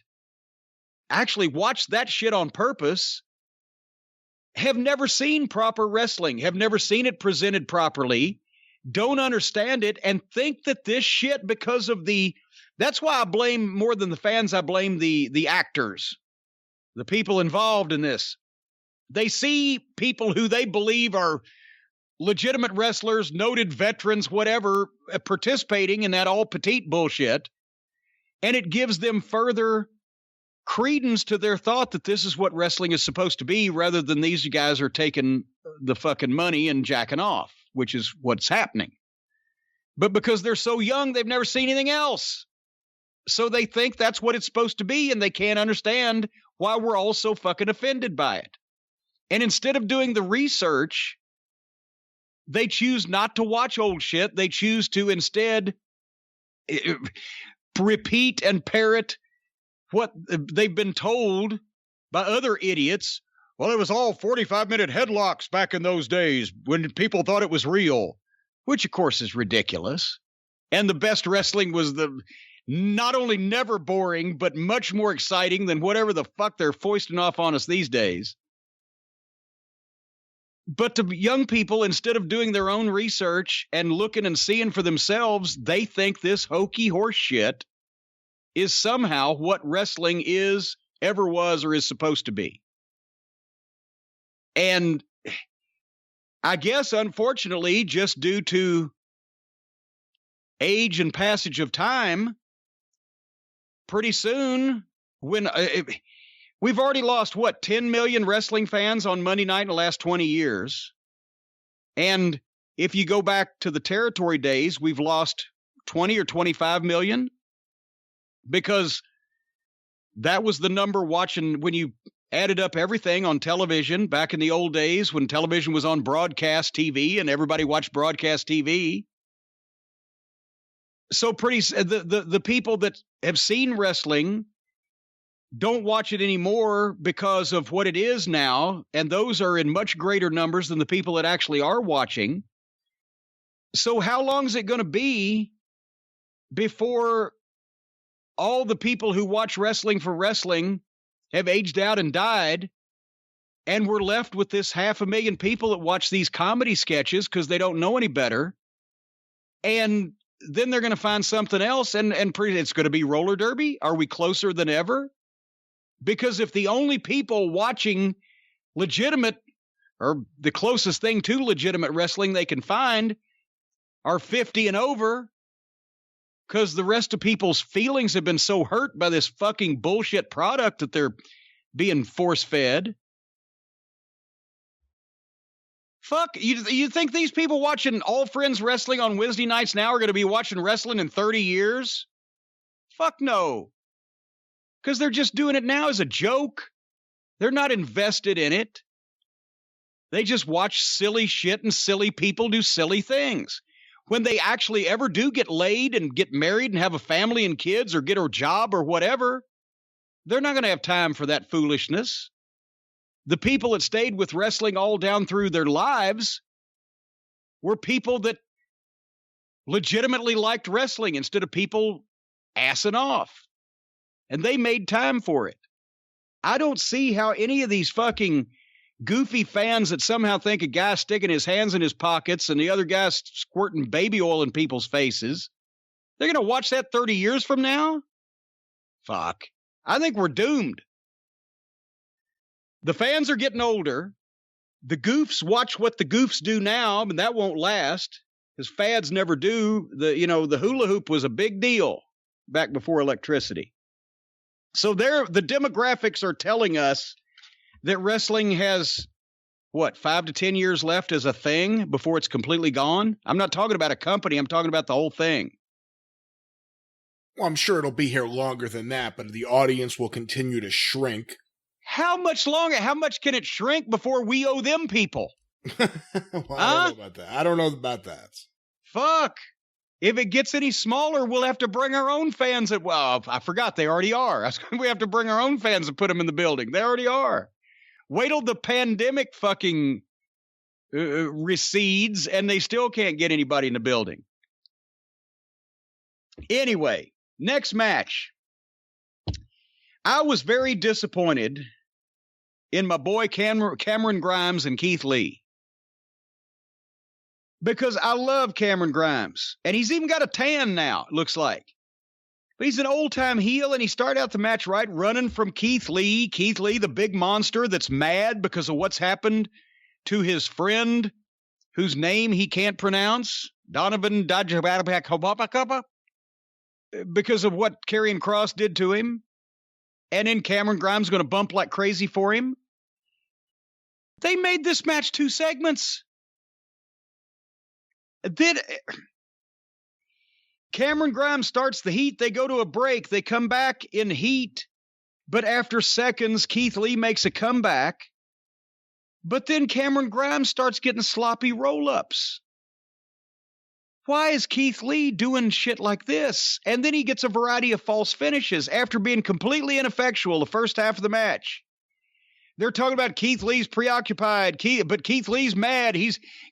actually watch that shit on purpose have never seen proper wrestling, have never seen it presented properly, don't understand it, and think that this shit, because of the That's why I blame, more than the fans, I blame the actors, the people involved in this. They see people who they believe are legitimate wrestlers, noted veterans, whatever, participating in that all petite bullshit, and it gives them further credence to their thought that this is what wrestling is supposed to be, rather than these guys are taking the fucking money and jacking off, which is what's happening. But because they're so young, they've never seen anything else. So they think that's what it's supposed to be, and they can't understand why we're all so fucking offended by it. And instead of doing the research, they choose not to watch old shit. They choose to instead repeat and parrot what they've been told by other idiots. Well, it was all 45-minute headlocks back in those days when people thought it was real, which of course is ridiculous. And the best wrestling was not only never boring, but much more exciting than whatever the fuck they're foisting off on us these days. But to young people, instead of doing their own research and looking and seeing for themselves, they think this hokey horse shit is somehow what wrestling is, ever was, or is supposed to be. And I guess, unfortunately, just due to age and passage of time, pretty soon, when we've already lost, 10 million wrestling fans on Monday night in the last 20 years. And if you go back to the territory days, we've lost 20 or 25 million. Because that was the number watching when you added up everything on television back in the old days when television was on broadcast TV and everybody watched broadcast TV. So the people that have seen wrestling don't watch it anymore because of what it is now, and those are in much greater numbers than the people that actually are watching. So how long is it going to be before all the people who watch wrestling for wrestling have aged out and died, and we're left with this 500,000 people that watch these comedy sketches because they don't know any better, and then they're going to find something else, and it's going to be roller derby? Are we closer than ever? Because if the only people watching legitimate, or the closest thing to legitimate wrestling they can find, are 50 and over, because the rest of people's feelings have been so hurt by this fucking bullshit product that they're being force-fed. Fuck, you think these people watching All Friends Wrestling on Wednesday nights now are going to be watching wrestling in 30 years? Fuck no. Because they're just doing it now as a joke. They're not invested in it. They just watch silly shit and silly people do silly things. When they actually ever do get laid and get married and have a family and kids or get a job or whatever, they're not going to have time for that foolishness. The people that stayed with wrestling all down through their lives were people that legitimately liked wrestling instead of people assing off. And they made time for it. I don't see how any of these fucking goofy fans that somehow think a guy sticking his hands in his pockets and the other guy squirting baby oil in people's faces, they're going to watch that 30 years from now? Fuck. I think we're doomed. The fans are getting older. The goofs watch what the goofs do now, and that won't last because fads never do. The hula hoop was a big deal back before electricity. So the demographics are telling us that wrestling has, 5 to 10 years left as a thing before it's completely gone? I'm not talking about a company. I'm talking about the whole thing. Well, I'm sure it'll be here longer than that, but the audience will continue to shrink. How much longer? How much can it shrink before we owe them people? Well, I don't know about that. I don't know about that. Fuck. If it gets any smaller, we'll have to bring our own fans. I forgot they already are. We have to bring our own fans and put them in the building. They already are. Wait till the pandemic fucking recedes and they still can't get anybody in the building. Anyway, next match. I was very disappointed in my boy Cameron Grimes and Keith Lee. Because I love Cameron Grimes. And he's even got a tan now, it looks like. But he's an old-time heel, and he started out the match right, running from Keith Lee. Keith Lee, the big monster that's mad because of what's happened to his friend, whose name he can't pronounce, Donovan Dajabakabakaba, because of what Karrion Kross did to him. And then Cameron Grimes going to bump like crazy for him. They made this match 2 segments. Then Cameron Grimes starts the heat. They go to a break. They come back in heat. But after seconds, Keith Lee makes a comeback. But then Cameron Grimes starts getting sloppy roll-ups. Why is Keith Lee doing shit like this? And then he gets a variety of false finishes after being completely ineffectual the first half of the match. They're talking about Keith Lee's preoccupied, but Keith Lee's mad.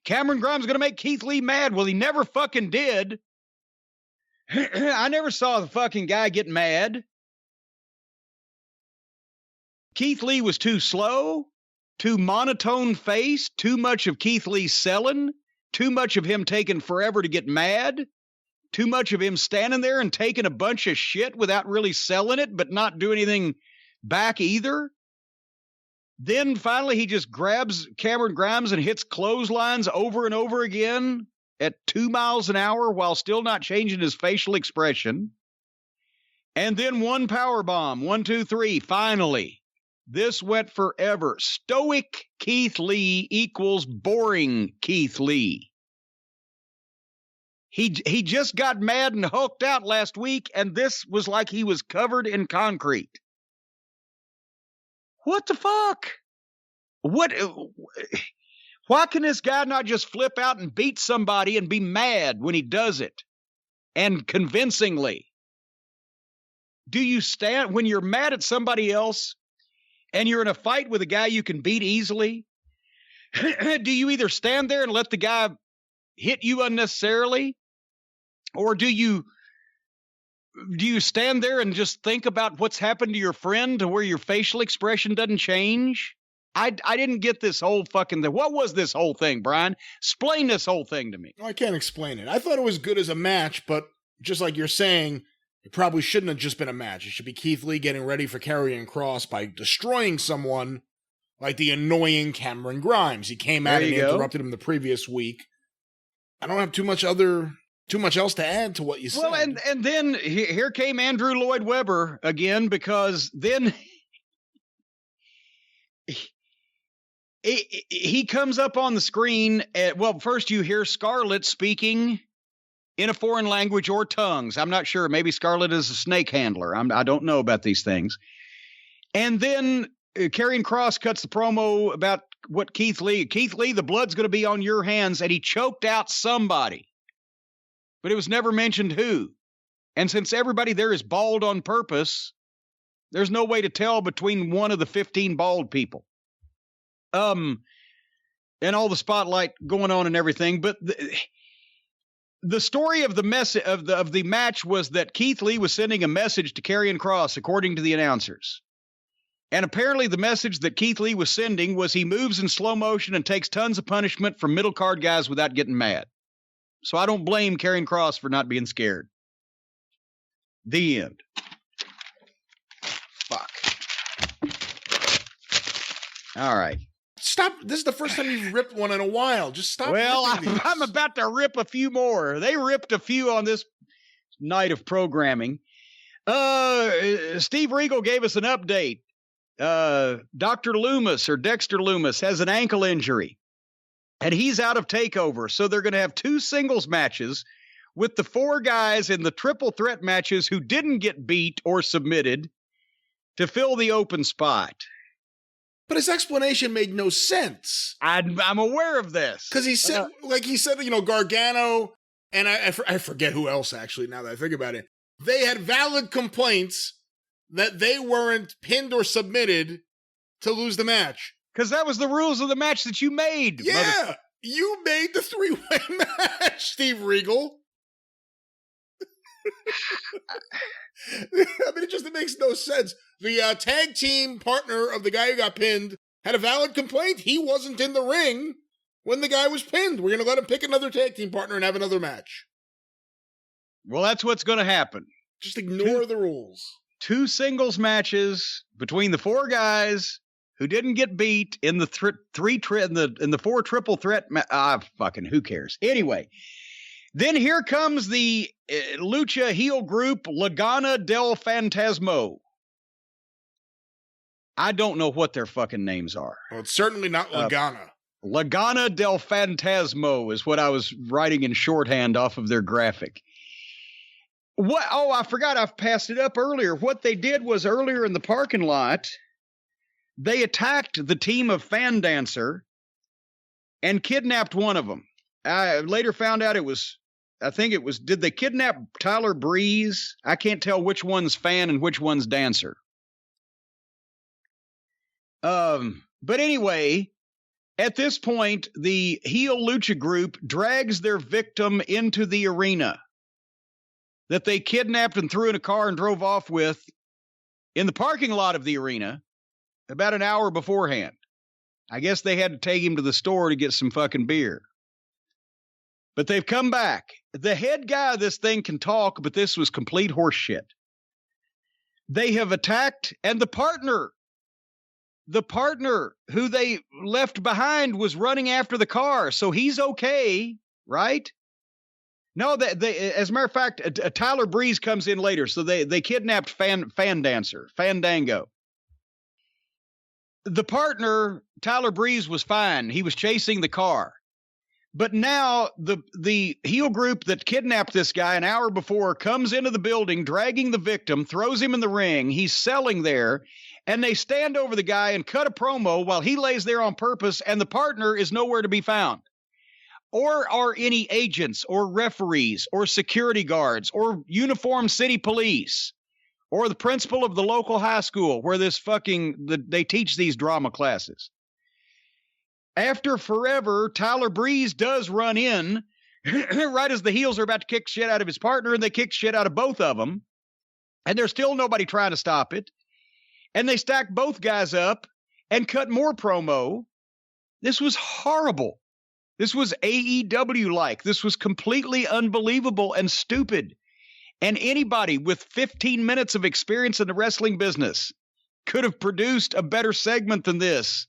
Cameron Grimes is going to make Keith Lee mad. Well, he never fucking did. I never saw the fucking guy get mad. Keith Lee was too slow, too monotone-faced, too much of Keith Lee selling, too much of him taking forever to get mad, too much of him standing there and taking a bunch of shit without really selling it, but not do anything back either. Then finally he just grabs Cameron Grimes and hits clotheslines over and over again at 2 miles an hour while still not changing his facial expression. And then one power bomb, 1, 2, 3, finally. This went forever. Stoic Keith Lee equals boring Keith Lee. He just got mad and hulked out last week, and this was like he was covered in concrete. What the fuck? Why can this guy not just flip out and beat somebody and be mad when he does it? And convincingly. Do you stand when you're mad at somebody else and you're in a fight with a guy you can beat easily? Do you either stand there and let the guy hit you unnecessarily? Or do you stand there and just think about what's happened to your friend to where your facial expression doesn't change? I didn't get this whole fucking thing. What was this whole thing, Brian? Explain this whole thing to me. I can't explain it. I thought it was good as a match, but just like you're saying, it probably shouldn't have just been a match. It should be Keith Lee getting ready for Karrion Kross by destroying someone like the annoying Cameron Grimes. He came out and interrupted him the previous week. I don't have too much else to add to what you said. Well, and then here came Andrew Lloyd Webber again, because then he comes up on the screen. Well, first you hear Scarlett speaking in a foreign language or tongues. I'm not sure. Maybe Scarlett is a snake handler. I don't know about these things. And then Karrion Kross cuts the promo about what Keith Lee, the blood's going to be on your hands. And he choked out somebody, but it was never mentioned who. And since everybody there is bald on purpose, there's no way to tell between one of the 15 bald people. And all the spotlight going on and everything. But the story of the match was that Keith Lee was sending a message to Karrion Kross, according to the announcers. And apparently the message that Keith Lee was sending was he moves in slow motion and takes tons of punishment from middle card guys without getting mad. So I don't blame Karrion Kross for not being scared. The end. Fuck. All right. Stop. This is the first time you've ripped one in a while. Just stop. Well, I'm about to rip a few more. They ripped a few on this night of programming. Steve Regal gave us an update. Dr. Loomis, or Dexter Loomis, has an ankle injury, and he's out of TakeOver. So they're going to have 2 singles matches with the 4 guys in the triple threat matches who didn't get beat or submitted to fill the open spot. But his explanation made no sense. I'm aware of this. Because he said, Gargano, and I forget who else, actually, now that I think about it. They had valid complaints that they weren't pinned or submitted to lose the match. Because that was the rules of the match that you made. Yeah, you made the 3-way match, Steve Regal. I mean, it makes no sense. The tag team partner of the guy who got pinned had a valid complaint. He wasn't in the ring when the guy was pinned. We're going to let him pick another tag team partner and have another match. Well, that's what's going to happen. Just ignore the rules. 2 singles matches between the 4 guys who didn't get beat in the 4 triple threat. Fucking who cares? Anyway, then here comes the Lucha heel group Legana del Fantasmo. I don't know what their fucking names are. Well, it's certainly not Legana. Legana del Fantasmo is what I was writing in shorthand off of their graphic. What? Oh, I forgot. I've passed it up earlier. What they did was earlier in the parking lot, they attacked the team of Fan Dancer and kidnapped one of them. I later found out did they kidnap Tyler Breeze? I can't tell which one's Fan and which one's Dancer. But anyway, at this point, the heel Lucha group drags their victim into the arena that they kidnapped and threw in a car and drove off with in the parking lot of the arena about an hour beforehand. I guess they had to take him to the store to get some fucking beer. But they've come back. The head guy of this thing can talk, but this was complete horseshit. They have attacked, and the partner who they left behind was running after the car, so he's okay, right? No, as a matter of fact, Tyler Breeze comes in later, so they kidnapped Fandango. The partner, Tyler Breeze, was fine. He was chasing the car. But now the heel group that kidnapped this guy an hour before comes into the building, dragging the victim, throws him in the ring. He's selling there, and they stand over the guy and cut a promo while he lays there on purpose, and the partner is nowhere to be found. Or are any agents or referees or security guards or uniformed city police or the principal of the local high school where they teach these drama classes. After forever, Tyler Breeze does run in right as the heels are about to kick shit out of his partner, and they kick shit out of both of them. And there's still nobody trying to stop it. And they stack both guys up and cut more promo. This was horrible. This was AEW-like. This was completely unbelievable and stupid. And anybody with 15 minutes of experience in the wrestling business could have produced a better segment than this,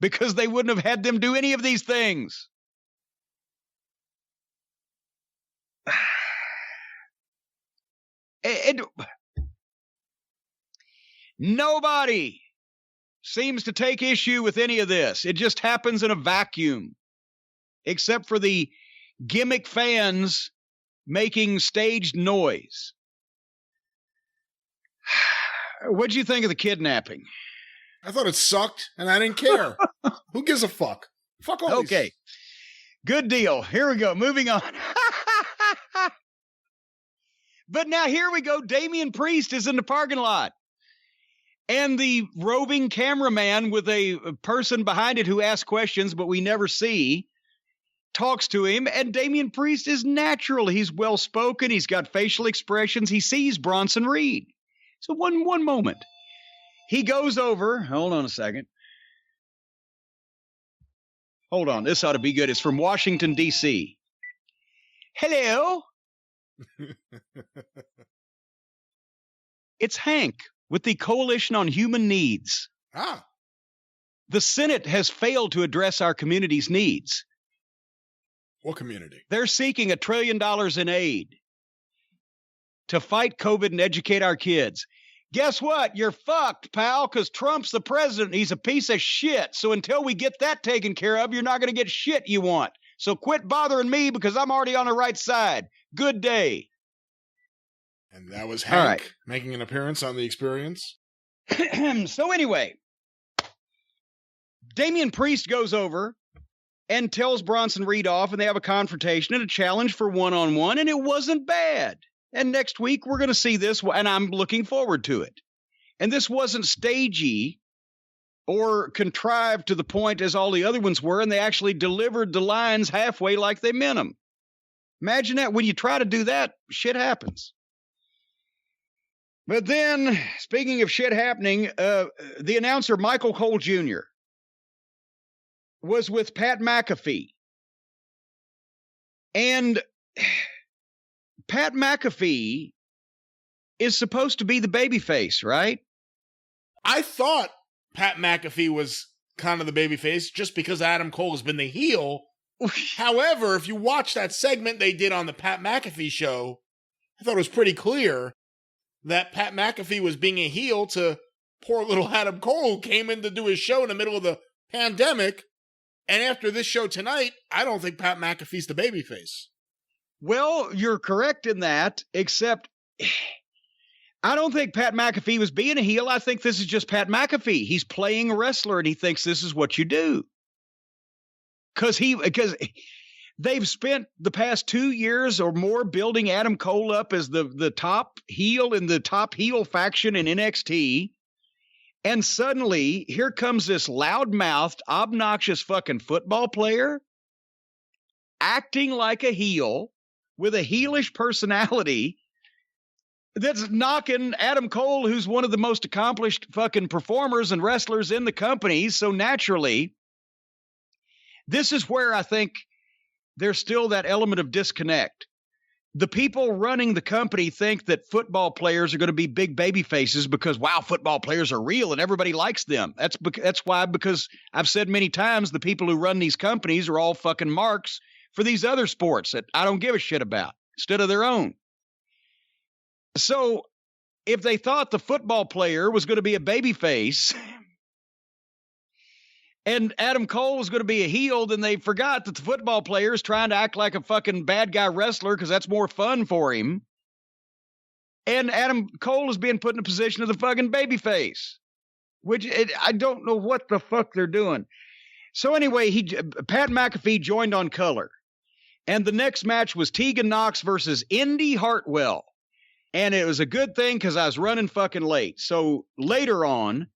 because they wouldn't have had them do any of these things. Nobody seems to take issue with any of this. It just happens in a vacuum, except for the gimmick fans making staged noise. What'd you think of the kidnapping? I thought it sucked, and I didn't care. Who gives a fuck? Fuck all these. Okay. Good deal. Here we go. Moving on. But now here we go. Damien Priest is in the parking lot. And the roving cameraman with a person behind it who asks questions, but we never see, talks to him. And Damien Priest is natural. He's well-spoken. He's got facial expressions. He sees Bronson Reed. So one moment. He goes over. Hold on a second. Hold on. This ought to be good. It's from Washington, D.C. Hello. It's Hank with the Coalition on Human Needs. Ah. The Senate has failed to address our community's needs. What community? They're seeking $1 trillion in aid to fight COVID and educate our kids. Guess what? You're fucked, pal, because Trump's the president. He's a piece of shit. So until we get that taken care of, you're not going to get shit you want. So quit bothering me because I'm already on the right side. Good day. And that was Hank making an appearance on The Experience. So anyway, Damien Priest goes over and tells Bronson Reed off, and they have a confrontation and a challenge for one-on-one, and it wasn't bad. And next week, we're going to see this, and I'm looking forward to it. And this wasn't stagey or contrived to the point as all the other ones were, and they actually delivered the lines halfway like they meant them. Imagine that. When you try to do that, shit happens. But then, speaking of shit happening, the announcer, Michael Cole Jr., was with Pat McAfee. And Pat McAfee is supposed to be the babyface, right? I thought Pat McAfee was kind of the babyface just because Adam Cole has been the heel. However, if you watch that segment they did on the Pat McAfee show, I thought it was pretty clear that Pat McAfee was being a heel to poor little Adam Cole, who came in to do his show in the middle of the pandemic. And after this show tonight, I don't think Pat McAfee's the babyface. Well, you're correct in that, except I don't think Pat McAfee was being a heel. I think this is just Pat McAfee. He's playing a wrestler, and he thinks this is what you do. Because they've spent the past 2 years or more building Adam Cole up as the top heel in the top heel faction in NXT. And suddenly, here comes this loud-mouthed, obnoxious fucking football player acting like a heel with a heelish personality that's knocking Adam Cole, who's one of the most accomplished fucking performers and wrestlers in the company. So naturally, this is where I think there's still that element of disconnect. The people running the company think that football players are going to be big baby faces because, wow, football players are real and everybody likes them. That's why, because I've said many times, the people who run these companies are all fucking marks for these other sports that I don't give a shit about instead of their own. So if they thought the football player was going to be a baby face and Adam Cole was going to be a heel, then they forgot that the football player is trying to act like a fucking bad guy wrestler because that's more fun for him. And Adam Cole is being put in a position of the fucking baby face, which I don't know what the fuck they're doing. So anyway, Pat McAfee joined on color. And the next match was Tegan Knox versus Indy Hartwell. And it was a good thing because I was running fucking late. So later on,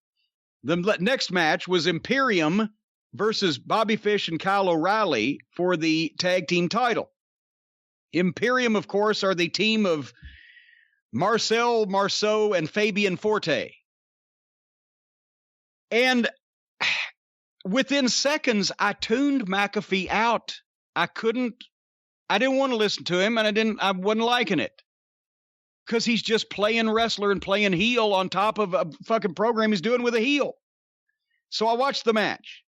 the next match was Imperium versus Bobby Fish and Kyle O'Reilly for the tag team title. Imperium, of course, are the team of Marcel Marceau and Fabian Forte. And within seconds, I tuned McAfee out. I didn't want to listen to him, and I wasn't liking it. Because he's just playing wrestler and playing heel on top of a fucking program he's doing with a heel. So I watched the match.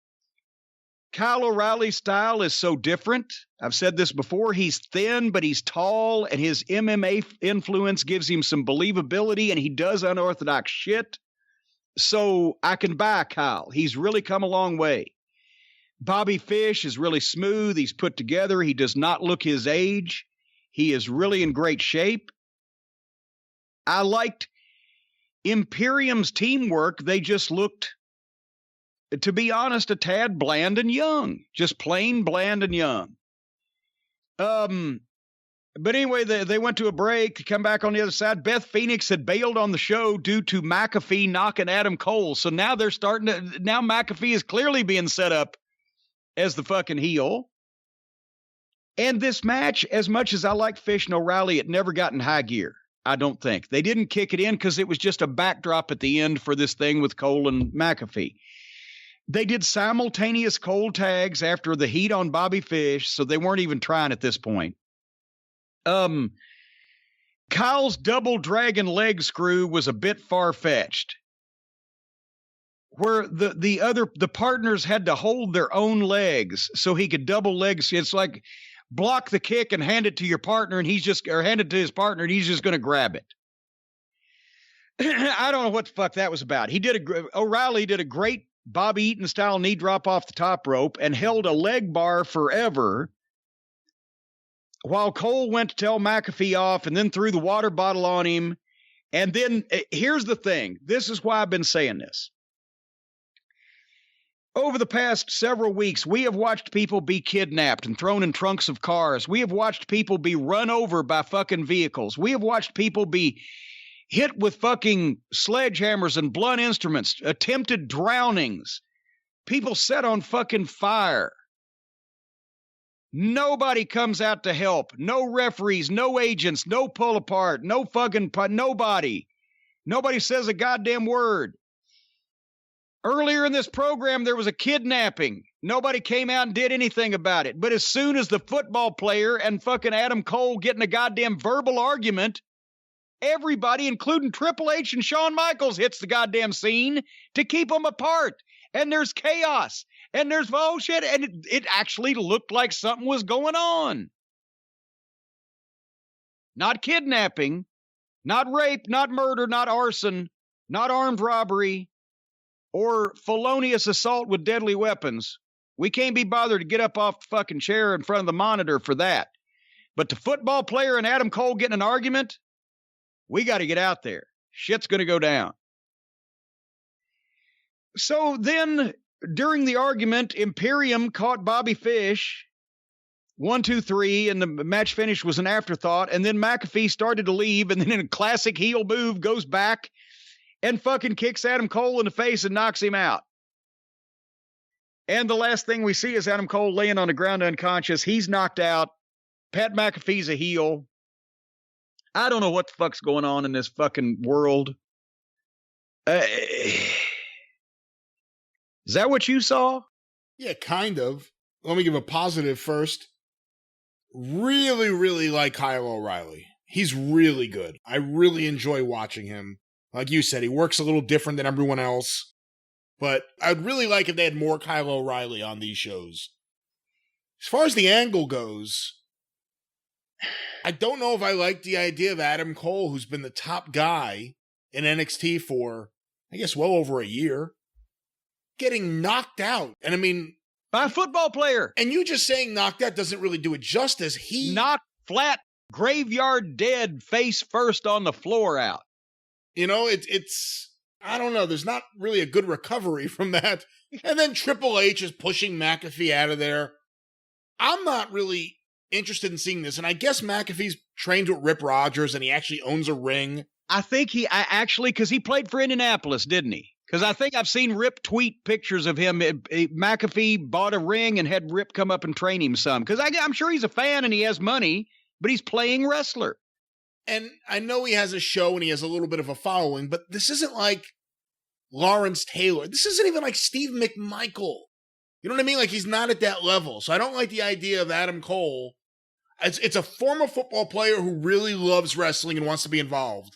Kyle O'Reilly's style is so different. I've said this before. He's thin, but he's tall, and his MMA influence gives him some believability, and he does unorthodox shit. So I can buy Kyle. He's really come a long way. Bobby Fish is really smooth. He's put together. He does not look his age. He is really in great shape. I liked Imperium's teamwork. They just looked, to be honest, a tad bland and young. Just plain bland and young. But anyway, they went to a break to come back on the other side. Beth Phoenix had bailed on the show due to McAfee knocking Adam Cole. So now now McAfee is clearly being set up as the fucking heel. And this match, as much as I like Fish and O'Reilly, it never got in high gear. I don't think. They didn't kick it in because it was just a backdrop at the end for this thing with Cole and McAfee. They did simultaneous Cole tags after the heat on Bobby Fish, so they weren't even trying at this point. Kyle's double dragon leg screw was a bit far-fetched, where the partners had to hold their own legs so he could double legs. It's like block the kick and hand it to your partner, and hand it to his partner, and he's just going to grab it. I don't know what the fuck that was about. O'Reilly did a great Bobby Eaton style knee drop off the top rope and held a leg bar forever, while Cole went to tell McAfee off and then threw the water bottle on him. And then here's the thing. This is why I've been saying this. Over the past several weeks, we have watched people be kidnapped and thrown in trunks of cars. We have watched people be run over by fucking vehicles. We have watched people be hit with fucking sledgehammers and blunt instruments, attempted drownings, people set on fucking fire. Nobody comes out to help. No referees, no agents, no pull apart, no fucking nobody. Nobody says a goddamn word. Earlier in this program, there was a kidnapping. Nobody came out and did anything about it. But as soon as the football player and fucking Adam Cole get in a goddamn verbal argument, Everybody, including Triple H and Shawn Michaels, hits the goddamn scene to keep them apart. And there's chaos. And there's bullshit. And it actually looked like something was going on. Not kidnapping, not rape, not murder, not arson, not armed robbery, or felonious assault with deadly weapons. We can't be bothered to get up off the fucking chair in front of the monitor for that. But the football player and Adam Cole getting an argument, we got to get out there. Shit's going to go down. So then, during the argument, Imperium caught Bobby Fish. 1, 2, 3, and the match finish was an afterthought. And then McAfee started to leave, and then in a classic heel move, goes back and fucking kicks Adam Cole in the face and knocks him out. And the last thing we see is Adam Cole laying on the ground unconscious. He's knocked out. Pat McAfee's a heel. I don't know what the fuck's going on in this fucking world. Is that what you saw? Yeah, kind of. Let me give a positive first. Really, really like Kyle O'Reilly. He's really good. I really enjoy watching him. Like you said, he works a little different than everyone else. But I'd really like if they had more Kyle O'Reilly on these shows. As far as the angle goes, I don't know if I like the idea of Adam Cole, who's been the top guy in NXT for, I guess, well over a year, getting knocked out. And I mean, by a football player. And you just saying knocked out doesn't really do it justice. He knocked flat, graveyard dead, face first on the floor out. You know, it's I don't know. There's not really a good recovery from that. And then Triple H is pushing McAfee out of there. I'm not really interested in seeing this. And I guess McAfee's trained with Rip Rogers and he actually owns a ring. I think because he played for Indianapolis, didn't he? Because I think I've seen Rip tweet pictures of him. McAfee bought a ring and had Rip come up and train him some. Because I'm sure he's a fan and he has money, but he's playing wrestler. And I know he has a show and he has a little bit of a following, but this isn't like Lawrence Taylor. This isn't even like Steve McMichael. You know what I mean? Like, he's not at that level. So I don't like the idea of Adam Cole. It's a former football player who really loves wrestling and wants to be involved.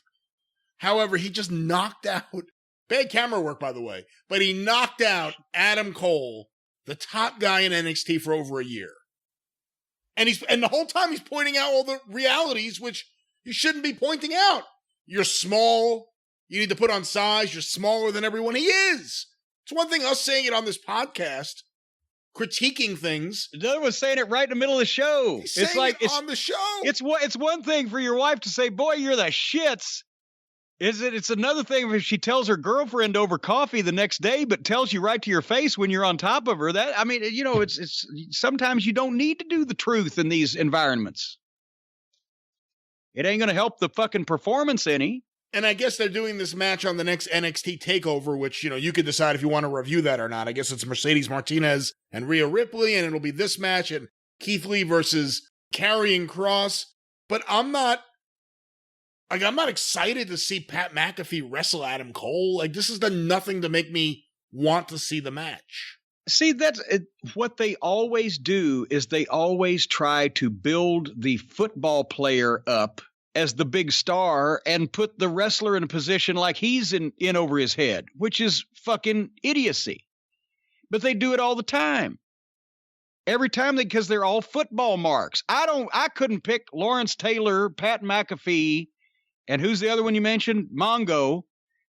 However, he just knocked out, bad camera work, by the way, but he knocked out Adam Cole, the top guy in NXT for over a year. And the whole time he's pointing out all the realities, which you shouldn't be pointing out. You're small. You need to put on size. You're smaller than everyone. He is. It's one thing us saying it on this podcast, critiquing things. The other was saying it right in the middle of the show. It's like it's on the show. It's one thing for your wife to say, "Boy, you're the shits." It's another thing if she tells her girlfriend over coffee the next day, but tells you right to your face when you're on top of her. That, I mean, you know, it's sometimes you don't need to do the truth in these environments. It ain't going to help the fucking performance any. And I guess they're doing this match on the next NXT TakeOver, which, you know, you could decide if you want to review that or not. I guess it's Mercedes Martinez and Rhea Ripley, and it'll be this match and Keith Lee versus Karrion Kross. But I'm not excited to see Pat McAfee wrestle Adam Cole. Like, this has done nothing to make me want to see the match. See, that's what they always do is they always try to build the football player up as the big star and put the wrestler in a position like he's in over his head, which is fucking idiocy. But they do it all the time. Every time because they're all football marks. I couldn't pick Lawrence Taylor, Pat McAfee, and who's the other one you mentioned? Mongo.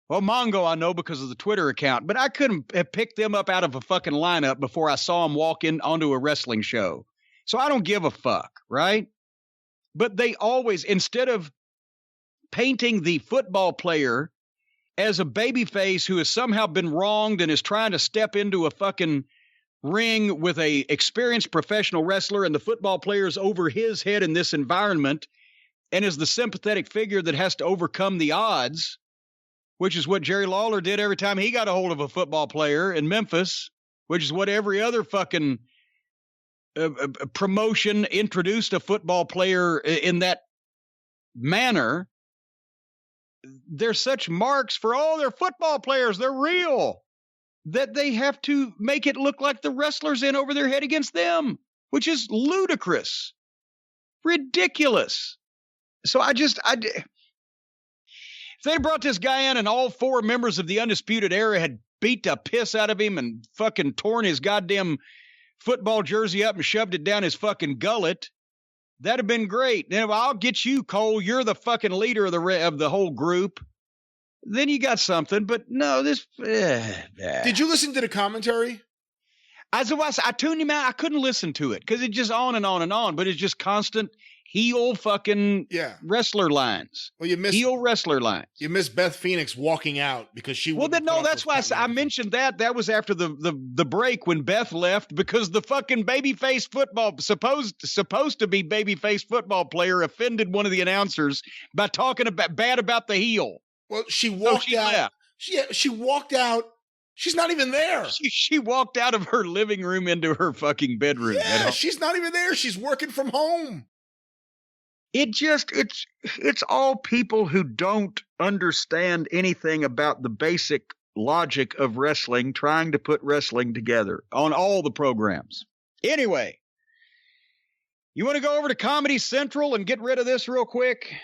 Well, Mongo I know because of the Twitter account, but I couldn't have picked them up out of a fucking lineup before I saw them walk in onto a wrestling show. So I don't give a fuck, right? But they always, instead of painting the football player as a babyface who has somehow been wronged and is trying to step into a fucking ring with a experienced professional wrestler, and the football player is over his head in this environment and is the sympathetic figure that has to overcome the odds, which is what Jerry Lawler did every time he got a hold of a football player in Memphis, which is what every other fucking promotion introduced a football player in that manner. They're such marks for all their football players. They're real. That they have to make it look like the wrestlers in over their head against them, which is ludicrous. Ridiculous. So If they brought this guy in and all 4 members of the Undisputed Era had beat the piss out of him and fucking torn his goddamn football jersey up and shoved it down his fucking gullet, that'd have been great. Then I'll get you, Cole. You're the fucking leader of the whole group. Then you got something. But no, this. Did you listen to the commentary? I tuned him out. I couldn't listen to it because it's just on and on and on. But it's just constant heel fucking wrestler lines. Well, you missed heel wrestler lines. You missed Beth Phoenix walking out because she. Well, then no, that's why I mentioned that. That was after the break when Beth left because the fucking babyface football supposed to be babyface football player offended one of the announcers by talking bad about the heel. Well, she walked out. Left. She walked out. She's not even there. She walked out of her living room into her fucking bedroom. Yeah, she's not even there. She's working from home. It's all people who don't understand anything about the basic logic of wrestling trying to put wrestling together on all the programs. Anyway, you want to go over to Comedy Central and get rid of this real quick?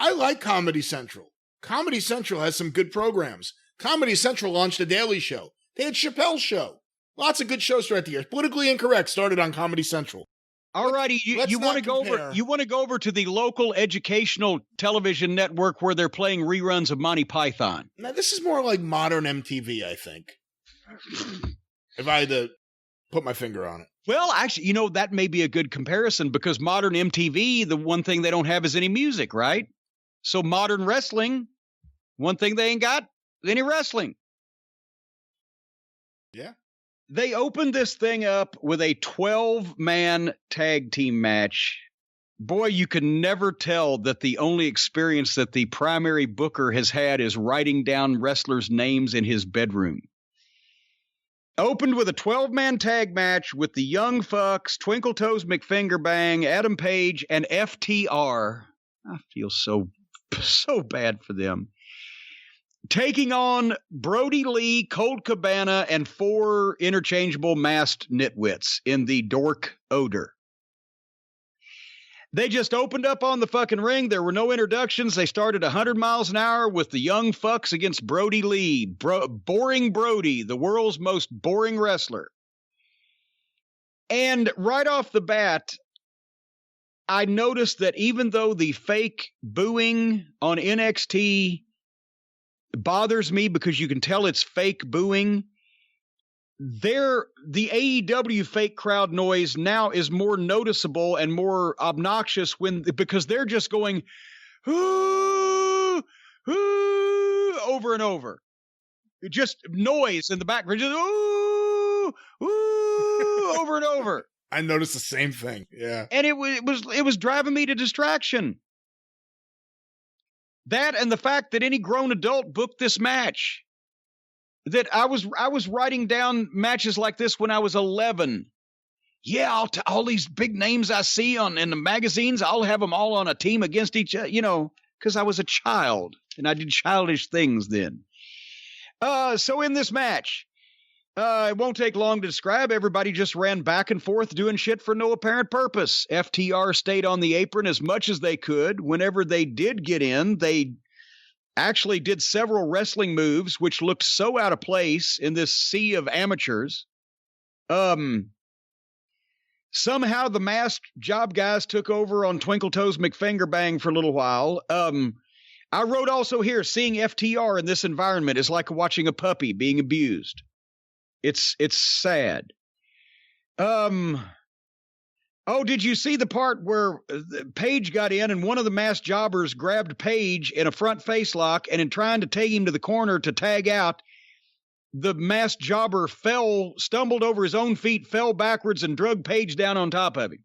I like Comedy Central. Comedy Central has some good programs. Comedy Central launched a daily show. They had Chappelle's show. Lots of good shows throughout the years. Politically Incorrect started on Comedy Central. All righty, you want to go over? You want to go over to the local educational television network where they're playing reruns of Monty Python? Now this is more like modern MTV, I think. If I had to put my finger on it. Well, actually, that may be a good comparison because modern MTV, the one thing they don't have is any music, right? So modern wrestling, one thing they ain't got, any wrestling. Yeah. They opened this thing up with a 12-man tag team match. Boy, you can never tell that the only experience that the primary booker has had is writing down wrestlers' names in his bedroom. Opened with a 12-man tag match with the Young Fucks, Twinkle Toes McFingerbang, Adam Page, and FTR. I feel so bad for them. Taking on Brody Lee, Colt Cabana, and 4 interchangeable masked nitwits in the Dork Odor. They just opened up on the fucking ring. There were no introductions. They started 100 miles an hour with the Young Fucks against Brody Lee. Boring Brody, the world's most boring wrestler. And right off the bat, I noticed that even though the fake booing on NXT bothers me because you can tell it's fake booing, the AEW fake crowd noise now is more noticeable and more obnoxious because they're just going ooh, ooh, over and over. Just noise in the background, just ooh, ooh, over and over. I noticed the same thing. Yeah. And it was driving me to distraction. That and the fact that any grown adult booked this match. That I was writing down matches like this when I was 11. Yeah, all these big names I see in the magazines, I'll have them all on a team against each other, because I was a child and I did childish things then. So in this match, it won't take long to describe. Everybody just ran back and forth doing shit for no apparent purpose. FTR stayed on the apron as much as they could. Whenever they did get in, they actually did several wrestling moves, which looked so out of place in this sea of amateurs. Somehow the masked job guys took over on Twinkle Toes McFingerbang for a little while. I wrote also here, seeing FTR in this environment is like watching a puppy being abused. It's sad. Oh, did you see the part where Paige got in and one of the masked jobbers grabbed Paige in a front face lock, and in trying to take him to the corner to tag out, the masked jobber stumbled over his own feet, fell backwards, and drug Paige down on top of him.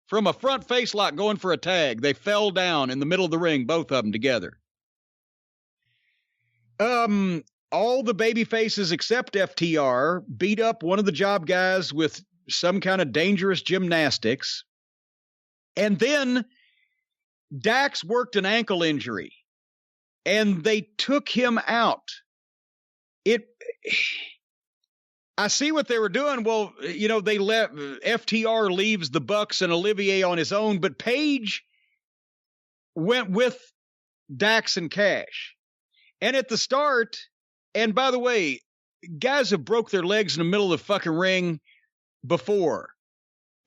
From a front face lock going for a tag, they fell down in the middle of the ring, both of them together. All the baby faces except FTR beat up one of the job guys with some kind of dangerous gymnastics. And then Dax worked an ankle injury and they took him out. I see what they were doing. Well, they let FTR leaves the Bucks and Olivier on his own, but Paige went with Dax and Cash. And at the start, and by the way, guys have broke their legs in the middle of the fucking ring before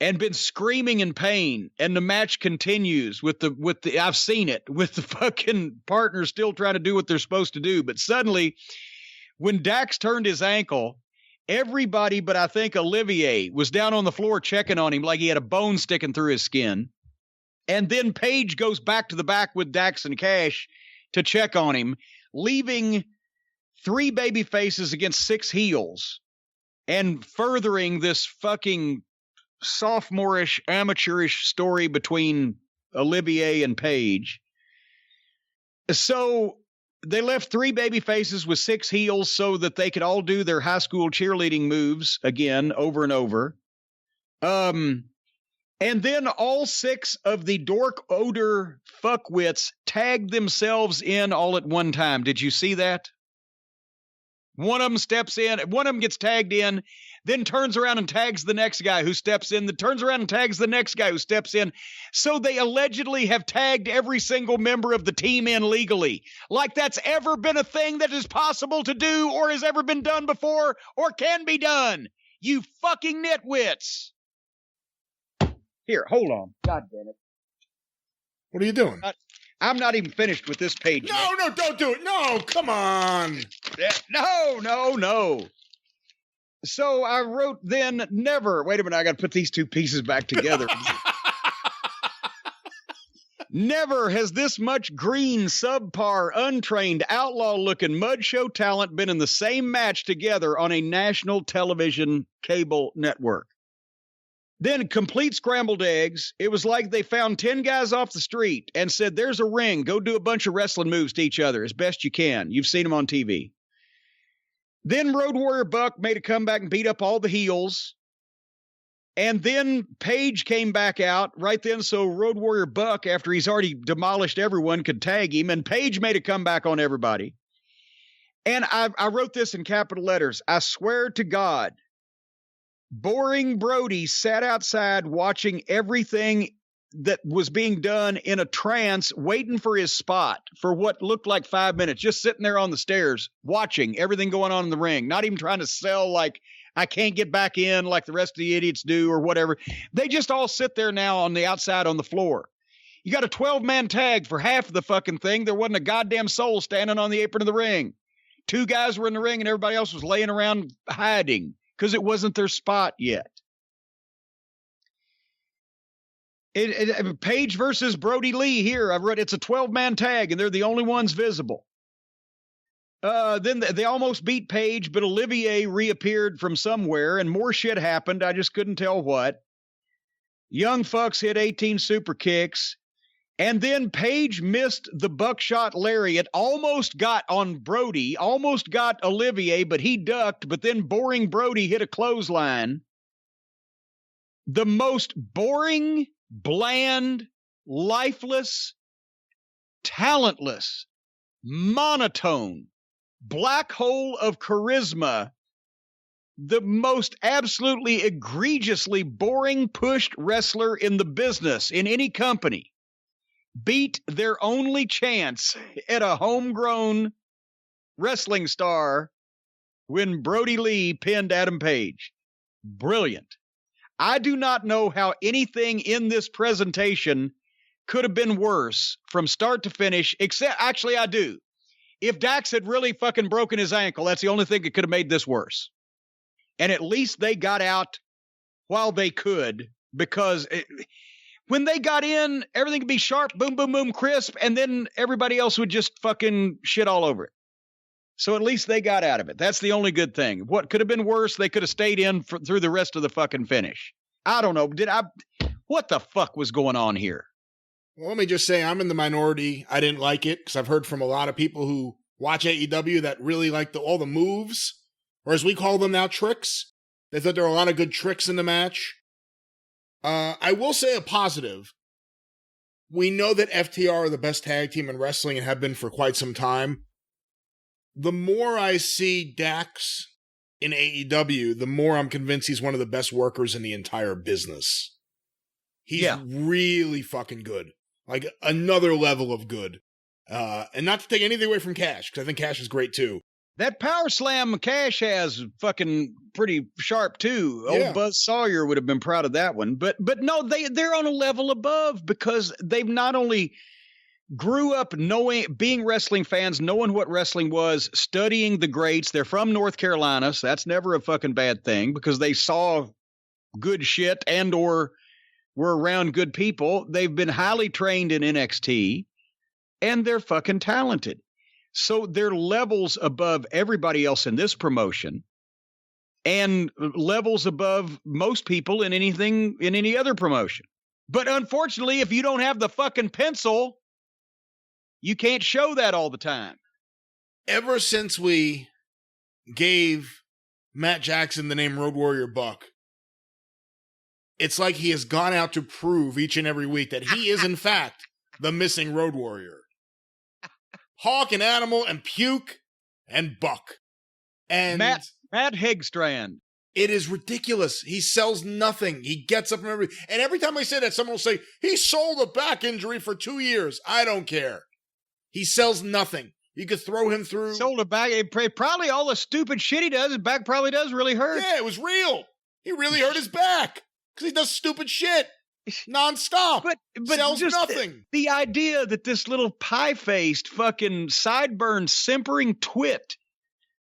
and been screaming in pain, and the match continues with the I've seen it, with the fucking partners still trying to do what they're supposed to do. But suddenly, when Dax turned his ankle, everybody but I think Olivier was down on the floor checking on him like he had a bone sticking through his skin. And then Paige goes back to the back with Dax and Cash to check on him, leaving 3 baby faces against 6 heels and furthering this fucking sophomorish, amateurish story between Olivier and Paige. So they left 3 baby faces with 6 heels so that they could all do their high school cheerleading moves again over and over. And then all 6 of the dork odor fuckwits tagged themselves in all at one time. Did you see that? One of them steps in, one of them gets tagged in, then turns around and tags the next guy who steps in, then turns around and tags the next guy who steps in. So they allegedly have tagged every single member of the team in legally. Like that's ever been a thing that is possible to do or has ever been done before or can be done. You fucking nitwits. Here, hold on. God damn it. What are you doing? I'm not even finished with this page. No, don't do it. No, come on. No. So I wrote then never. Wait a minute. I got to put these 2 pieces back together. Never has this much green, subpar, untrained, outlaw-looking mud show talent been in the same match together on a national television cable network. Then complete scrambled eggs. It was like they found 10 guys off the street and said, there's a ring. Go do a bunch of wrestling moves to each other as best you can. You've seen them on TV. Then Road Warrior Buck made a comeback and beat up all the heels. And then Paige came back out right then. So Road Warrior Buck, after he's already demolished everyone, could tag him. And Paige made a comeback on everybody. And I wrote this in capital letters. I swear to God, Boring Brody sat outside watching everything that was being done in a trance, waiting for his spot for what looked like 5 minutes, just sitting there on the stairs, watching everything going on in the ring, not even trying to sell like I can't get back in like the rest of the idiots do or whatever. They just all sit there now on the outside on the floor. You got a 12-man tag for half of the fucking thing. There wasn't a goddamn soul standing on the apron of the ring. 2 guys were in the ring and everybody else was laying around hiding because it wasn't their spot yet. Paige versus Brody Lee here. I've read it's a 12-man tag, and they're the only ones visible. Then they almost beat Paige, but Olivier reappeared from somewhere, and more shit happened. I just couldn't tell what. Young fucks hit 18 super kicks, and then Paige missed the buckshot lariat, almost got on Brody, almost got Olivier, but he ducked, but then Boring Brody hit a clothesline. The most boring, bland, lifeless, talentless, monotone, black hole of charisma, the most absolutely egregiously boring pushed wrestler in the business, in any company, beat their only chance at a homegrown wrestling star when Brody Lee pinned Adam Page. Brilliant. I do not know how anything in this presentation could have been worse from start to finish, except, actually I do. If Dax had really fucking broken his ankle, that's the only thing that could have made this worse. And at least they got out while they could, because when they got in, everything could be sharp, boom, boom, boom, crisp, and then everybody else would just fucking shit all over it. So at least they got out of it. That's the only good thing. What could have been worse, they could have stayed in through the rest of the fucking finish. I don't know. What the fuck was going on here? Well, let me just say I'm in the minority. I didn't like it because I've heard from a lot of people who watch AEW that really like all the moves, or as we call them now, tricks. They thought there were a lot of good tricks in the match. I will say a positive. We know that FTR are the best tag team in wrestling and have been for quite some time. The more I see Dax in AEW, the more I'm convinced he's one of the best workers in the entire business. He's really fucking good. Like another level of good. And not to take anything away from Cash, because I think Cash is great too. That power slam Cash has fucking pretty sharp too. Yeah. Old Buzz Sawyer would have been proud of that one. But no, they're on a level above because they've not only grew up being wrestling fans, knowing what wrestling was, studying the greats. They're from North Carolina, so that's never a fucking bad thing because they saw good shit and or were around good people. They've been highly trained in NXT and they're fucking talented. So they're levels above everybody else in this promotion and levels above most people in any other promotion. But unfortunately, if you don't have the fucking pencil, you can't show that all the time. Ever since we gave Matt Jackson the name Road Warrior Buck, it's like he has gone out to prove each and every week that he is, in fact, the missing Road Warrior. Hawk and Animal and Puke and Buck. And Matt Hegstrand. It is ridiculous. He sells nothing. He gets up and every time I say that, someone will say, he sold a back injury for 2 years. I don't care. He sells nothing. You could throw him through. Sold a back. Probably all the stupid shit he does, his back probably does really hurt. Yeah, it was real. He really hurt his back because he does stupid shit nonstop. But sells just nothing. The idea that this little pie-faced fucking sideburn simpering twit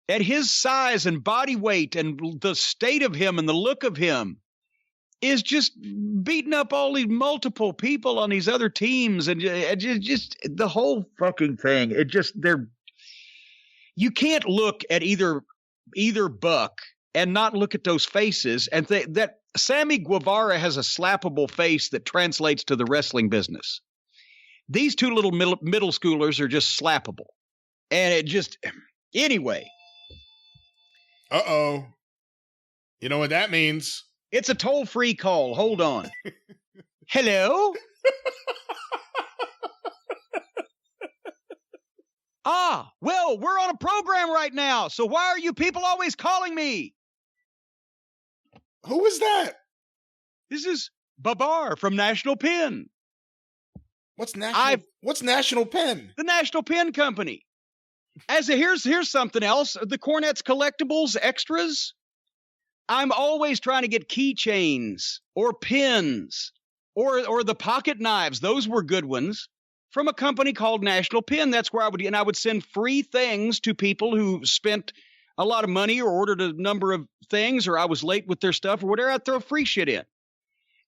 at his size and body weight and the state of him and the look of him is just beating up all these multiple people on these other teams and just the whole fucking thing. You can't look at either Buck and not look at those faces and think that Sammy Guevara has a slappable face that translates to the wrestling business. These two little middle schoolers are just slappable. And anyway. Uh-oh. You know what that means? It's a toll-free call. Hold on. Hello? Well, we're on a program right now, so why are you people always calling me? Who is that? This is Babar from National Pen. What's National Pen? The National Pen Company. Here's something else. The Cornette's collectibles extras. I'm always trying to get keychains or pins or the pocket knives. Those were good ones from a company called National Pen. That's where I would send free things to people who spent a lot of money or ordered a number of things or I was late with their stuff or whatever. I'd throw free shit in.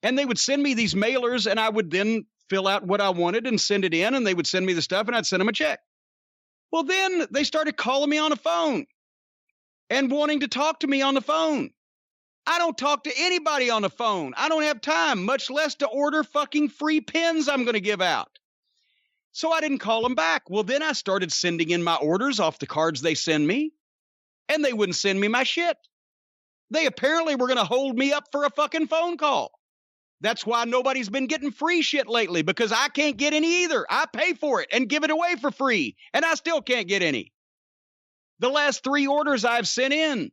And they would send me these mailers and I would then fill out what I wanted and send it in and they would send me the stuff and I'd send them a check. Well, then they started calling me on the phone and wanting to talk to me on the phone. I don't talk to anybody on the phone. I don't have time, much less to order fucking free pins I'm going to give out. So I didn't call them back. Well, then I started sending in my orders off the cards they send me, and they wouldn't send me my shit. They apparently were going to hold me up for a fucking phone call. That's why nobody's been getting free shit lately, because I can't get any either. I pay for it and give it away for free, and I still can't get any. The last 3 orders I've sent in,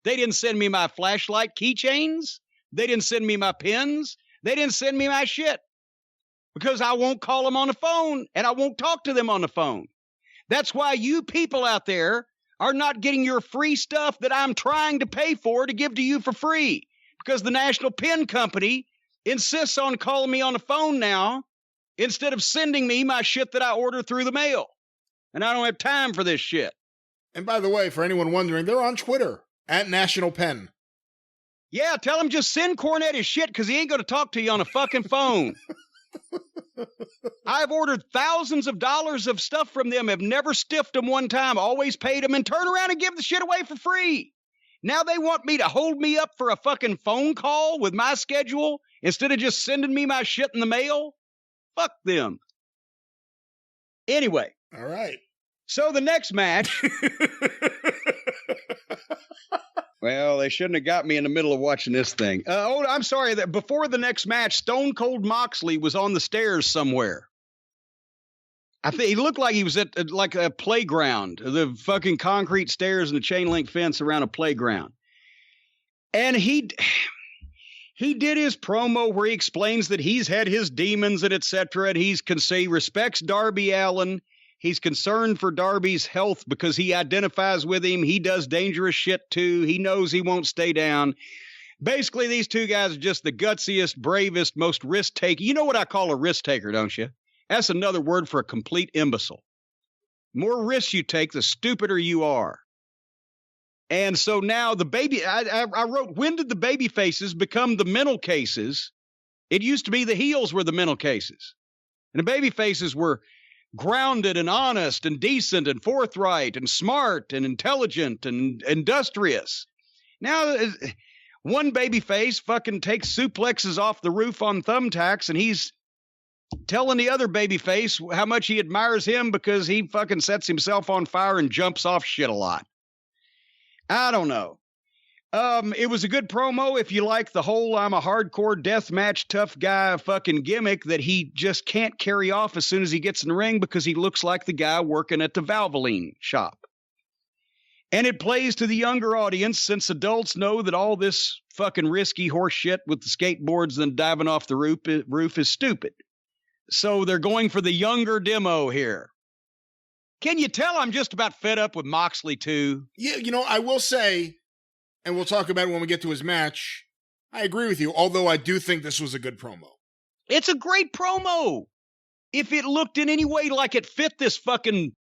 they didn't send me my flashlight keychains. They didn't send me my pins. They didn't send me my shit because I won't call them on the phone and I won't talk to them on the phone. That's why you people out there are not getting your free stuff that I'm trying to pay for to give to you for free, because the National Pen Company insists on calling me on the phone now instead of sending me my shit that I order through the mail. And I don't have time for this shit. And by the way, for anyone wondering, they're on Twitter. At National Pen. Yeah, tell him just send Cornette his shit because he ain't going to talk to you on a fucking phone. I've ordered thousands of dollars of stuff from them, have never stiffed them one time, always paid them, and turn around and give the shit away for free. Now they want me to hold me up for a fucking phone call with my schedule instead of just sending me my shit in the mail? Fuck them. Anyway. All right. So the next match... Well, they shouldn't have got me in the middle of watching this thing. I'm sorry. That before the next match, Stone Cold Moxley was on the stairs somewhere. I think he looked like he was at like a playground, the fucking concrete stairs and the chain link fence around a playground. And he he did his promo where he explains that he's had his demons and etc. And he respects Darby Allin. He's concerned for Darby's health because he identifies with him. He does dangerous shit too. He knows he won't stay down. Basically, these two guys are just the gutsiest, bravest, most risk-taking. You know what I call a risk-taker, don't you? That's another word for a complete imbecile. More risks you take, the stupider you are. And so now I wrote, when did the baby faces become the mental cases? It used to be the heels were the mental cases. And the baby faces were grounded and honest and decent and forthright and smart and intelligent and industrious. Now, one baby face fucking takes suplexes off the roof on thumbtacks, and he's telling the other baby face how much he admires him because he fucking sets himself on fire and jumps off shit a lot. I don't know. It was a good promo if you like the whole I'm a hardcore deathmatch tough guy fucking gimmick that he just can't carry off as soon as he gets in the ring because he looks like the guy working at the Valvoline shop. And it plays to the younger audience since adults know that all this fucking risky horse shit with the skateboards and diving off the roof is stupid. So they're going for the younger demo here. Can you tell I'm just about fed up with Moxley too? Yeah, I will say, and we'll talk about it when we get to his match, I agree with you, although I do think this was a good promo. It's a great promo. If it looked in any way like it fit this fucking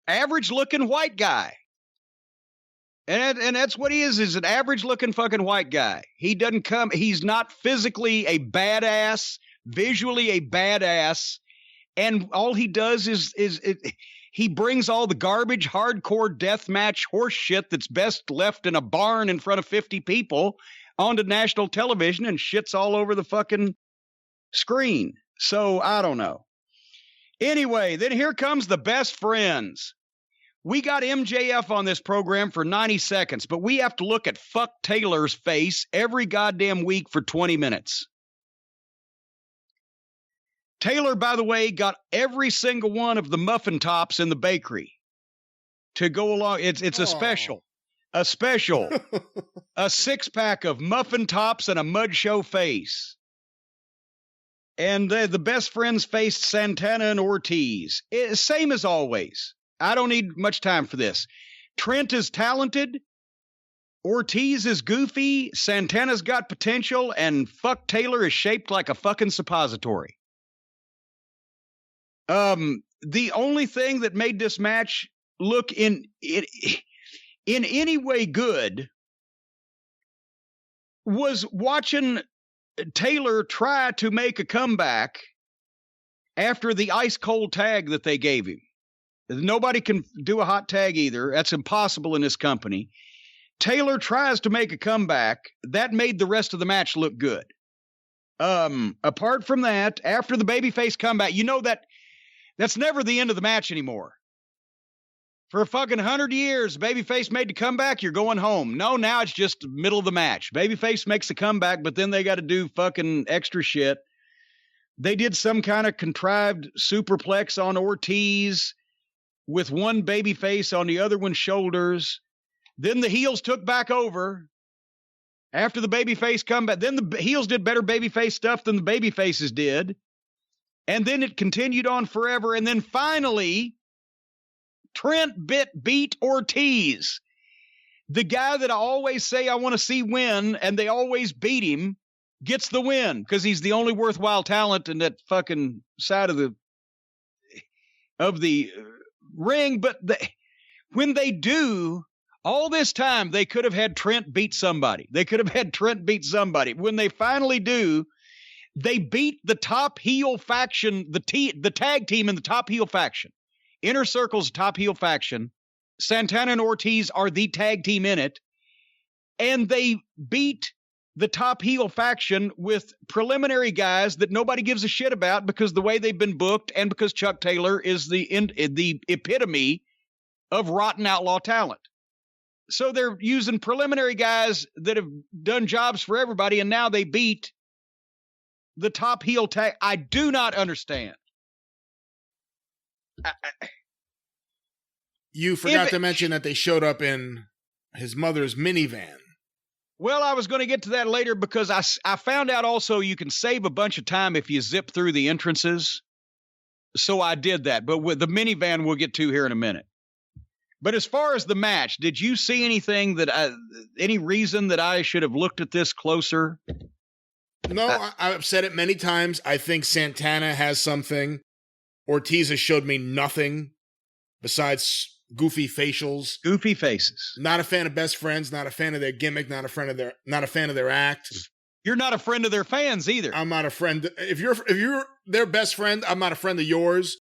average-looking white guy. And that's what he is an average-looking fucking white guy. He's not physically a badass, visually a badass, and all he does is he brings all the garbage, hardcore deathmatch horse shit that's best left in a barn in front of 50 people onto national television and shits all over the fucking screen. So, I don't know. Anyway, then here comes the best friends. We got MJF on this program for 90 seconds, but we have to look at fuck Taylor's face every goddamn week for 20 minutes. Taylor, by the way, got every single one of the muffin tops in the bakery to go along. It's a special, a 6-pack of muffin tops and a mud show face. And the best friends faced Santana and Ortiz. Same as always. I don't need much time for this. Trent is talented. Ortiz is goofy. Santana's got potential. And fuck Taylor is shaped like a fucking suppository. The only thing that made this match look in any way good was watching Taylor try to make a comeback after the ice cold tag that they gave him. Nobody can do a hot tag either. That's impossible in this company. Taylor tries to make a comeback. That made the rest of the match look good. Apart from that, after the babyface comeback, that's never the end of the match anymore. For a fucking 100 years, babyface made the comeback, you're going home. No, now it's just the middle of the match. Babyface makes a comeback, but then they got to do fucking extra shit. They did some kind of contrived superplex on Ortiz with one babyface on the other one's shoulders. Then the heels took back over after the babyface comeback. Then the heels did better babyface stuff than the babyfaces did. And then it continued on forever. And then finally, Trent beat Ortiz. The guy that I always say I want to see win, and they always beat him, gets the win because he's the only worthwhile talent in that fucking side of the ring. But when they do, all this time, they could have had Trent beat somebody. When they finally do, they beat the top heel faction, the tag team in the top heel faction. Inner Circle's top heel faction. Santana and Ortiz are the tag team in it. And they beat the top heel faction with preliminary guys that nobody gives a shit about because the way they've been booked and because Chuck Taylor is the epitome of rotten outlaw talent. So they're using preliminary guys that have done jobs for everybody, and now they beat the top heel tag. I do not understand. You forgot to mention that they showed up in his mother's minivan. Well, I was going to get to that later because I found out also you can save a bunch of time if you zip through the entrances. So I did that. But with the minivan, we'll get to here in a minute. But as far as the match, did you see anything any reason that I should have looked at this closer? No, I've said it many times. I think Santana has something. Ortiz has showed me nothing besides goofy facials. Goofy faces. Not a fan of best friends, not a fan of their gimmick, not a fan of their act. You're not a friend of their fans either. I'm not a friend. If you're their best friend, I'm not a friend of yours.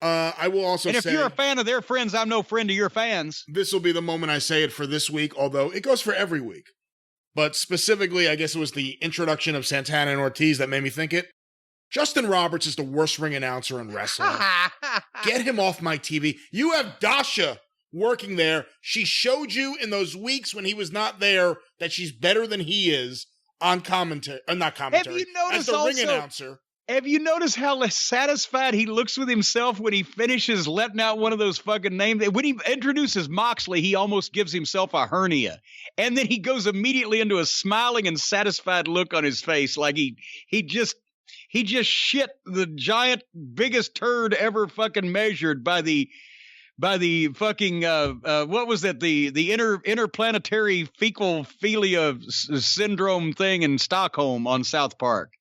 I will also say, and if you're a fan of their friends, I'm no friend of your fans. This will be the moment I say it for this week, although it goes for every week. But specifically, I guess it was the introduction of Santana and Ortiz that made me think it. Justin Roberts is the worst ring announcer in wrestling. Get him off my TV. You have Dasha working there. She showed you in those weeks when he was not there that she's better than he is on commentary. Not commentary. Have you noticed as the also, ring announcer. Have you noticed how satisfied he looks with himself when he finishes letting out one of those fucking names? When he introduces Moxley, he almost gives himself a hernia. And then he goes immediately into a smiling and satisfied look on his face like he just shit the giant biggest turd ever fucking measured by the fucking what was it, the interplanetary fecalphilia syndrome thing in Stockholm on South Park.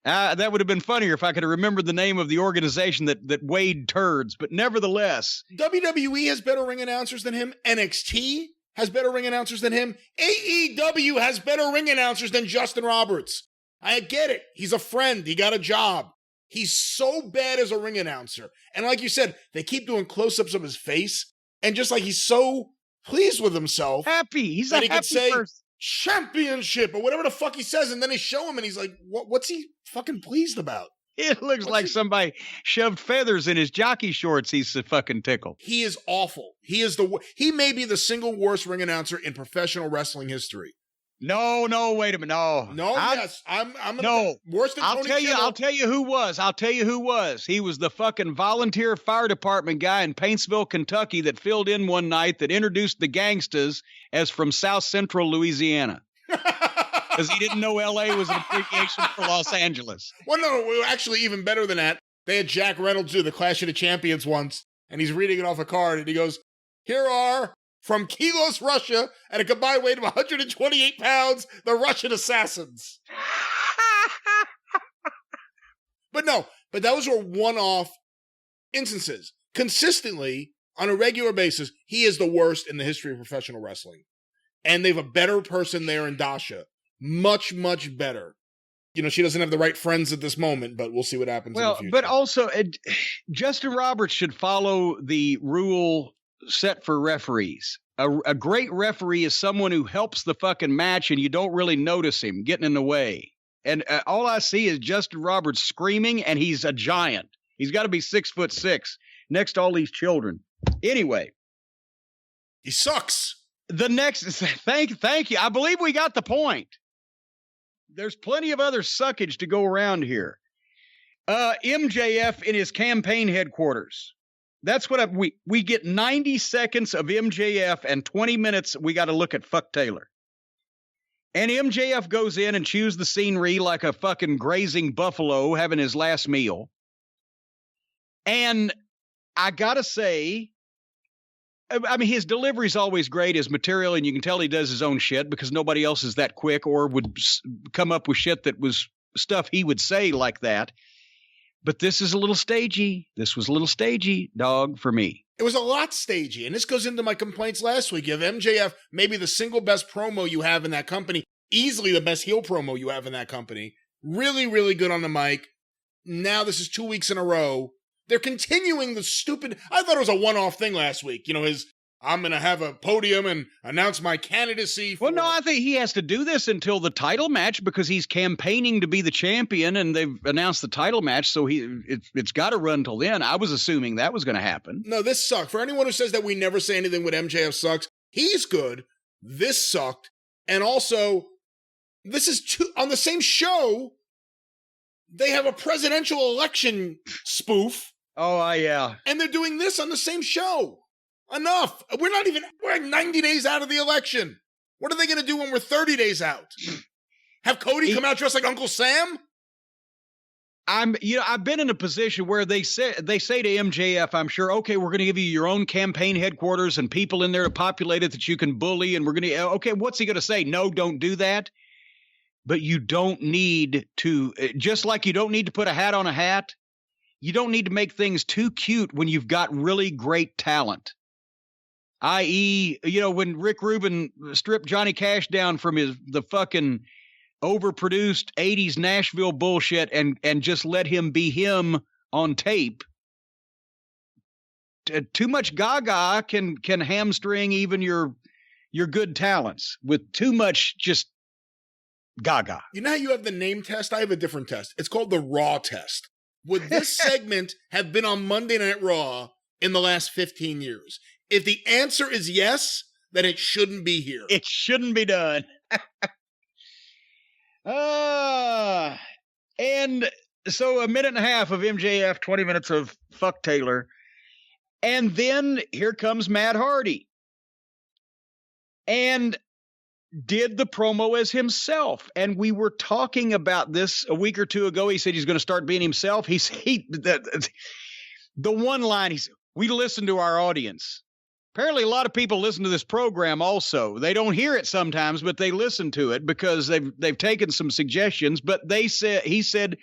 That would have been funnier if I could have remembered the name of the organization that weighed turds, but nevertheless, WWE has better ring announcers than him. NXT has better ring announcers than him. AEW has better ring announcers than Justin Roberts. I get it. He's a friend. He got a job. He's so bad as a ring announcer. And like you said, they keep doing close-ups of his face. And just like he's so pleased with himself. Happy. He's a happy happy person. Could say championship or whatever the fuck he says. And then they show him and he's like, what's he fucking pleased about? It looks like somebody shoved feathers in his jockey shorts. He's so fucking tickled. He is awful. He may be the single worst ring announcer in professional wrestling history. No, wait a minute. No, yes. I'm worse than Tony Kittle. I'll tell you who was. He was the fucking volunteer fire department guy in Paintsville, Kentucky that filled in one night that introduced the Gangstas as from South Central Louisiana. Because he didn't know LA was an abbreviation for Los Angeles. Well, no, actually even better than that. They had Jack Reynolds do the Clash of the Champions once, and he's reading it off a card, and he goes, "Here are, from Kilos, Russia, at a combined weight of 128 pounds, the Russian Assassins." But those were one-off instances. Consistently, on a regular basis, he is the worst in the history of professional wrestling. And they have a better person there in Dasha. Much, much better. You know, she doesn't have the right friends at this moment, but we'll see what happens in the future. But also, Justin Roberts should follow the rule set for referees. A great referee is someone who helps the fucking match and you don't really notice him getting in the way. And all I see is Justin Roberts screaming, and he's a giant. He's got to be 6'6" next to all these children. Anyway. He sucks. The next, thank you. I believe we got the point. There's plenty of other suckage to go around here. MJF in his campaign headquarters. That's what we get 90 seconds of MJF and 20 minutes. We got to look at fuck Taylor. And MJF goes in and chews the scenery like a fucking grazing buffalo having his last meal. And I got to say, I mean, his delivery's always great as material, and you can tell he does his own shit because nobody else is that quick or would come up with shit that was stuff he would say like that. But this is a little stagey. This was a little stagey, dog, for me. It was a lot stagey, and this goes into my complaints last week. You have MJF, maybe the single best promo you have in that company, easily the best heel promo you have in that company. Really, really good on the mic. Now this is 2 weeks in a row. They're continuing the stupid... I thought it was a one-off thing last week. You know, I'm going to have a podium and announce my candidacy for... Well, no, I think he has to do this until the title match because he's campaigning to be the champion, and they've announced the title match, so it's got to run till then. I was assuming that was going to happen. No, this sucked. For anyone who says that we never say anything with MJF sucks, he's good. This sucked. And also, this is on the same show, they have a presidential election spoof. Oh, yeah. And they're doing this on the same show. Enough. We're like 90 days out of the election. What are they going to do when we're 30 days out? Have Cody come out dressed like Uncle Sam? I've been in a position where they say to MJF, I'm sure, okay, we're going to give you your own campaign headquarters and people in there to populate it that you can bully. And we're going to, okay, what's he going to say? No, don't do that. But you don't need to, just like you don't need to put a hat on a hat, you don't need to make things too cute when you've got really great talent. I.e., when Rick Rubin stripped Johnny Cash down from the fucking overproduced 80s Nashville bullshit and just let him be him on tape. Too much gaga can hamstring even your good talents with too much just gaga. You know how you have the name test? I have a different test. It's called the Raw test. Would this segment have been on Monday Night Raw in the last 15 years? If the answer is yes, then it shouldn't be here. It shouldn't be done. And so a minute and a half of MJF, 20 minutes of fuck Taylor. And then here comes Matt Hardy. And did the promo as himself. And we were talking about this a week or two ago. He said he's going to start being himself. The one line, he said, we listen to our audience. Apparently, a lot of people listen to this program also. They don't hear it sometimes, but they listen to it because they've taken some suggestions. But he said,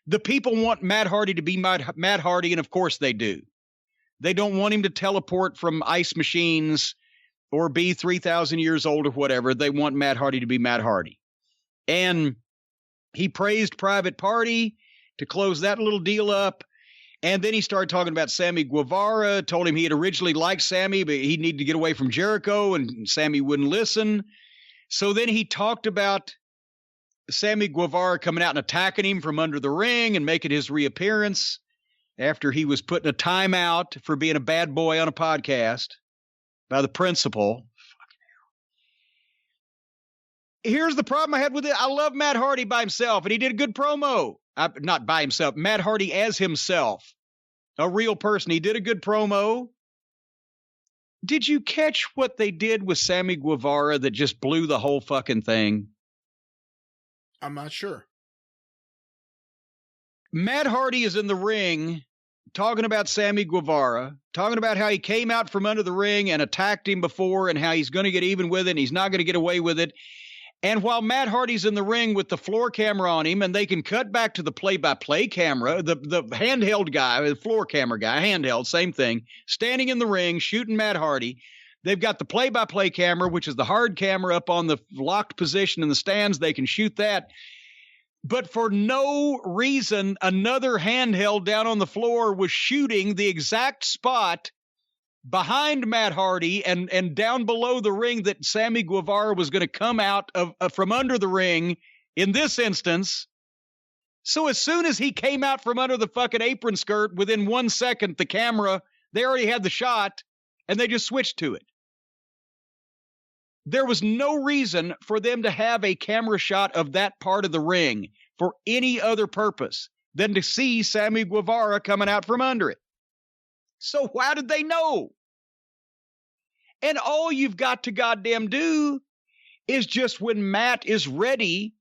the people want Matt Hardy to be Matt Hardy, and of course they do. They don't want him to teleport from ice machines or be 3,000 years old or whatever. They want Matt Hardy to be Matt Hardy. And he praised Private Party to close that little deal up. And then he started talking about Sammy Guevara, told him he had originally liked Sammy, but he needed to get away from Jericho, and Sammy wouldn't listen. So then he talked about Sammy Guevara coming out and attacking him from under the ring and making his reappearance after he was put in a timeout for being a bad boy on a podcast by the principal. Here's the problem I had with it. I love Matt Hardy by himself, and he did a good promo. Not by himself, Matt Hardy as himself, a real person. He did a good promo. Did you catch what they did with Sammy Guevara that just blew the whole fucking thing? I'm not sure. Matt Hardy is in the ring talking about Sammy Guevara, talking about how he came out from under the ring and attacked him before and how he's going to get even with it and he's not going to get away with it. And while Matt Hardy's in the ring with the floor camera on him, and they can cut back to the play-by-play camera, the handheld guy, the floor camera guy, handheld, same thing, standing in the ring, shooting Matt Hardy. They've got the play-by-play camera, which is the hard camera up on the locked position in the stands. They can shoot that. But for no reason, another handheld down on the floor was shooting the exact spot behind Matt Hardy and down below the ring that Sammy Guevara was going to come out of from under the ring in this instance. So as soon as he came out from under the fucking apron skirt, within 1 second, the camera, they already had the shot and they just switched to it. There was no reason for them to have a camera shot of that part of the ring for any other purpose than to see Sammy Guevara coming out from under it. So how did they know? And all you've got to goddamn do is just when Matt is ready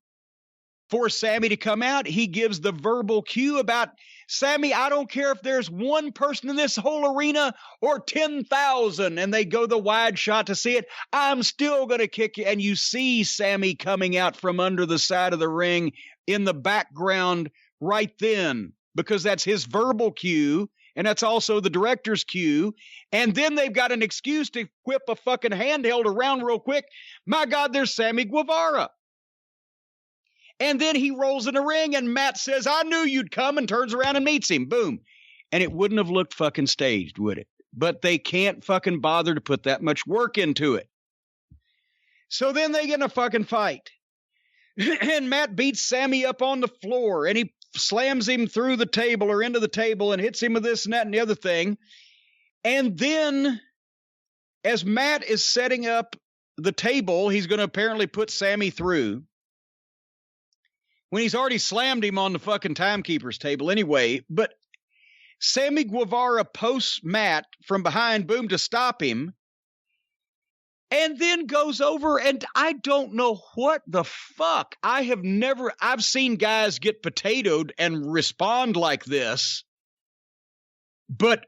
for Sammy to come out, he gives the verbal cue about, Sammy, I don't care if there's one person in this whole arena or 10,000, and they go the wide shot to see it, I'm still going to kick you. And you see Sammy coming out from under the side of the ring in the background right then, because that's his verbal cue. And that's also the director's cue. And then they've got an excuse to whip a fucking handheld around real quick. My God, there's Sammy Guevara. And then he rolls in the ring and Matt says, I knew you'd come, and turns around and meets him. Boom. And it wouldn't have looked fucking staged, would it? But they can't fucking bother to put that much work into it. So then they get in a fucking fight. And Matt beats Sammy up on the floor, and he slams him through the table or into the table and hits him with this and that and the other thing. And then as Matt is setting up the table, he's going to apparently put Sammy through, when he's already slammed him on the fucking timekeeper's table anyway. But Sammy Guevara posts Matt from behind, boom, to stop him. And then goes over, and I don't know what the fuck. I've seen guys get potatoed and respond like this, but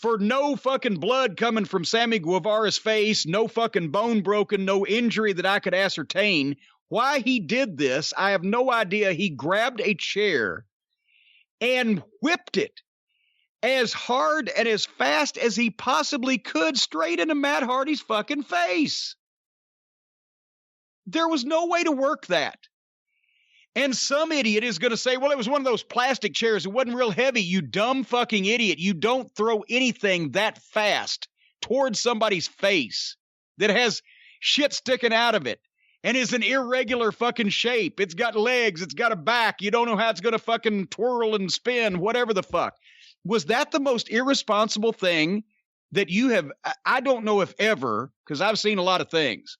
for no fucking blood coming from Sammy Guevara's face, no fucking bone broken, no injury that I could ascertain. Why he did this, I have no idea. He grabbed a chair and whipped it as hard and as fast as he possibly could straight into Matt Hardy's fucking face. There was no way to work that. And some idiot is going to say, well, it was one of those plastic chairs. It wasn't real heavy. You dumb fucking idiot. You don't throw anything that fast towards somebody's face that has shit sticking out of it and is an irregular fucking shape. It's got legs. It's got a back. You don't know how it's going to fucking twirl and spin, whatever the fuck. Was that the most irresponsible thing that you have? I don't know if ever, because I've seen a lot of things.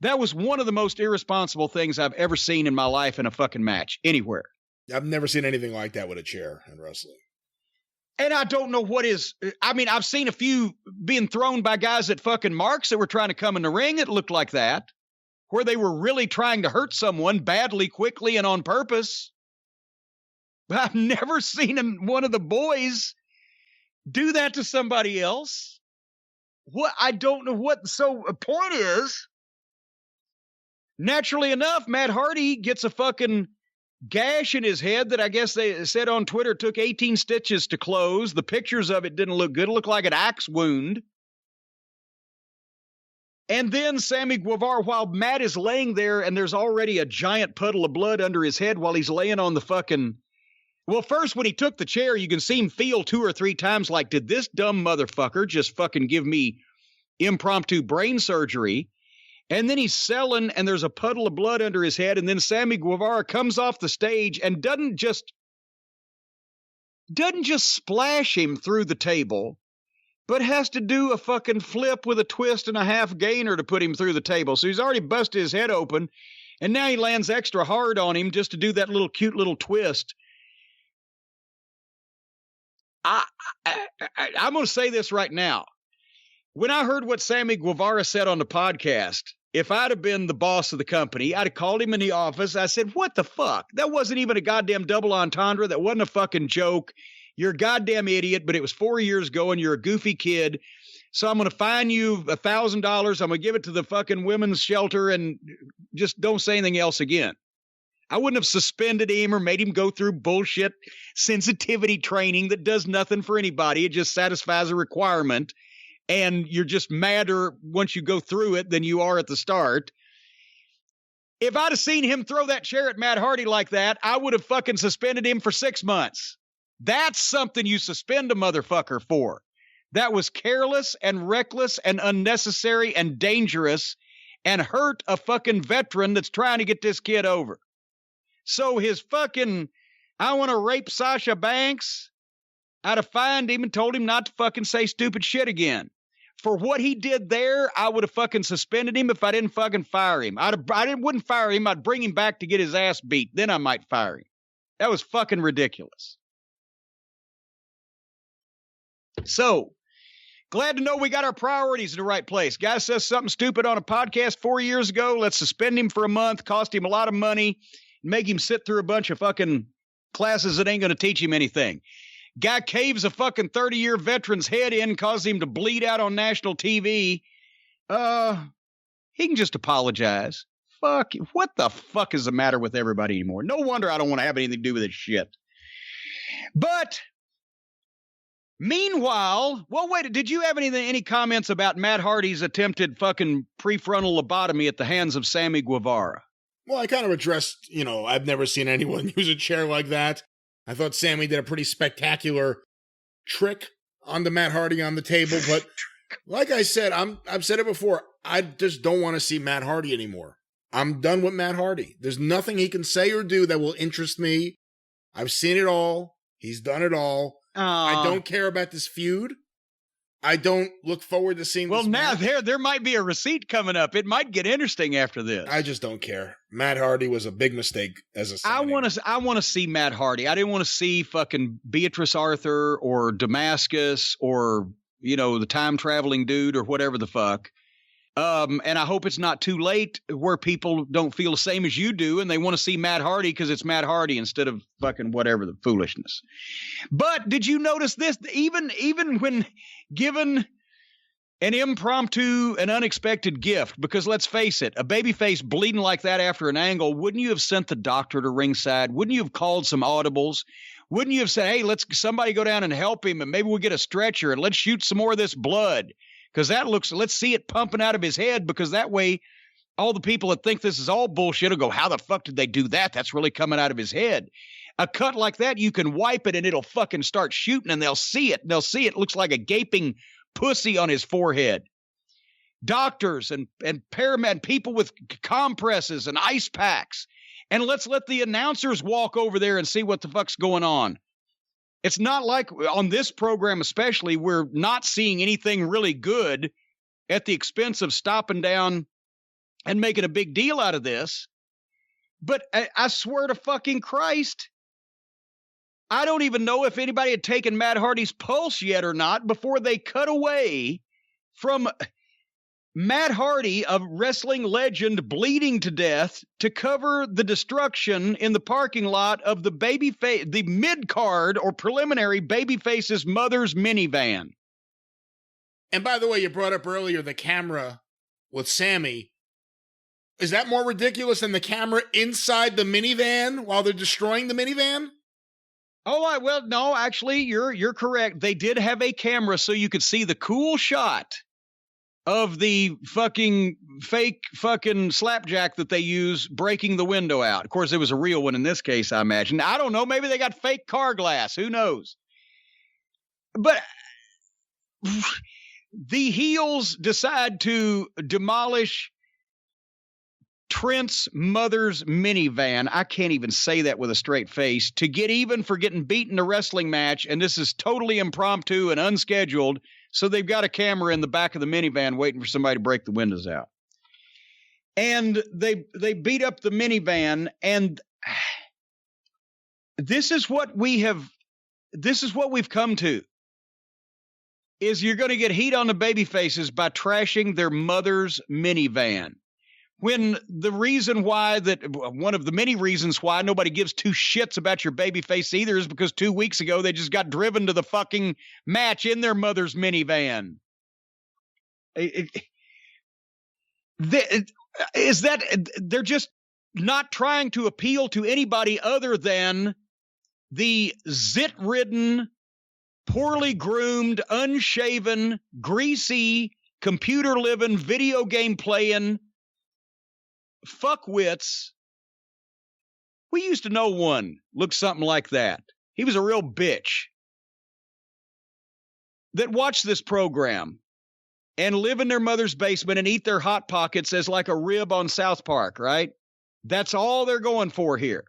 That was one of the most irresponsible things I've ever seen in my life in a fucking match anywhere. I've never seen anything like that with a chair in wrestling. And I don't know what is, I mean, I've seen a few being thrown by guys at fucking marks that were trying to come in the ring. It looked like that, where they were really trying to hurt someone badly, quickly, and on purpose. But I've never seen one of the boys do that to somebody else. What? I don't know what. So the point is, naturally enough, Matt Hardy gets a fucking gash in his head that I guess they said on Twitter took 18 stitches to close. The pictures of it didn't look good. It looked like an axe wound. And then Sammy Guevara, while Matt is laying there and there's already a giant puddle of blood under his head while he's laying on the fucking... Well, first, when he took the chair, you can see him feel 2 or 3 times like, did this dumb motherfucker just fucking give me impromptu brain surgery? And then he's selling, and there's a puddle of blood under his head, and then Sammy Guevara comes off the stage and doesn't just splash him through the table, but has to do a fucking flip with a twist and a half gainer to put him through the table. So he's already busted his head open, and now he lands extra hard on him just to do that little cute little twist. I'm going to say this right now. When I heard what Sammy Guevara said on the podcast, if I'd have been the boss of the company, I'd have called him in the office. I said, what the fuck? That wasn't even a goddamn double entendre. That wasn't a fucking joke. You're a goddamn idiot, but it was 4 years ago and you're a goofy kid. So I'm going to fine you $1,000. I'm going to give it to the fucking women's shelter and just don't say anything else again. I wouldn't have suspended him or made him go through bullshit sensitivity training that does nothing for anybody. It just satisfies a requirement. And you're just madder once you go through it than you are at the start. If I'd have seen him throw that chair at Matt Hardy like that, I would have fucking suspended him for 6 months. That's something you suspend a motherfucker for. That was careless and reckless and unnecessary and dangerous and hurt a fucking veteran that's trying to get this kid over. So his fucking, I want to rape Sasha Banks, I'd have fined him and told him not to fucking say stupid shit again. For what he did there, I would have fucking suspended him if I didn't fucking fire him. Wouldn't fire him. I'd bring him back to get his ass beat. Then I might fire him. That was fucking ridiculous. So, glad to know we got our priorities in the right place. Guy says something stupid on a podcast 4 years ago. Let's suspend him for a month, cost him a lot of money, make him sit through a bunch of fucking classes that ain't going to teach him anything. Guy caves a fucking 30-year veteran's head in, causes him to bleed out on national TV. He can just apologize. Fuck, what the fuck is the matter with everybody anymore? No wonder I don't want to have anything to do with this shit. But meanwhile, well, wait, did you have any comments about Matt Hardy's attempted fucking prefrontal lobotomy at the hands of Sammy Guevara? Well, I kind of addressed, I've never seen anyone use a chair like that. I thought Sammy did a pretty spectacular trick on the Matt Hardy on the table, but like I said, I've said it before, I just don't want to see Matt Hardy anymore. I'm done with Matt Hardy. There's nothing he can say or do that will interest me. I've seen it all. He's done it all. I don't care about this feud. I don't look forward to seeing this match. There might be a receipt coming up. It might get interesting after this. I just don't care. Matt Hardy was a big mistake as a signing. I want to see Matt Hardy. I didn't want to see fucking Beatrice Arthur or Damascus or, the time traveling dude or whatever the fuck. And I hope it's not too late where people don't feel the same as you do and they want to see Matt Hardy because it's Matt Hardy instead of fucking whatever the foolishness. But did you notice this? Even when given an impromptu and unexpected gift, because let's face it, a babyface bleeding like that after an angle, wouldn't you have sent the doctor to ringside? Wouldn't you have called some audibles? Wouldn't you have said, hey, let's somebody go down and help him and maybe we'll get a stretcher and let's shoot some more of this blood? Because let's see it pumping out of his head, because that way all the people that think this is all bullshit will go, how the fuck did they do that? That's really coming out of his head. A cut like that, you can wipe it and it'll fucking start shooting and they'll see it. They'll see it looks like a gaping pussy on his forehead. Doctors and paramedic people with compresses and ice packs. And let's let the announcers walk over there and see what the fuck's going on. It's not like on this program, especially, we're not seeing anything really good at the expense of stopping down and making a big deal out of this. But I swear to fucking Christ, I don't even know if anybody had taken Matt Hardy's pulse yet or not before they cut away from Matt Hardy, a wrestling legend, bleeding to death to cover the destruction in the parking lot of the mid-card or preliminary babyface's mother's minivan. And by the way, you brought up earlier the camera with Sammy. Is that more ridiculous than the camera inside the minivan while they're destroying the minivan? Oh, well, no, actually, you're correct. They did have a camera so you could see the cool shot of the fucking fake fucking slapjack that they use breaking the window out. Of course, it was a real one in this case, I imagine. I don't know. Maybe they got fake car glass. Who knows? But the Heels decide to demolish Trent's mother's minivan. I can't even say that with a straight face. To get even for getting beaten in a wrestling match, and this is totally impromptu and unscheduled, so they've got a camera in the back of the minivan waiting for somebody to break the windows out. And they beat up the minivan, and this is what we've come to. Is you're going to get heat on the baby faces by trashing their mother's minivan. When the reason why one of the many reasons why nobody gives two shits about your baby face either is because 2 weeks ago they just got driven to the fucking match in their mother's minivan. Is that they're just not trying to appeal to anybody other than the zit-ridden, poorly groomed, unshaven, greasy, computer-living, video game playing fuckwits. We used to know one looked something like that. He was a real bitch that watched this program and live in their mother's basement and eat their Hot Pockets as like a rib on South Park, right? That's all they're going for here.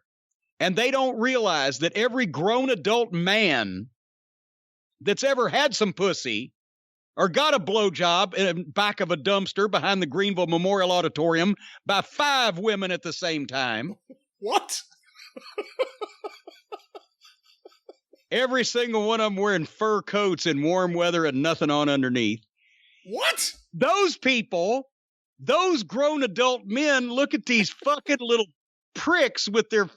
And they don't realize that every grown adult man that's ever had some pussy or got a blowjob in the back of a dumpster behind the Greenville Memorial Auditorium by 5 women at the same time. What? Every single one of them wearing fur coats in warm weather and nothing on underneath. What? Those people, those grown adult men look at these fucking little pricks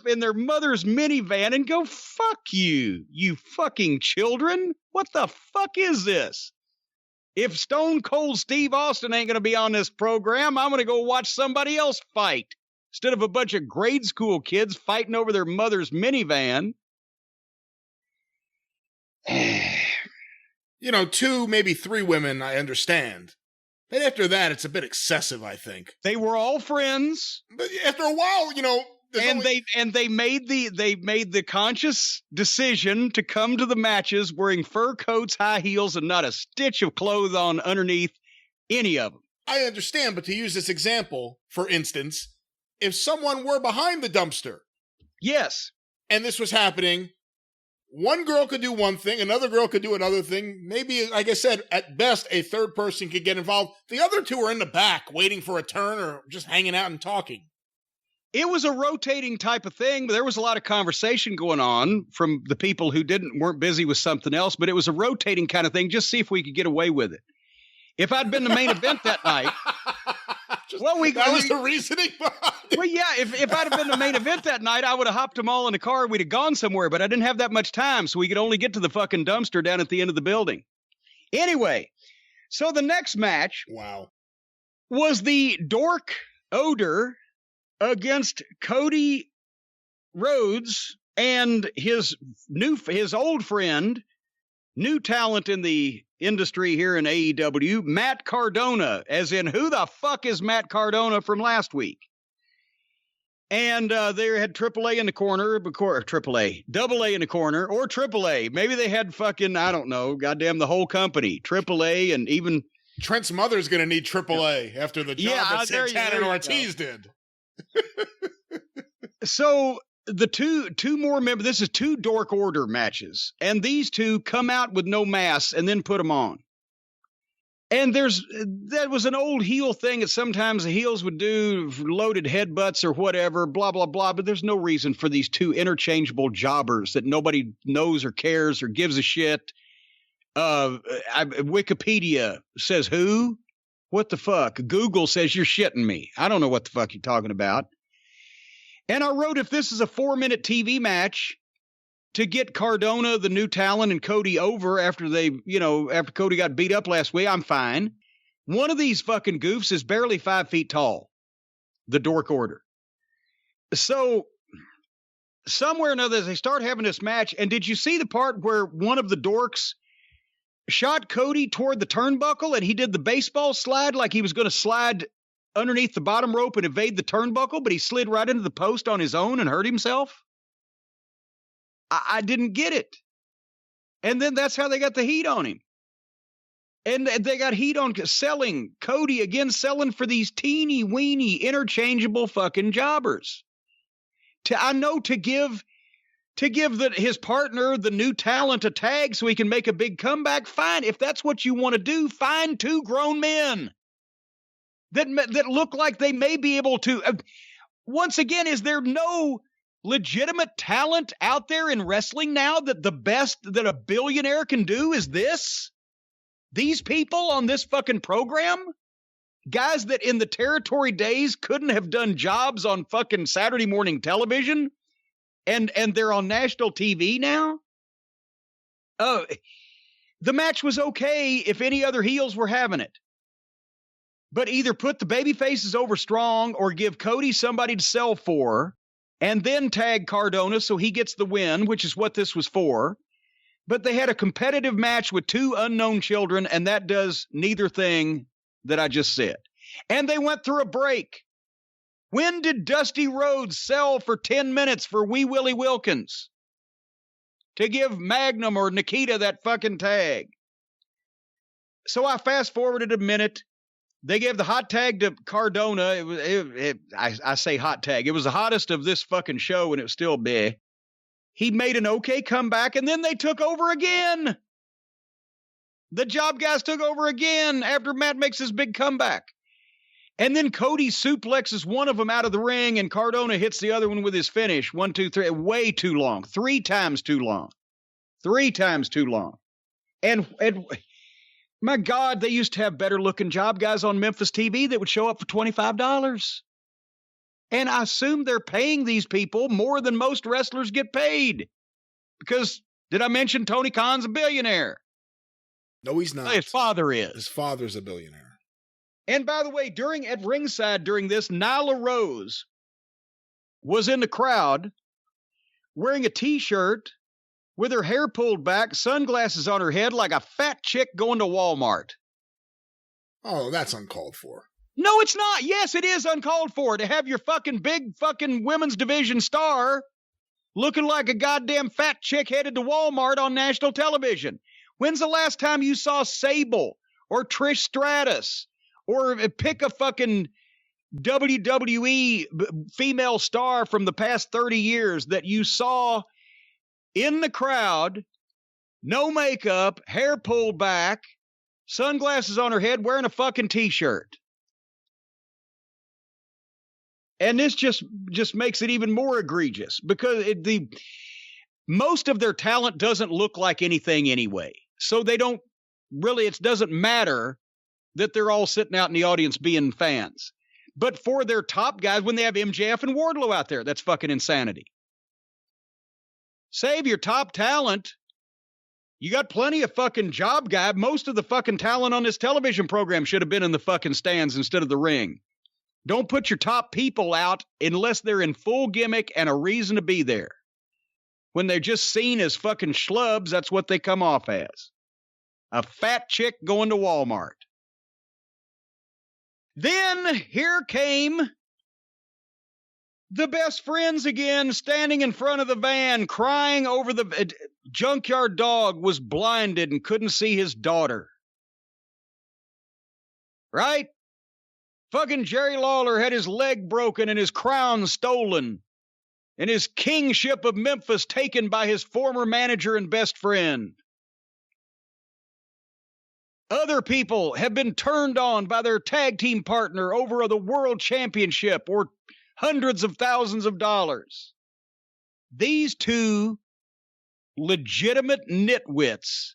in their mother's minivan and go, fuck you, you fucking children. What the fuck is this? If Stone Cold Steve Austin ain't going to be on this program, I'm going to go watch somebody else fight instead of a bunch of grade school kids fighting over their mother's minivan. 2, maybe 3 women, I understand. But after that, it's a bit excessive, I think. They were all friends. But after a while, they made the conscious decision to come to the matches wearing fur coats, high heels, and not a stitch of clothes on underneath any of them. I understand, but to use this example, for instance, if someone were behind the dumpster. Yes. And this was happening, one girl could do one thing, another girl could do another thing. Maybe, like I said, at best, a third person could get involved. The other 2 are in the back waiting for a turn or just hanging out and talking. It was a rotating type of thing, but there was a lot of conversation going on from the people who weren't busy with something else, but it was a rotating kind of thing. Just see if we could get away with it. If I'd been the main event that night, That was the reasoning behind it. Well, yeah, if I'd have been the main event that night, I would have hopped them all in the car and we'd have gone somewhere, but I didn't have that much time, so we could only get to the fucking dumpster down at the end of the building. Anyway, so the next match was the Dork Odor against Cody Rhodes and his old friend, new talent in the industry here in AEW, Matt Cardona, as in who the fuck is Matt Cardona from last week? And they had AAA in the corner, AAA, AA in the corner, or AAA. Maybe they had fucking, I don't know, goddamn the whole company, AAA, and even Trent's mother's going to need AAA after the job that Santana and Ortiz did. So the two more members, this is 2 Dork Order matches, and these two come out with no masks and then put them on. And that was an old heel thing that sometimes the heels would do, loaded headbutts or whatever, blah, blah, blah, but there's no reason for these 2 interchangeable jobbers that nobody knows or cares or gives a shit. Wikipedia says who? What the fuck? Google says you're shitting me. I don't know what the fuck you're talking about. And I wrote, if this is a 4-minute TV match to get Cardona, the new talent, and Cody over after after Cody got beat up last week, I'm fine. One of these fucking goofs is barely 5 feet tall. The Dork Order. So somewhere or another, they start having this match. And did you see the part where one of the dorks shot Cody toward the turnbuckle and he did the baseball slide like he was going to slide underneath the bottom rope and evade the turnbuckle, but he slid right into the post on his own and hurt himself? I didn't get it. And then that's how they got the heat on him. And they got heat on selling Cody again, selling for these teeny weeny interchangeable fucking jobbers. To give his partner, the new talent, a tag so he can make a big comeback. Fine. If that's what you want to do, find 2 grown men that look like they may be able to. Once again, is there no legitimate talent out there in wrestling now that the best that a billionaire can do is this? These people on this fucking program? Guys that in the territory days couldn't have done jobs on fucking Saturday morning television, and they're on national TV now? Oh, the match was okay if any other heels were having it. But either put the baby faces over strong or give Cody somebody to sell for and then tag Cardona so he gets the win, which is what this was for. But they had a competitive match with 2 unknown children, and that does neither thing that I just said. And they went through a break. When did Dusty Rhodes sell for 10 minutes for Wee Willie Wilkins to give Magnum or Nikita that fucking tag? So I fast forwarded a minute. They gave the hot tag to Cardona. I say hot tag. It was the hottest of this fucking show, and it was still big. He made an okay comeback, and then they took over again. The job guys took over again after Matt makes his big comeback. And then Cody suplexes one of them out of the ring, and Cardona hits the other one with his finish. 1, 2, 3. Way too long. 3 times too long. 3 times too long. And my God, they used to have better looking job guys on Memphis TV that would show up for $25. And I assume they're paying these people more than most wrestlers get paid. Because, did I mention Tony Khan's a billionaire? No, he's not. His father is. His father's a billionaire. And by the way, at ringside during this, Nyla Rose was in the crowd wearing a T-shirt with her hair pulled back, sunglasses on her head like a fat chick going to Walmart. Oh, that's uncalled for. No, it's not. Yes, it is uncalled for to have your fucking big fucking women's division star looking like a goddamn fat chick headed to Walmart on national television. When's the last time you saw Sable or Trish Stratus or pick a fucking WWE female star from the past 30 years that you saw in the crowd, no makeup, hair pulled back, sunglasses on her head, wearing a fucking T-shirt? And this just makes it even more egregious because most of their talent doesn't look like anything anyway. So they don't really, it doesn't matter that they're all sitting out in the audience being fans. But for their top guys, when they have MJF and Wardlow out there, that's fucking insanity. Save your top talent. You got plenty of fucking job guy. Most of the fucking talent on this television program should have been in the fucking stands instead of the ring. Don't put your top people out unless they're in full gimmick and a reason to be there. When they're just seen as fucking schlubs, that's what they come off as. A fat chick going to Walmart. Then here came the best friends again, standing in front of the van, crying over the junkyard dog was blinded and couldn't see his daughter. Right? Fucking Jerry Lawler had his leg broken and his crown stolen and his kingship of Memphis taken by his former manager and best friend. Other people have been turned on by their tag team partner over the world championship or hundreds of thousands of dollars. These two legitimate nitwits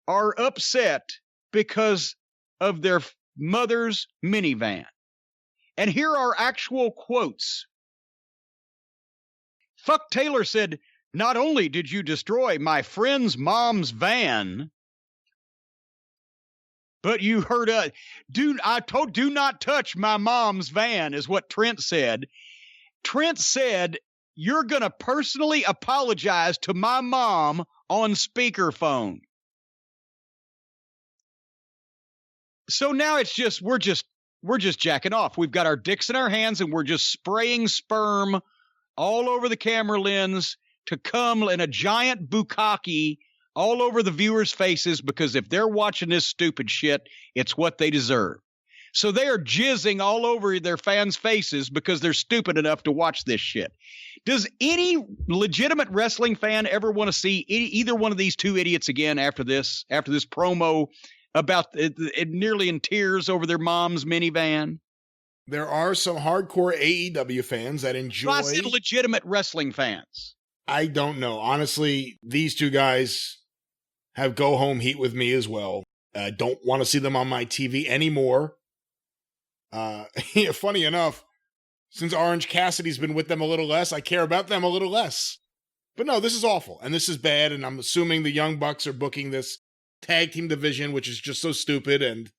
are upset because of their mother's minivan. And here are actual quotes. Fuck Taylor said, "Not only did you destroy my friend's mom's van, but you heard do not touch my mom's van," is what Trent said. Trent said, "You're going to personally apologize to my mom on speakerphone." So now it's just we're just jacking off. We've got our dicks in our hands and we're just spraying sperm all over the camera lens to come in a giant bukkake all over the viewers' faces, because if they're watching this stupid shit, it's what they deserve. So they are jizzing all over their fans' faces because they're stupid enough to watch this shit. Does any legitimate wrestling fan ever want to see either one of these two idiots again after this promo about it nearly in tears over their mom's minivan? There are some hardcore AEW fans that enjoy... I said legitimate wrestling fans. I don't know. Honestly, these two guys have go-home heat with me as well. I don't want to see them on my TV anymore. Funny enough, since Orange Cassidy's been with them a little less, I care about them a little less. But no, this is awful, and this is bad, and I'm assuming the Young Bucks are booking this tag team division, which is just so stupid, and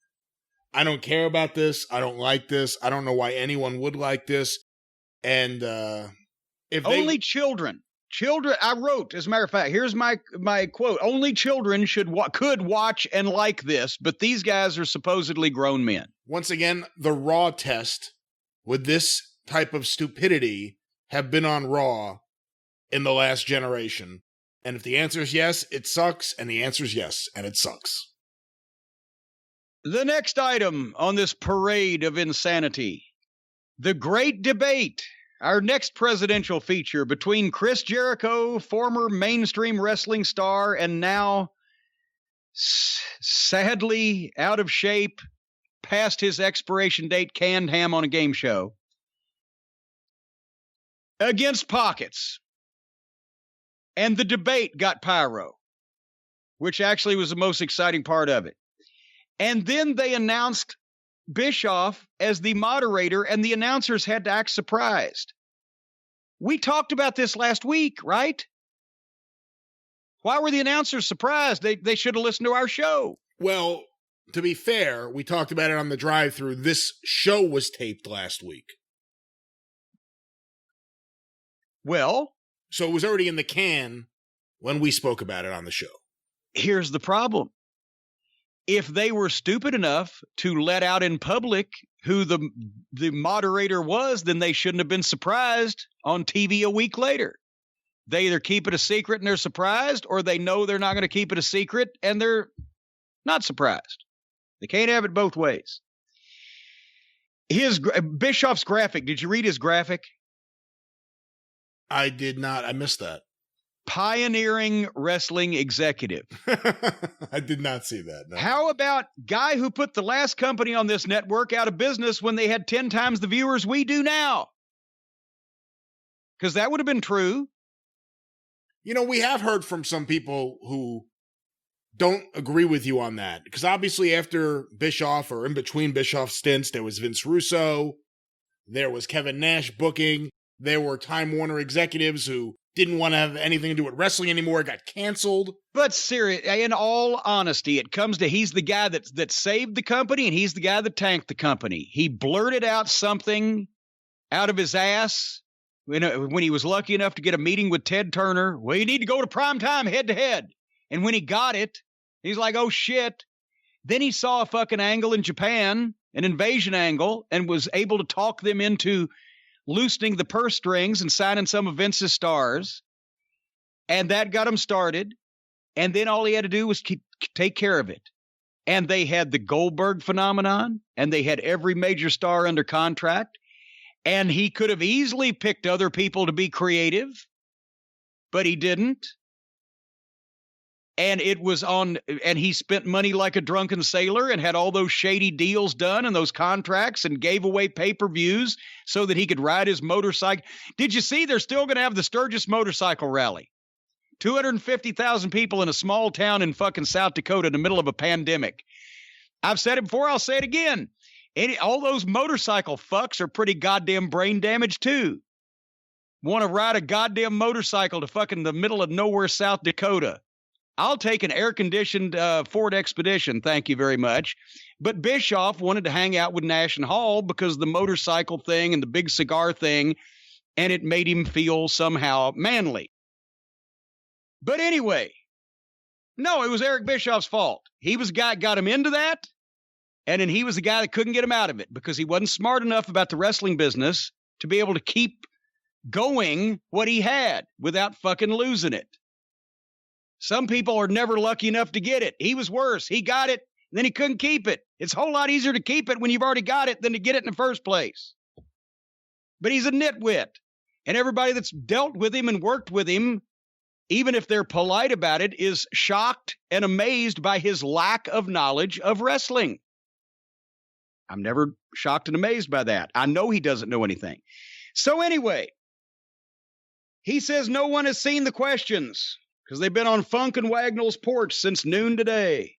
I don't care about this. I don't like this. I don't know why anyone would like this. And if only children, I wrote, as a matter of fact, here's my quote: only children could watch and like this, but these guys are supposedly grown men. Once again, the Raw test with this type of stupidity have been on Raw in the last generation. And if the answer is yes, it sucks. And the answer is yes, and it sucks. The next item on this parade of insanity, the great debate, our next presidential feature between Chris Jericho, former mainstream wrestling star, and now sadly out of shape, past his expiration date, canned ham on a game show, against Pockets. And the debate got pyro, which actually was the most exciting part of it. And then they announced Bischoff as the moderator, and the announcers had to act surprised. We talked about this last week, right? Why were the announcers surprised? They should have listened to our show. Well, to be fair, we talked about it on the drive-thru. This show was taped last week. Well, so it was already in the can when we spoke about it on the show. Here's the problem. If they were stupid enough to let out in public who the moderator was, then they shouldn't have been surprised on TV a week later. They either keep it a secret and they're surprised, or they know they're not going to keep it a secret and they're not surprised. They can't have it both ways. Bischoff's graphic, did you read his graphic? I did not. I missed that. Pioneering wrestling executive. I did not see that. No. How about guy who put the last company on this network out of business when they had 10 times the viewers we do now? Because that would have been true. You know, we have heard from some people who don't agree with you on that. Because obviously after Bischoff, or in between Bischoff stints, there was Vince Russo. There was Kevin Nash booking. There were Time Warner executives who didn't want to have anything to do with wrestling anymore. It got canceled. But serious, in all honesty, it comes to he's the guy that saved the company and he's the guy that tanked the company. He blurted out something out of his ass when he was lucky enough to get a meeting with Ted Turner. Well, you need to go to primetime head-to-head. And when he got it, he's like, oh, shit. Then he saw a fucking angle in Japan, an invasion angle, and was able to talk them into loosening the purse strings and signing some of Vince's stars. And that got him started. And then all he had to do was take care of it. And they had the Goldberg phenomenon, and they had every major star under contract. And he could have easily picked other people to be creative, but he didn't. And he spent money like a drunken sailor and had all those shady deals done and those contracts and gave away pay-per-views so that he could ride his motorcycle. Did you see they're still going to have the Sturgis Motorcycle Rally? 250,000 people in a small town in fucking South Dakota in the middle of a pandemic. I've said it before, I'll say it again. All those motorcycle fucks are pretty goddamn brain damaged too. Want to ride a goddamn motorcycle to fucking the middle of nowhere, South Dakota. I'll take an air-conditioned Ford Expedition, thank you very much. But Bischoff wanted to hang out with Nash and Hall because of the motorcycle thing and the big cigar thing, and it made him feel somehow manly. But anyway, no, it was Eric Bischoff's fault. He was the guy that got him into that, and then he was the guy that couldn't get him out of it because he wasn't smart enough about the wrestling business to be able to keep going what he had without fucking losing it. Some people are never lucky enough to get it. He was worse. He got it, and then he couldn't keep it. It's a whole lot easier to keep it when you've already got it than to get it in the first place. But he's a nitwit, and everybody that's dealt with him and worked with him, even if they're polite about it, is shocked and amazed by his lack of knowledge of wrestling. I'm never shocked and amazed by that. I know he doesn't know anything. So anyway, he says no one has seen the questions because they've been on Funk and Wagnall's porch since noon today.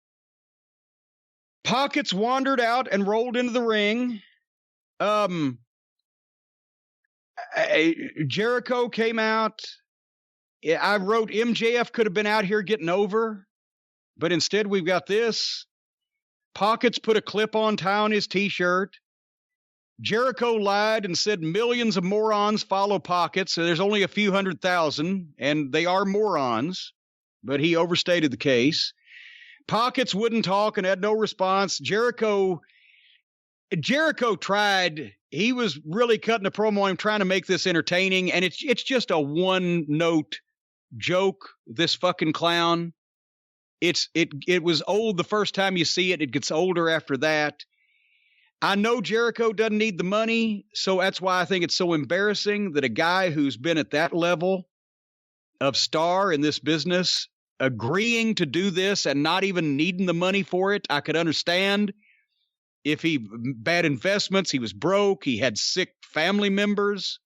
Pockets wandered out and rolled into the ring. Jericho came out. I wrote MJF could have been out here getting over, but instead we've got this. Pockets put a clip-on tie on his T-shirt. Jericho lied and said millions of morons follow Pockets, so there's only a few 100,000, and they are morons, but he overstated the case. Pockets wouldn't talk and had no response. Jericho tried. He was really cutting a promo on him, trying to make this entertaining, and it's just a one-note joke, this fucking clown. It was old the first time you see it. It gets older after that. I know Jericho doesn't need the money, so that's why I think it's so embarrassing that a guy who's been at that level of star in this business agreeing to do this and not even needing the money for it. I could understand if bad investments, he was broke, he had sick family members,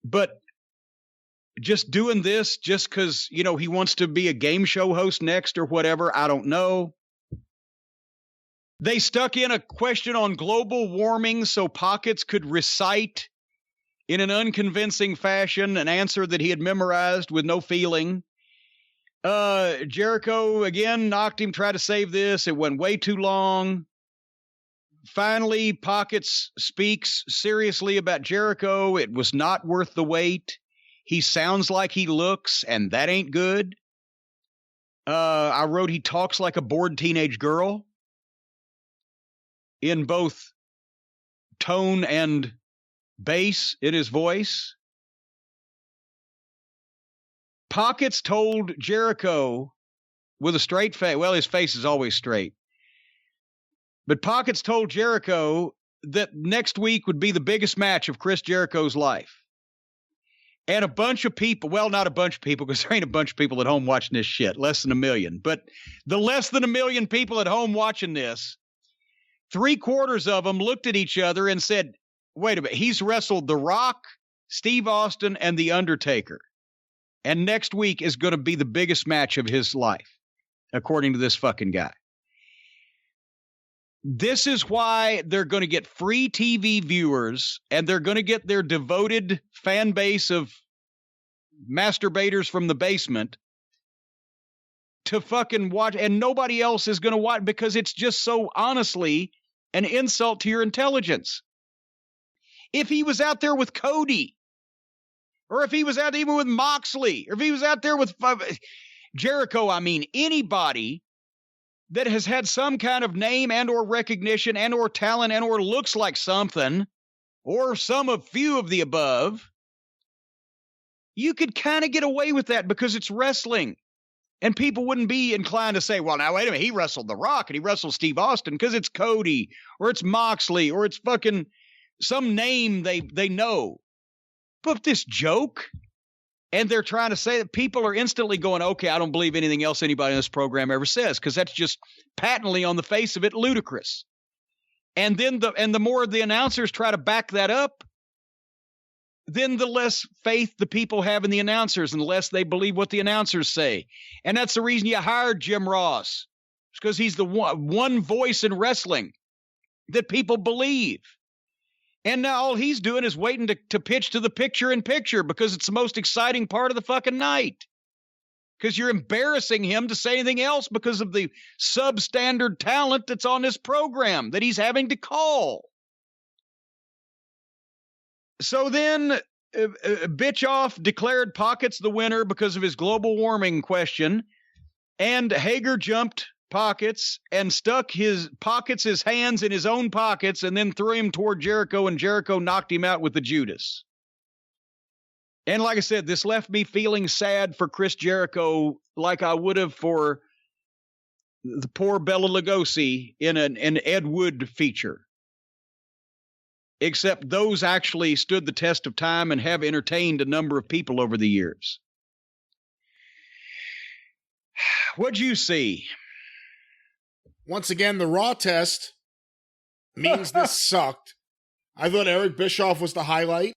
but just doing this just because, he wants to be a game show host next or whatever, I don't know. They stuck in a question on global warming so Pockets could recite in an unconvincing fashion an answer that he had memorized with no feeling. Jericho, again, knocked him, tried to save this. It went way too long. Finally, Pockets speaks seriously about Jericho. It was not worth the wait. He sounds like he looks, and that ain't good. I wrote he talks like a bored teenage girl in both tone and bass in his voice. Pockets told Jericho with a straight face. Well, his face is always straight. But Pockets told Jericho that next week would be the biggest match of Chris Jericho's life. And a bunch of people, well, not a bunch of people, because there ain't a bunch of people at home watching this shit, less than 1 million. But the less than 1 million people at home watching this, 3/4 of them looked at each other and said, wait a minute, he's wrestled The Rock, Steve Austin, and The Undertaker. And next week is going to be the biggest match of his life, according to this fucking guy. This is why they're going to get free TV viewers, and they're going to get their devoted fan base of masturbators from the basement to fucking watch, and nobody else is going to watch because it's just so honestly an insult to your intelligence. If he was out there with Cody, or if he was out even with Moxley, or if he was out there with Jericho, I mean, anybody that has had some kind of name and or recognition and or talent and or looks like something, or some of few of the above, you could kind of get away with that because it's wrestling. And people wouldn't be inclined to say, well, now, wait a minute, he wrestled The Rock and he wrestled Steve Austin because it's Cody or it's Moxley or it's fucking some name they know. But this joke, and they're trying to say that people are instantly going, okay, I don't believe anything else anybody in this program ever says, because that's just patently on the face of it ludicrous. And then the more the announcers try to back that up, then the less faith the people have in the announcers and the less they believe what the announcers say. And that's the reason you hired Jim Ross. It's because he's the one voice in wrestling that people believe. And now all he's doing is waiting to pitch to the picture-in-picture because it's the most exciting part of the fucking night. Because you're embarrassing him to say anything else because of the substandard talent that's on this program that he's having to call. So then Bischoff declared Pockets the winner because of his global warming question, and Hager jumped Pockets and stuck his hands in his own pockets and then threw him toward Jericho, and Jericho knocked him out with the Judas. And like I said, this left me feeling sad for Chris Jericho like I would have for the poor Bela Lugosi in an Ed Wood feature. Except those actually stood the test of time and have entertained a number of people over the years. What'd you see? Once again, the Raw test means this sucked. I thought Eric Bischoff was the highlight.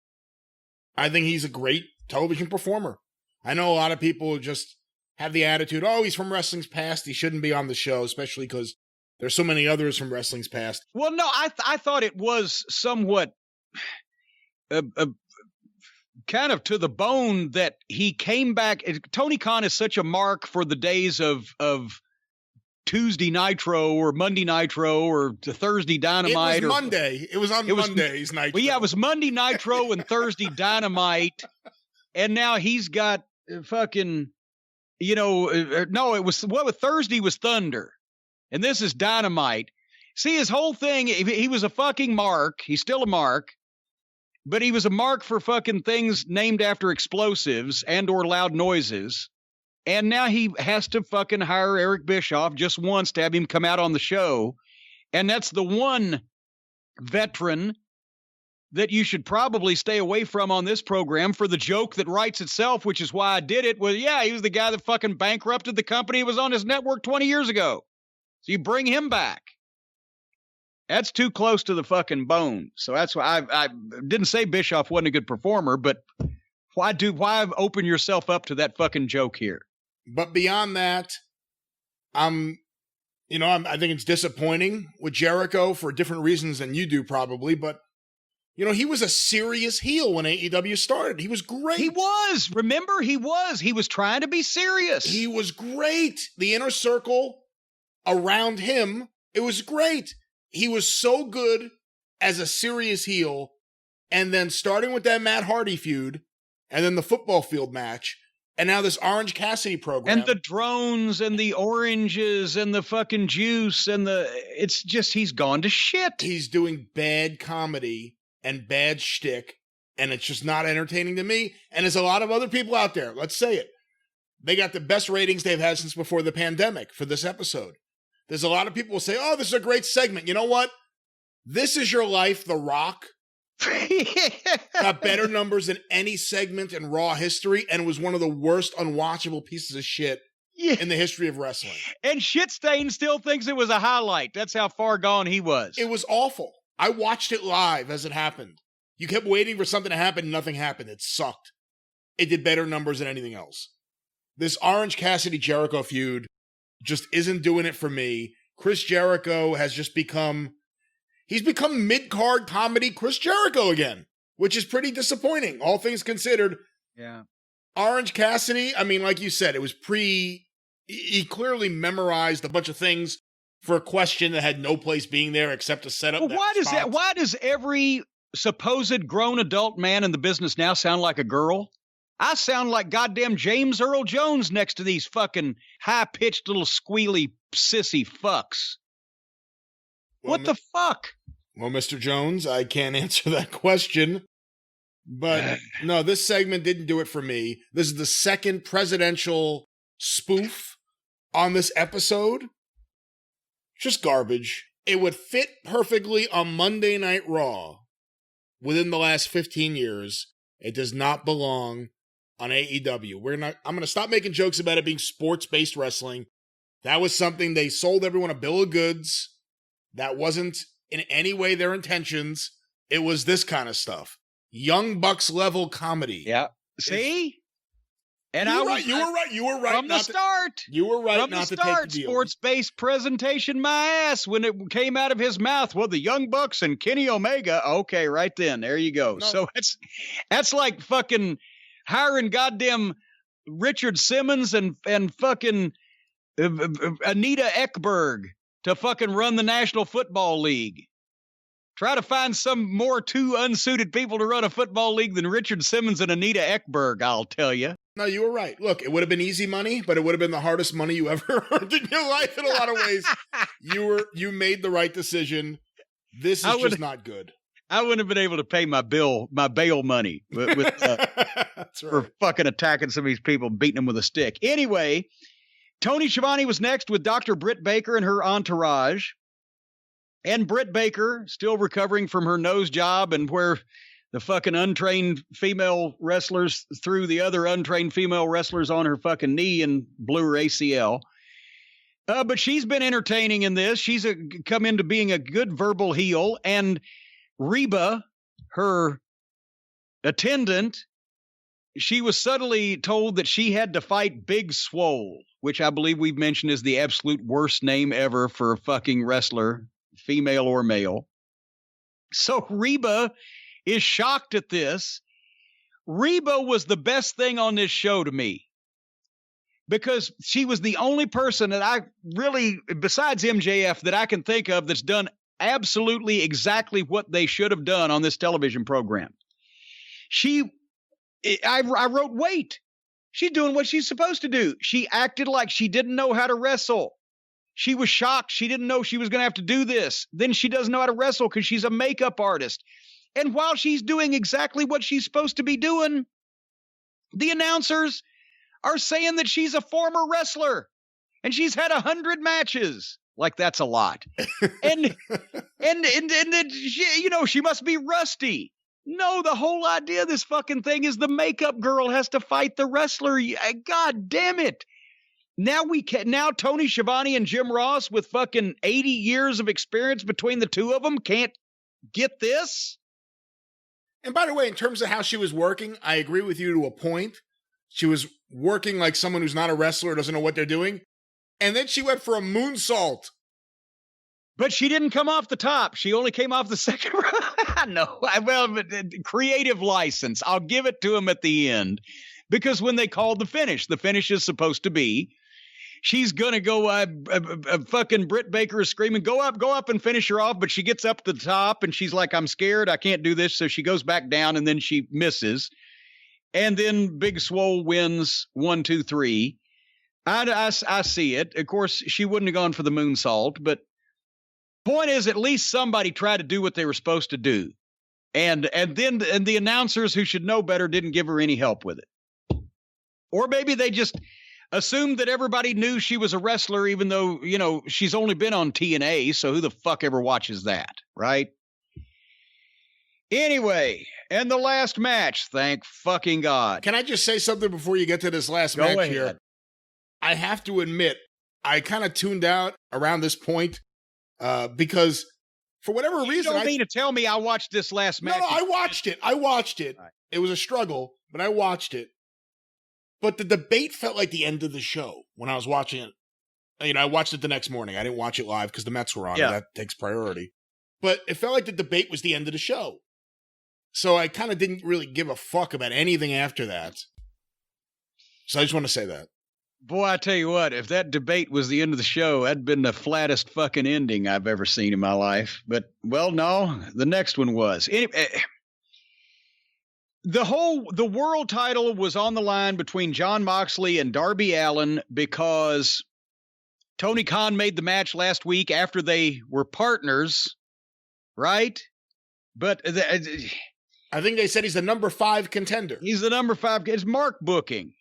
I think he's a great television performer. I know a lot of people just have the attitude, oh, he's from wrestling's past, he shouldn't be on the show, especially because there's so many others from wrestling's past. Well, no, I thought it was somewhat kind of to the bone that he came back. Tony Khan is such a mark for the days of Tuesday Nitro or Monday Nitro or Thursday Dynamite. It was Monday. It was on Monday's Nitro. Well, yeah, it was Monday Nitro and Thursday Dynamite. And now he's got fucking, Thursday was Thunder. And this is Dynamite. See, his whole thing, he was a fucking mark. He's still a mark. But he was a mark for fucking things named after explosives and or loud noises. And now he has to fucking hire Eric Bischoff just once to have him come out on the show. And that's the one veteran that you should probably stay away from on this program for the joke that writes itself, which is why I did it. Well, yeah, he was the guy that fucking bankrupted the company. It was on his network 20 years ago. So you bring him back. That's too close to the fucking bone. So that's why I didn't say Bischoff wasn't a good performer, but why open yourself up to that fucking joke here? But beyond that, I think it's disappointing with Jericho for different reasons than you do probably, but he was a serious heel when AEW started. He was great. He was. Remember, he was. He was trying to be serious. He was great. The inner circle around him, it was great. He was so good as a serious heel, and then starting with that Matt Hardy feud, and then the football field match, and now this Orange Cassidy program. And the drones and the oranges and the fucking juice and it's just, he's gone to shit. He's doing bad comedy and bad shtick, and it's just not entertaining to me. And there's a lot of other people out there, let's say it. They got the best ratings they've had since before the pandemic for this episode. There's a lot of people who say, oh, this is a great segment. You know what? This Is Your Life, The Rock, got better numbers than any segment in Raw history, and was one of the worst unwatchable pieces of shit in the history of wrestling. And Shitstain still thinks it was a highlight. That's how far gone he was. It was awful. I watched it live as it happened. You kept waiting for something to happen, nothing happened. It sucked. It did better numbers than anything else. This Orange Cassidy Jericho feud just isn't doing it for me. Chris Jericho has just become mid-card comedy Chris Jericho again, which is pretty disappointing, all things considered. Yeah. Orange Cassidy, I mean, like you said, it was he clearly memorized a bunch of things for a question that had no place being there except to set up Well, that why does every supposed grown adult man in the business now sound like a girl? I sound like goddamn James Earl Jones next to these fucking high-pitched little squealy sissy fucks. What the fuck? Well, Mr. Jones, I can't answer that question. But no, this segment didn't do it for me. This is the second presidential spoof on this episode. Just garbage. It would fit perfectly on Monday Night Raw within the last 15 years. It does not belong on AEW. I'm going to stop making jokes about it being sports-based wrestling. That was something they sold everyone a bill of goods. That wasn't in any way their intentions. It was this kind of stuff. Young Bucks level comedy. Yeah. See? And you were right. From the start. You were right from not the to take start, the deal. sports-based presentation, my ass, when it came out of his mouth. Well, the Young Bucks and Kenny Omega. Okay, right then. There you go. No. So that's like fucking hiring goddamn Richard Simmons and fucking Anita Ekberg to fucking run the National Football League. Try to find some more two unsuited people to run a football league than Richard Simmons and Anita Ekberg, I'll tell you. No, you were right. Look, it would have been easy money, but it would have been the hardest money you ever earned in your life in a lot of ways. You made the right decision. This is just not good. I wouldn't have been able to pay my bail money with That's right. for fucking attacking some of these people, beating them with a stick. Anyway, Tony Schiavone was next with Dr. Britt Baker and her entourage. And Britt Baker, still recovering from her nose job and where the fucking untrained female wrestlers threw the other untrained female wrestlers on her fucking knee and blew her ACL. But she's been entertaining in this. She's come into being a good verbal heel. And Reba, her attendant, she was suddenly told that she had to fight Big Swole, which I believe we've mentioned is the absolute worst name ever for a fucking wrestler, female or male. So Reba is shocked at this. Reba was the best thing on this show to me because she was the only person that I really, besides MJF, that I can think of that's done absolutely exactly what they should have done on this television program. I wrote, wait, she's doing what she's supposed to do. She acted like she didn't know how to wrestle. She was shocked. She didn't know she was going to have to do this. Then she doesn't know how to wrestle because she's a makeup artist. And while she's doing exactly what she's supposed to be doing, the announcers are saying that she's a former wrestler and she's had 100 matches. Like, that's a lot. and that she must be rusty. No, the whole idea of this fucking thing is the makeup girl has to fight the wrestler. God damn it. Now Tony Schiavone and Jim Ross with fucking 80 years of experience between the two of them can't get this? And by the way, in terms of how she was working, I agree with you to a point. She was working like someone who's not a wrestler, doesn't know what they're doing. And then she went for a moonsault. But she didn't come off the top. She only came off the second row. No, creative license. I'll give it to him at the end. Because when they called the finish is supposed to be, she's going to go, fucking Britt Baker is screaming, go up and finish her off. But she gets up to the top and she's like, I'm scared. I can't do this. So she goes back down and then she misses. And then Big Swole wins 1, 2, 3. I see it. Of course, she wouldn't have gone for the moonsault, but point is, at least somebody tried to do what they were supposed to do. And the announcers who should know better didn't give her any help with it. Or maybe they just assumed that everybody knew she was a wrestler, even though, she's only been on TNA. So who the fuck ever watches that, right? Anyway, and the last match, thank fucking God. Can I just say something before you get to this last match here? I have to admit, I kind of tuned out around this point because for whatever reason... You don't mean to tell me I watched this last match? No, I watched it. Right. It was a struggle, but I watched it. But the debate felt like the end of the show when I was watching it. I watched it the next morning. I didn't watch it live because the Mets were on. Yeah. And that takes priority. But it felt like the debate was the end of the show. So I kind of didn't really give a fuck about anything after that. So I just want to say that. Boy, I tell you what, if that debate was the end of the show, that'd been the flattest fucking ending I've ever seen in my life. But, well, no, the next one was. Anyway, the world title was on the line between Jon Moxley and Darby Allin because Tony Khan made the match last week after they were partners, right? But I think they said he's the number 5 contender. He's the number 5. It's Mark booking.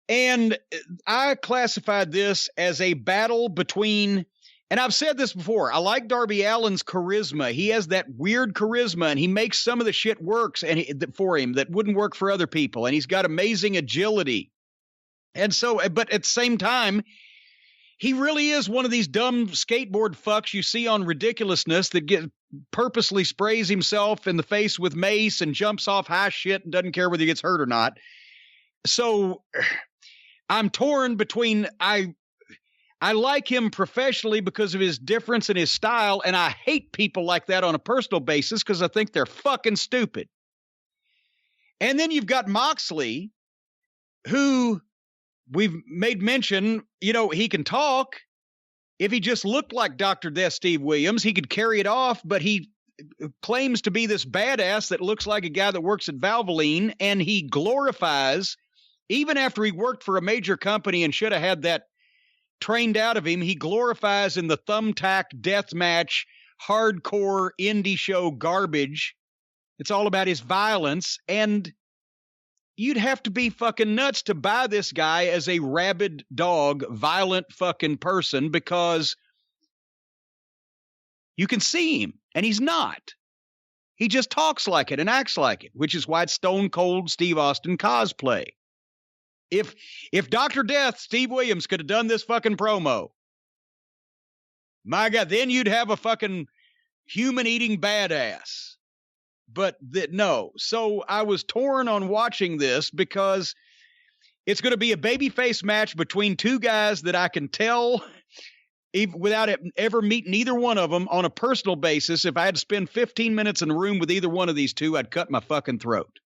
And I classified this as a battle between, and I've said this before, I like Darby Allin's charisma. He has that weird charisma, and he makes some of the shit works for him that wouldn't work for other people. And he's got amazing agility. And so, but at the same time, he really is one of these dumb skateboard fucks you see on Ridiculousness that purposely sprays himself in the face with mace and jumps off high shit and doesn't care whether he gets hurt or not. So I'm torn between I like him professionally because of his difference in his style, and I hate people like that on a personal basis because I think they're fucking stupid. And then you've got Moxley, who we've made mention, he can talk. If he just looked like Dr. Death Steve Williams, he could carry it off, but he claims to be this badass that looks like a guy that works at Valvoline, and he glorifies, even after he worked for a major company and should have had that trained out of him, he glorifies in the thumbtack deathmatch, hardcore indie show garbage. It's all about his violence, and you'd have to be fucking nuts to buy this guy as a rabid dog, violent fucking person, because you can see him, and he's not. He just talks like it and acts like it, which is why it's Stone Cold Steve Austin cosplay. If Dr. Death, Steve Williams, could have done this fucking promo, my God, then you'd have a fucking human-eating badass. But no. So I was torn on watching this because it's going to be a babyface match between two guys that I can tell, even without ever meeting either one of them on a personal basis, if I had to spend 15 minutes in the room with either one of these two, I'd cut my fucking throat.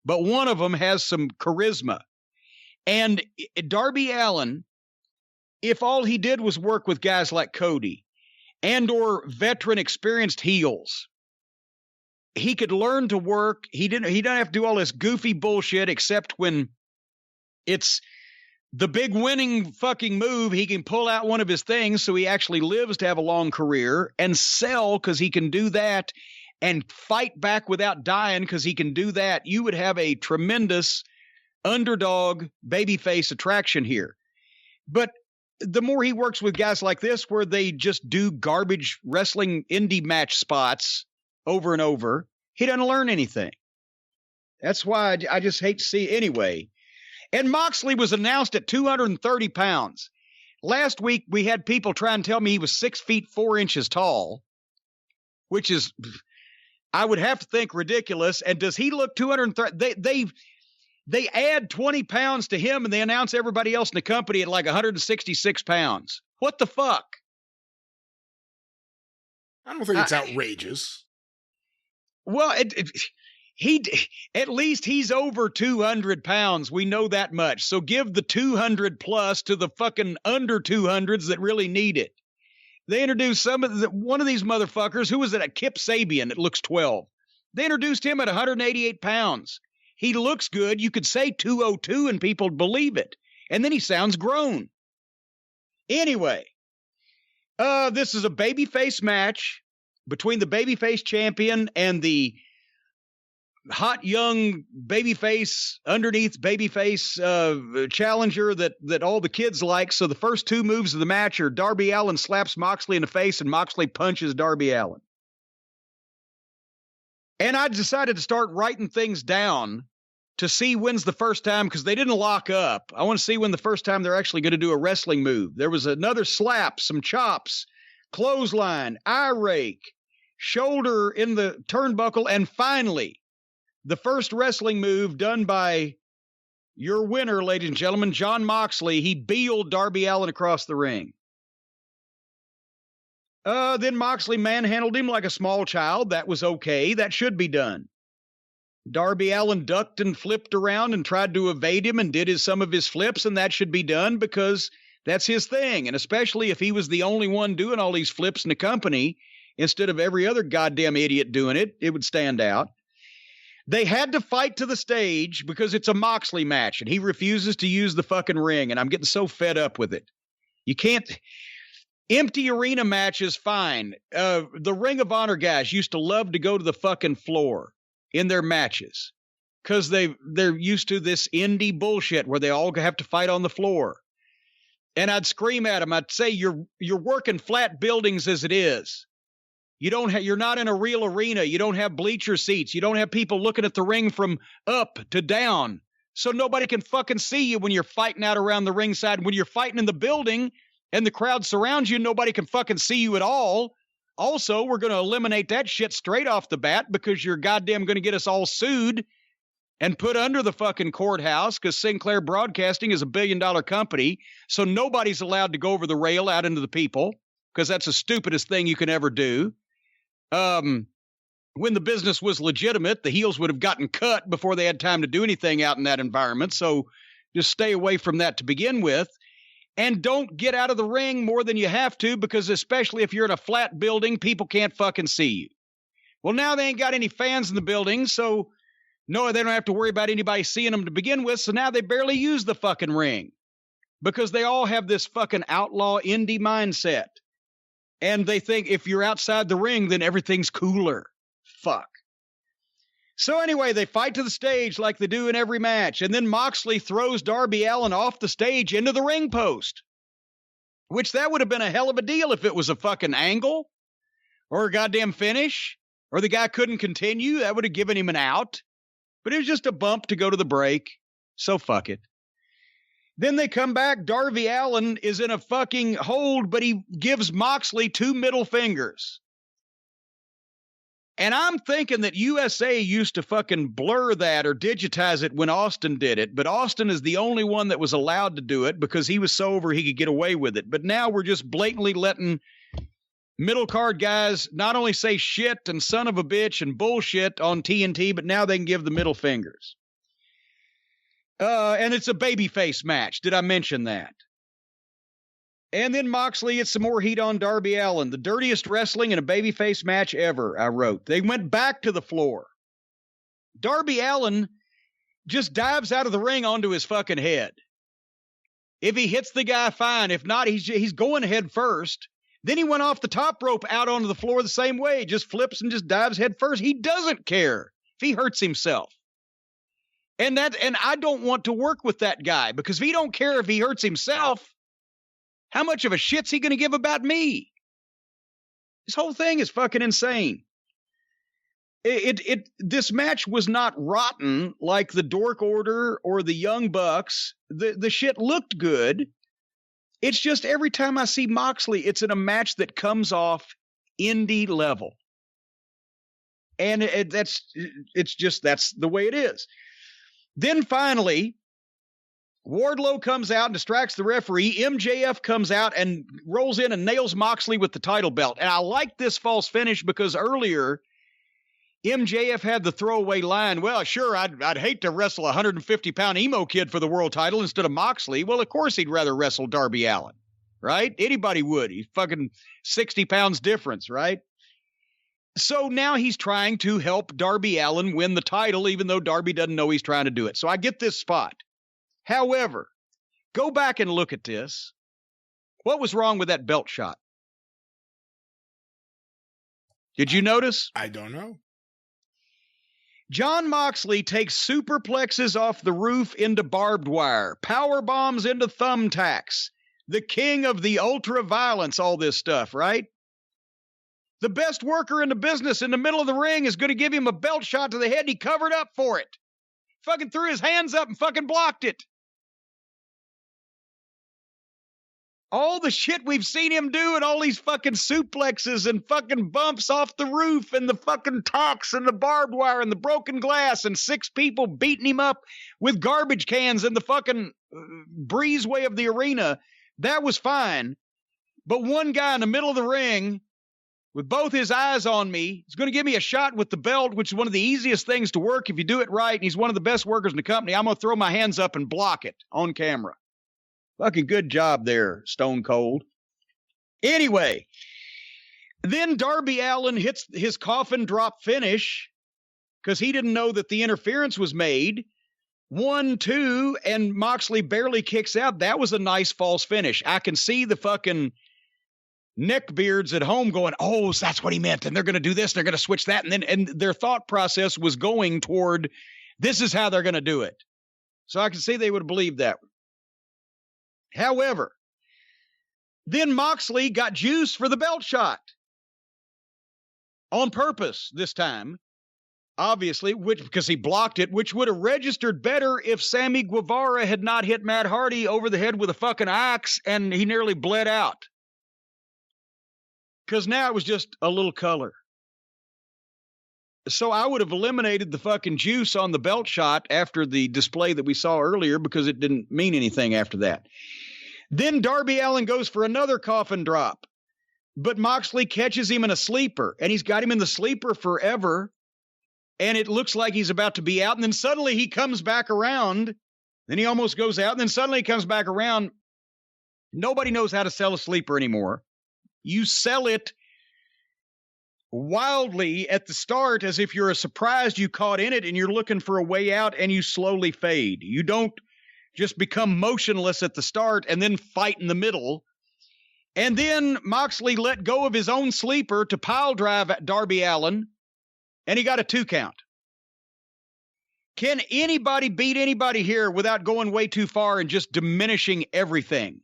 But one of them has some charisma. And Darby Allin, if all he did was work with guys like Cody and or veteran experienced heels, he could learn to work. He doesn't have to do all this goofy bullshit, except when it's the big winning fucking move. He can pull out one of his things so he actually lives to have a long career, and sell because he can do that, and fight back without dying because he can do that. You would have a tremendous underdog babyface attraction here. But the more he works with guys like this, where they just do garbage wrestling indie match spots over and over, he doesn't learn anything. That's why I just hate to see it anyway. And Moxley was announced at 230 pounds. Last week, we had people try and tell me he was 6 feet 4 inches tall, which is, I would have to think, ridiculous. And does he look 230? They add 20 pounds to him, and they announce everybody else in the company at like 166 pounds. What the fuck? I don't think it's outrageous. Well, he at least he's over 200 pounds. We know that much. So give the 200 plus to the fucking under 200s that really need it. They introduced one of these motherfuckers. Who was it? A Kip Sabian that looks 12. They introduced him at 188 pounds. He looks good. You could say 202 and people believe it. And then he sounds grown. Anyway, this is a babyface match between the babyface champion and the hot young babyface underneath babyface challenger that all the kids like. So the first two moves of the match are Darby Allin slaps Moxley in the face and Moxley punches Darby Allin. And I decided to start writing things down to see when's the first time, because they didn't lock up. I want to see when the first time they're actually going to do a wrestling move. There was another slap, some chops, clothesline, eye rake, shoulder in the turnbuckle, and finally, the first wrestling move done by, Your winner, ladies and gentlemen, Jon Moxley. He beeled Darby Allin across the ring. Then Moxley manhandled him like a small child. That was okay. That should be done. Darby Allin ducked and flipped around and tried to evade him and did some of his flips, and that should be done because that's his thing. And especially if he was the only one doing all these flips in the company, instead of every other goddamn idiot doing it, it would stand out. They had to fight to the stage because it's a Moxley match, and he refuses to use the fucking ring, and I'm getting so fed up with it. You can't... Empty arena matches, fine. The Ring of Honor guys used to love to go to the fucking floor in their matches because they're used to this indie bullshit where they all have to fight on the floor. And I'd scream at them. I'd say, you're working flat buildings as it is. You're not in a real arena. You don't have bleacher seats. You don't have people looking at the ring from up to down. So nobody can fucking see you when you're fighting out around the ringside. When you're fighting in the building and the crowd surrounds you, nobody can fucking see you at all. Also, we're going to eliminate that shit straight off the bat because you're goddamn going to get us all sued and put under the fucking courthouse because Sinclair Broadcasting is $1 billion company. So nobody's allowed to go over the rail out into the people because that's the stupidest thing you can ever do. When the business was legitimate, the heels would have gotten cut before they had time to do anything out in that environment. So just stay away from that to begin with. And don't get out of the ring more than you have to, because especially if you're in a flat building, people can't fucking see you. Well, now they ain't got any fans in the building, so no, they don't have to worry about anybody seeing them to begin with, so now they barely use the fucking ring because they all have this fucking outlaw indie mindset. And they think if you're outside the ring, then everything's cooler. Fuck. So anyway, they fight to the stage like they do in every match. And then Moxley throws Darby Allin off the stage into the ring post, which that would have been a hell of a deal if it was a fucking angle or a goddamn finish or the guy couldn't continue. That would have given him an out. But it was just a bump to go to the break. So fuck it. Then they come back. Darby Allin is in a fucking hold, but he gives Moxley 2 middle fingers. And I'm thinking that USA used to fucking blur that or digitize it when Austin did it. But Austin is the only one that was allowed to do it because he was sober, he could get away with it. But now we're just blatantly letting middle card guys not only say shit and son of a bitch and bullshit on TNT, but now they can give the middle fingers. And it's a babyface match. Did I mention that? And then Moxley gets some more heat on Darby Allin. The dirtiest wrestling in a babyface match ever, I wrote. They went back to the floor. Darby Allin just dives out of the ring onto his fucking head. If he hits the guy, fine. If not, he's going head first. Then he went off the top rope out onto the floor the same way. Just flips and just dives head first. He doesn't care if he hurts himself. And I don't want to work with that guy because if he don't care if he hurts himself, how much of a shit's he going to give about me? This whole thing is fucking insane. This match was not rotten like the Dork Order or the Young Bucks. The shit looked good. It's just every time I see Moxley, it's in a match that comes off indie level. And that's the way it is. Then finally, Wardlow comes out and distracts the referee. MJF comes out and rolls in and nails Moxley with the title belt. And I like this false finish because earlier, MJF had the throwaway line, well, sure, I'd hate to wrestle a 150-pound emo kid for the world title instead of Moxley. Well, of course he'd rather wrestle Darby Allin, right? Anybody would. He's fucking 60 pounds difference, right? So now he's trying to help Darby Allin win the title, even though Darby doesn't know he's trying to do it. So I get this spot. However, go back and look at this. What was wrong with that belt shot? Did you notice? I don't know. Jon Moxley takes superplexes off the roof into barbed wire, power bombs into thumbtacks, the king of the ultra violence, all this stuff, right? The best worker in the business in the middle of the ring is going to give him a belt shot to the head. He covered up for it. Fucking threw his hands up and fucking blocked it. All the shit we've seen him do and all these fucking suplexes and fucking bumps off the roof and the fucking tacks and the barbed wire and the broken glass and 6 people beating him up with garbage cans in the fucking breezeway of the arena. That was fine. But one guy in the middle of the ring with both his eyes on me is going to give me a shot with the belt, which is one of the easiest things to work if you do it right. And he's one of the best workers in the company. I'm going to throw my hands up and block it on camera. Fucking good job there, Stone Cold. Anyway, then Darby Allin hits his coffin drop finish because he didn't know that the interference was made. 1, 2, and Moxley barely kicks out. That was a nice false finish. I can see the fucking neckbeards at home going, oh, so that's what he meant. And they're going to do this. They're going to switch that. And their thought process was going toward, this is how they're going to do it. So I can see they would believe that. However, then Moxley got juice for the belt shot. On purpose this time. Obviously, because he blocked it, which would have registered better if Sammy Guevara had not hit Matt Hardy over the head with a fucking axe and he nearly bled out. Because now it was just a little color. So I would have eliminated the fucking juice on the belt shot after the display that we saw earlier because it didn't mean anything after that. Then Darby Allin goes for another coffin drop. But Moxley catches him in a sleeper, and he's got him in the sleeper forever. And it looks like he's about to be out. And then suddenly he comes back around. Then he almost goes out. And then suddenly he comes back around. Nobody knows how to sell a sleeper anymore. You sell it wildly at the start as if you're surprised you caught in it and you're looking for a way out and you slowly fade. You don't just become motionless at the start and then fight in the middle. And then Moxley let go of his own sleeper to pile drive at Darby Allin. And he got a 2 count. Can anybody beat anybody here without going way too far and just diminishing everything?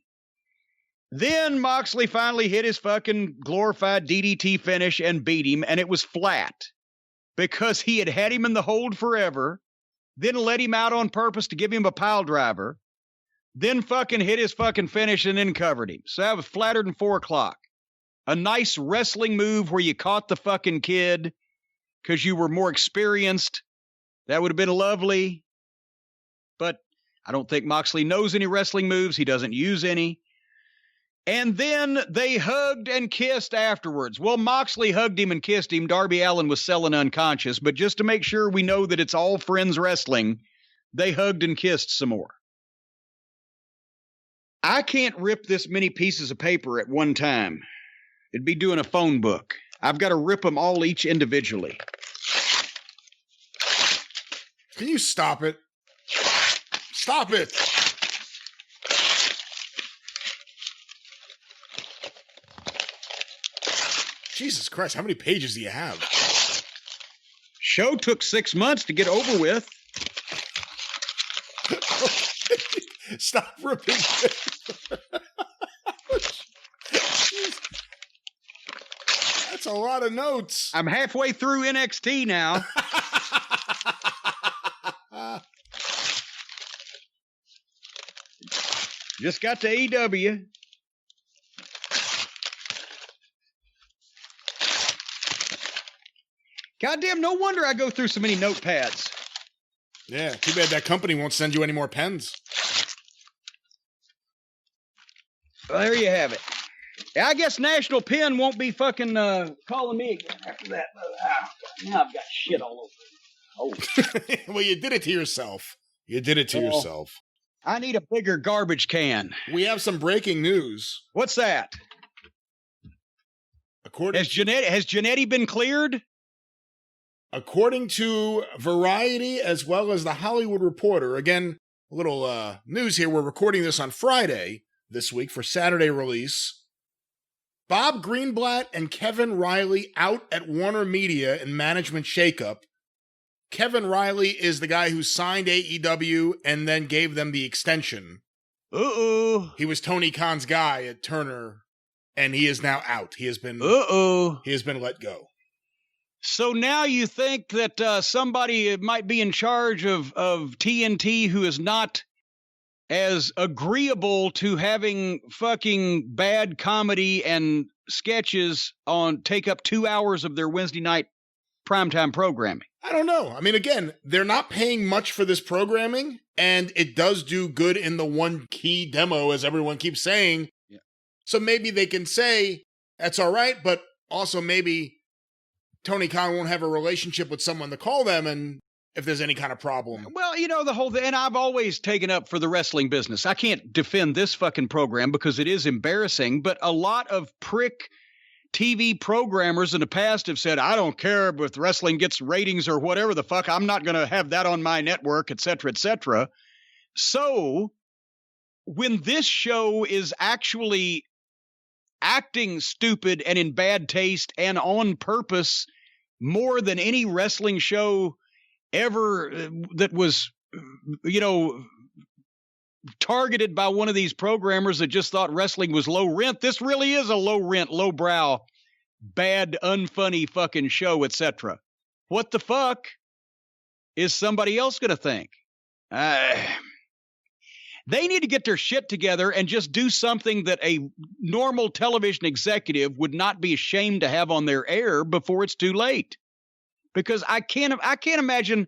Then Moxley finally hit his fucking glorified DDT finish and beat him, and it was flat because he had him in the hold forever, then let him out on purpose to give him a pile driver, then fucking hit his fucking finish and then covered him. So that was flatter than 4 o'clock. A nice wrestling move where you caught the fucking kid because you were more experienced. That would have been lovely. But I don't think Moxley knows any wrestling moves. He doesn't use any. And then they hugged and kissed afterwards. Well, Moxley hugged him and kissed him. Darby Allin was selling unconscious. But just to make sure we know that it's all friends wrestling, they hugged and kissed some more. I can't rip this many pieces of paper at one time. It'd be doing a phone book. I've got to rip them all each individually. Can you stop it? Stop it! Jesus Christ, how many pages do you have? Show took 6 months to get over with. Stop ripping. That's a lot of notes. I'm halfway through NXT now. Just got to AEW. Goddamn, no wonder I go through so many notepads. Yeah, too bad that company won't send you any more pens. Well, there you have it. I guess National Pen won't be fucking calling me again after that. Now I've got shit all over it. Oh. Well, you did it to yourself. You did it to yourself. I need a bigger garbage can. We have some breaking news. What's that? Has Jannetty been cleared? According to Variety as well as The Hollywood Reporter, again, a little news here. We're recording this on Friday this week for Saturday release. Bob Greenblatt and Kevin Riley out at Warner Media in management shakeup. Kevin Riley is the guy who signed AEW and then gave them the extension. Uh-oh. He was Tony Khan's guy at Turner, and he is now out. He has been let go. So now you think that somebody might be in charge of TNT who is not as agreeable to having fucking bad comedy and sketches take up 2 hours of their Wednesday night primetime programming? I don't know. I mean, again, they're not paying much for this programming, and it does do good in the one key demo, as everyone keeps saying. Yeah. So maybe they can say, that's all right, but also maybe Tony Khan won't have a relationship with someone to call them, and if there's any kind of problem. Well, the whole thing, and I've always taken up for the wrestling business. I can't defend this fucking program because it is embarrassing, but a lot of prick TV programmers in the past have said, I don't care if wrestling gets ratings or whatever the fuck, I'm not going to have that on my network, et cetera, et cetera. So when this show is actually acting stupid and in bad taste and on purpose more than any wrestling show ever that was, targeted by one of these programmers that just thought wrestling was low rent. This really is a low rent, low brow, bad, unfunny fucking show, etc. What the fuck is somebody else going to think? They need to get their shit together and just do something that a normal television executive would not be ashamed to have on their air before it's too late. Because I can't imagine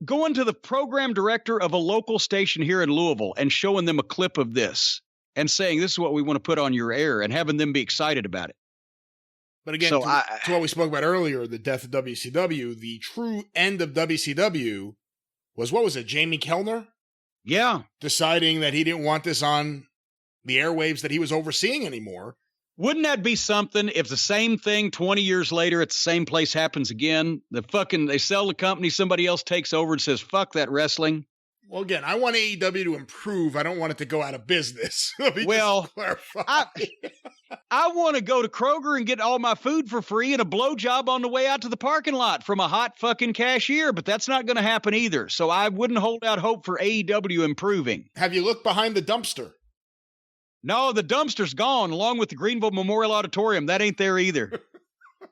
going to the program director of a local station here in Louisville and showing them a clip of this and saying, this is what we want to put on your air, and having them be excited about it. But again, to what we spoke about earlier, the death of WCW, the true end of WCW was, what was it, Jamie Kellner? Yeah. Deciding that he didn't want this on the airwaves that he was overseeing anymore. Wouldn't that be something if the same thing 20 years later at the same place happens again? They sell the company, somebody else takes over and says, fuck that wrestling. Well, again, I want AEW to improve. I don't want it to go out of business. Well, I want to go to Kroger and get all my food for free and a blowjob on the way out to the parking lot from a hot fucking cashier, but that's not going to happen either. So I wouldn't hold out hope for AEW improving. Have you looked behind the dumpster? No, the dumpster's gone, along with the Greenville Memorial Auditorium. That ain't there either.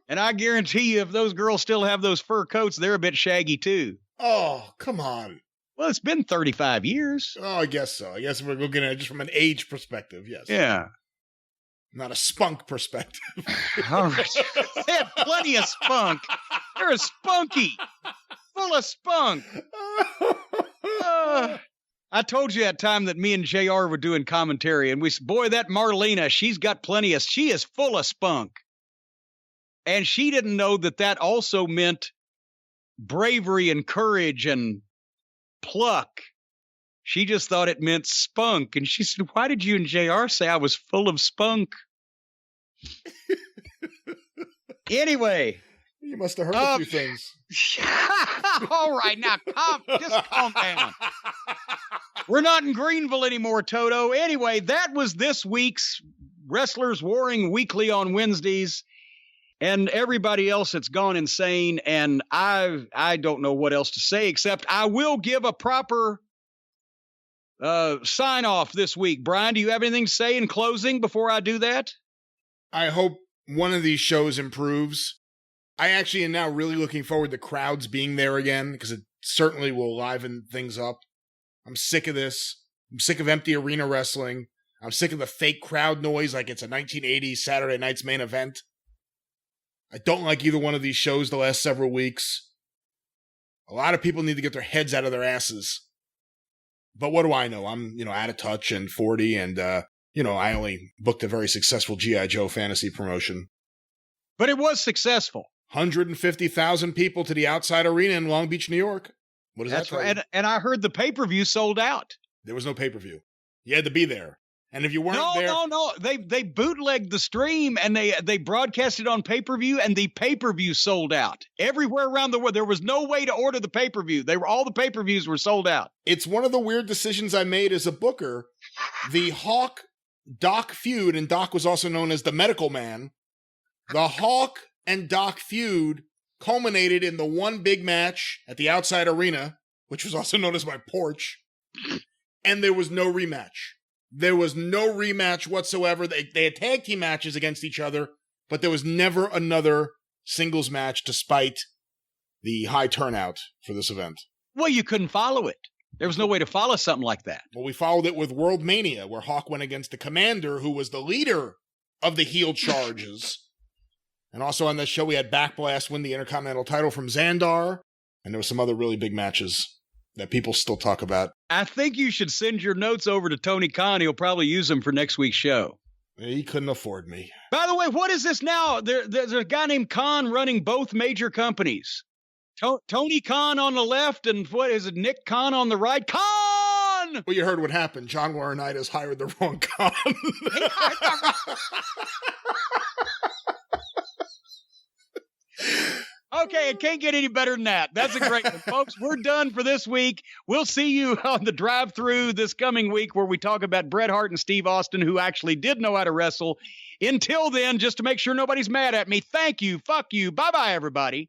And I guarantee you, if those girls still have those fur coats, they're a bit shaggy, too. Oh, come on. Well, it's been 35 years. Oh, I guess so. I guess we're looking at it just from an age perspective, yes. Yeah. Not a spunk perspective. All right. They have plenty of spunk. They're a spunky. Full of spunk. I told you that time that me and JR were doing commentary, and we said, boy, that Marlena, she is full of spunk. And she didn't know that also meant bravery and courage and pluck. She just thought it meant spunk. And she said, why did you and JR say I was full of spunk? Anyway. You must have heard a few things. All right, now just calm down. We're not in Greenville anymore, Toto. Anyway, that was this week's Wrestlers Warring Weekly on Wednesdays, and everybody else that's gone insane. And I don't know what else to say, except I will give a proper sign off this week. Brian, do you have anything to say in closing before I do that? I hope one of these shows improves. I actually am now really looking forward to crowds being there again, because it certainly will liven things up. I'm sick of this. I'm sick of empty arena wrestling. I'm sick of the fake crowd noise like it's a 1980s Saturday Night's Main Event. I don't like either one of these shows the last several weeks. A lot of people need to get their heads out of their asses. But what do I know? I'm, out of touch and 40, and, I only booked a very successful G.I. Joe fantasy promotion. But it was successful. 150,000 people to the outside arena in Long Beach, New York. What does that tell you? And I heard the pay-per-view sold out. There was no pay-per-view. You had to be there. And if you weren't there... No. They bootlegged the stream, and they broadcast it on pay-per-view, and the pay-per-view sold out. Everywhere around the world. There was no way to order the pay-per-view. All the pay-per-views were sold out. It's one of the weird decisions I made as a booker. The Hawk-Doc feud, and Doc was also known as the medical man. The Hawk and Doc feud culminated in the one big match at the outside arena, which was also known as my porch, and there was no rematch. There was no rematch whatsoever. They had tag team matches against each other, but there was never another singles match despite the high turnout for this event. Well, you couldn't follow it. There was no way to follow something like that. Well, we followed it with World Mania, where Hawk went against the Commander, who was the leader of the heel charges. And also on this show, we had Backblast win the Intercontinental title from Xandar. And there were some other really big matches that people still talk about. I think you should send your notes over to Tony Khan. He'll probably use them for next week's show. He couldn't afford me. By the way, what is this now? There's a guy named Khan running both major companies. Tony Khan on the left, and what is it, Nick Khan on the right? Khan! Well, you heard what happened. John Laurinaitis hired the wrong Khan. Okay, it can't get any better than that. That's a great one. Folks, we're done for this week. We'll see you on the drive-thru this coming week where we talk about Bret Hart and Steve Austin, who actually did know how to wrestle. Until then, just to make sure nobody's mad at me, thank you, fuck you, bye-bye, everybody.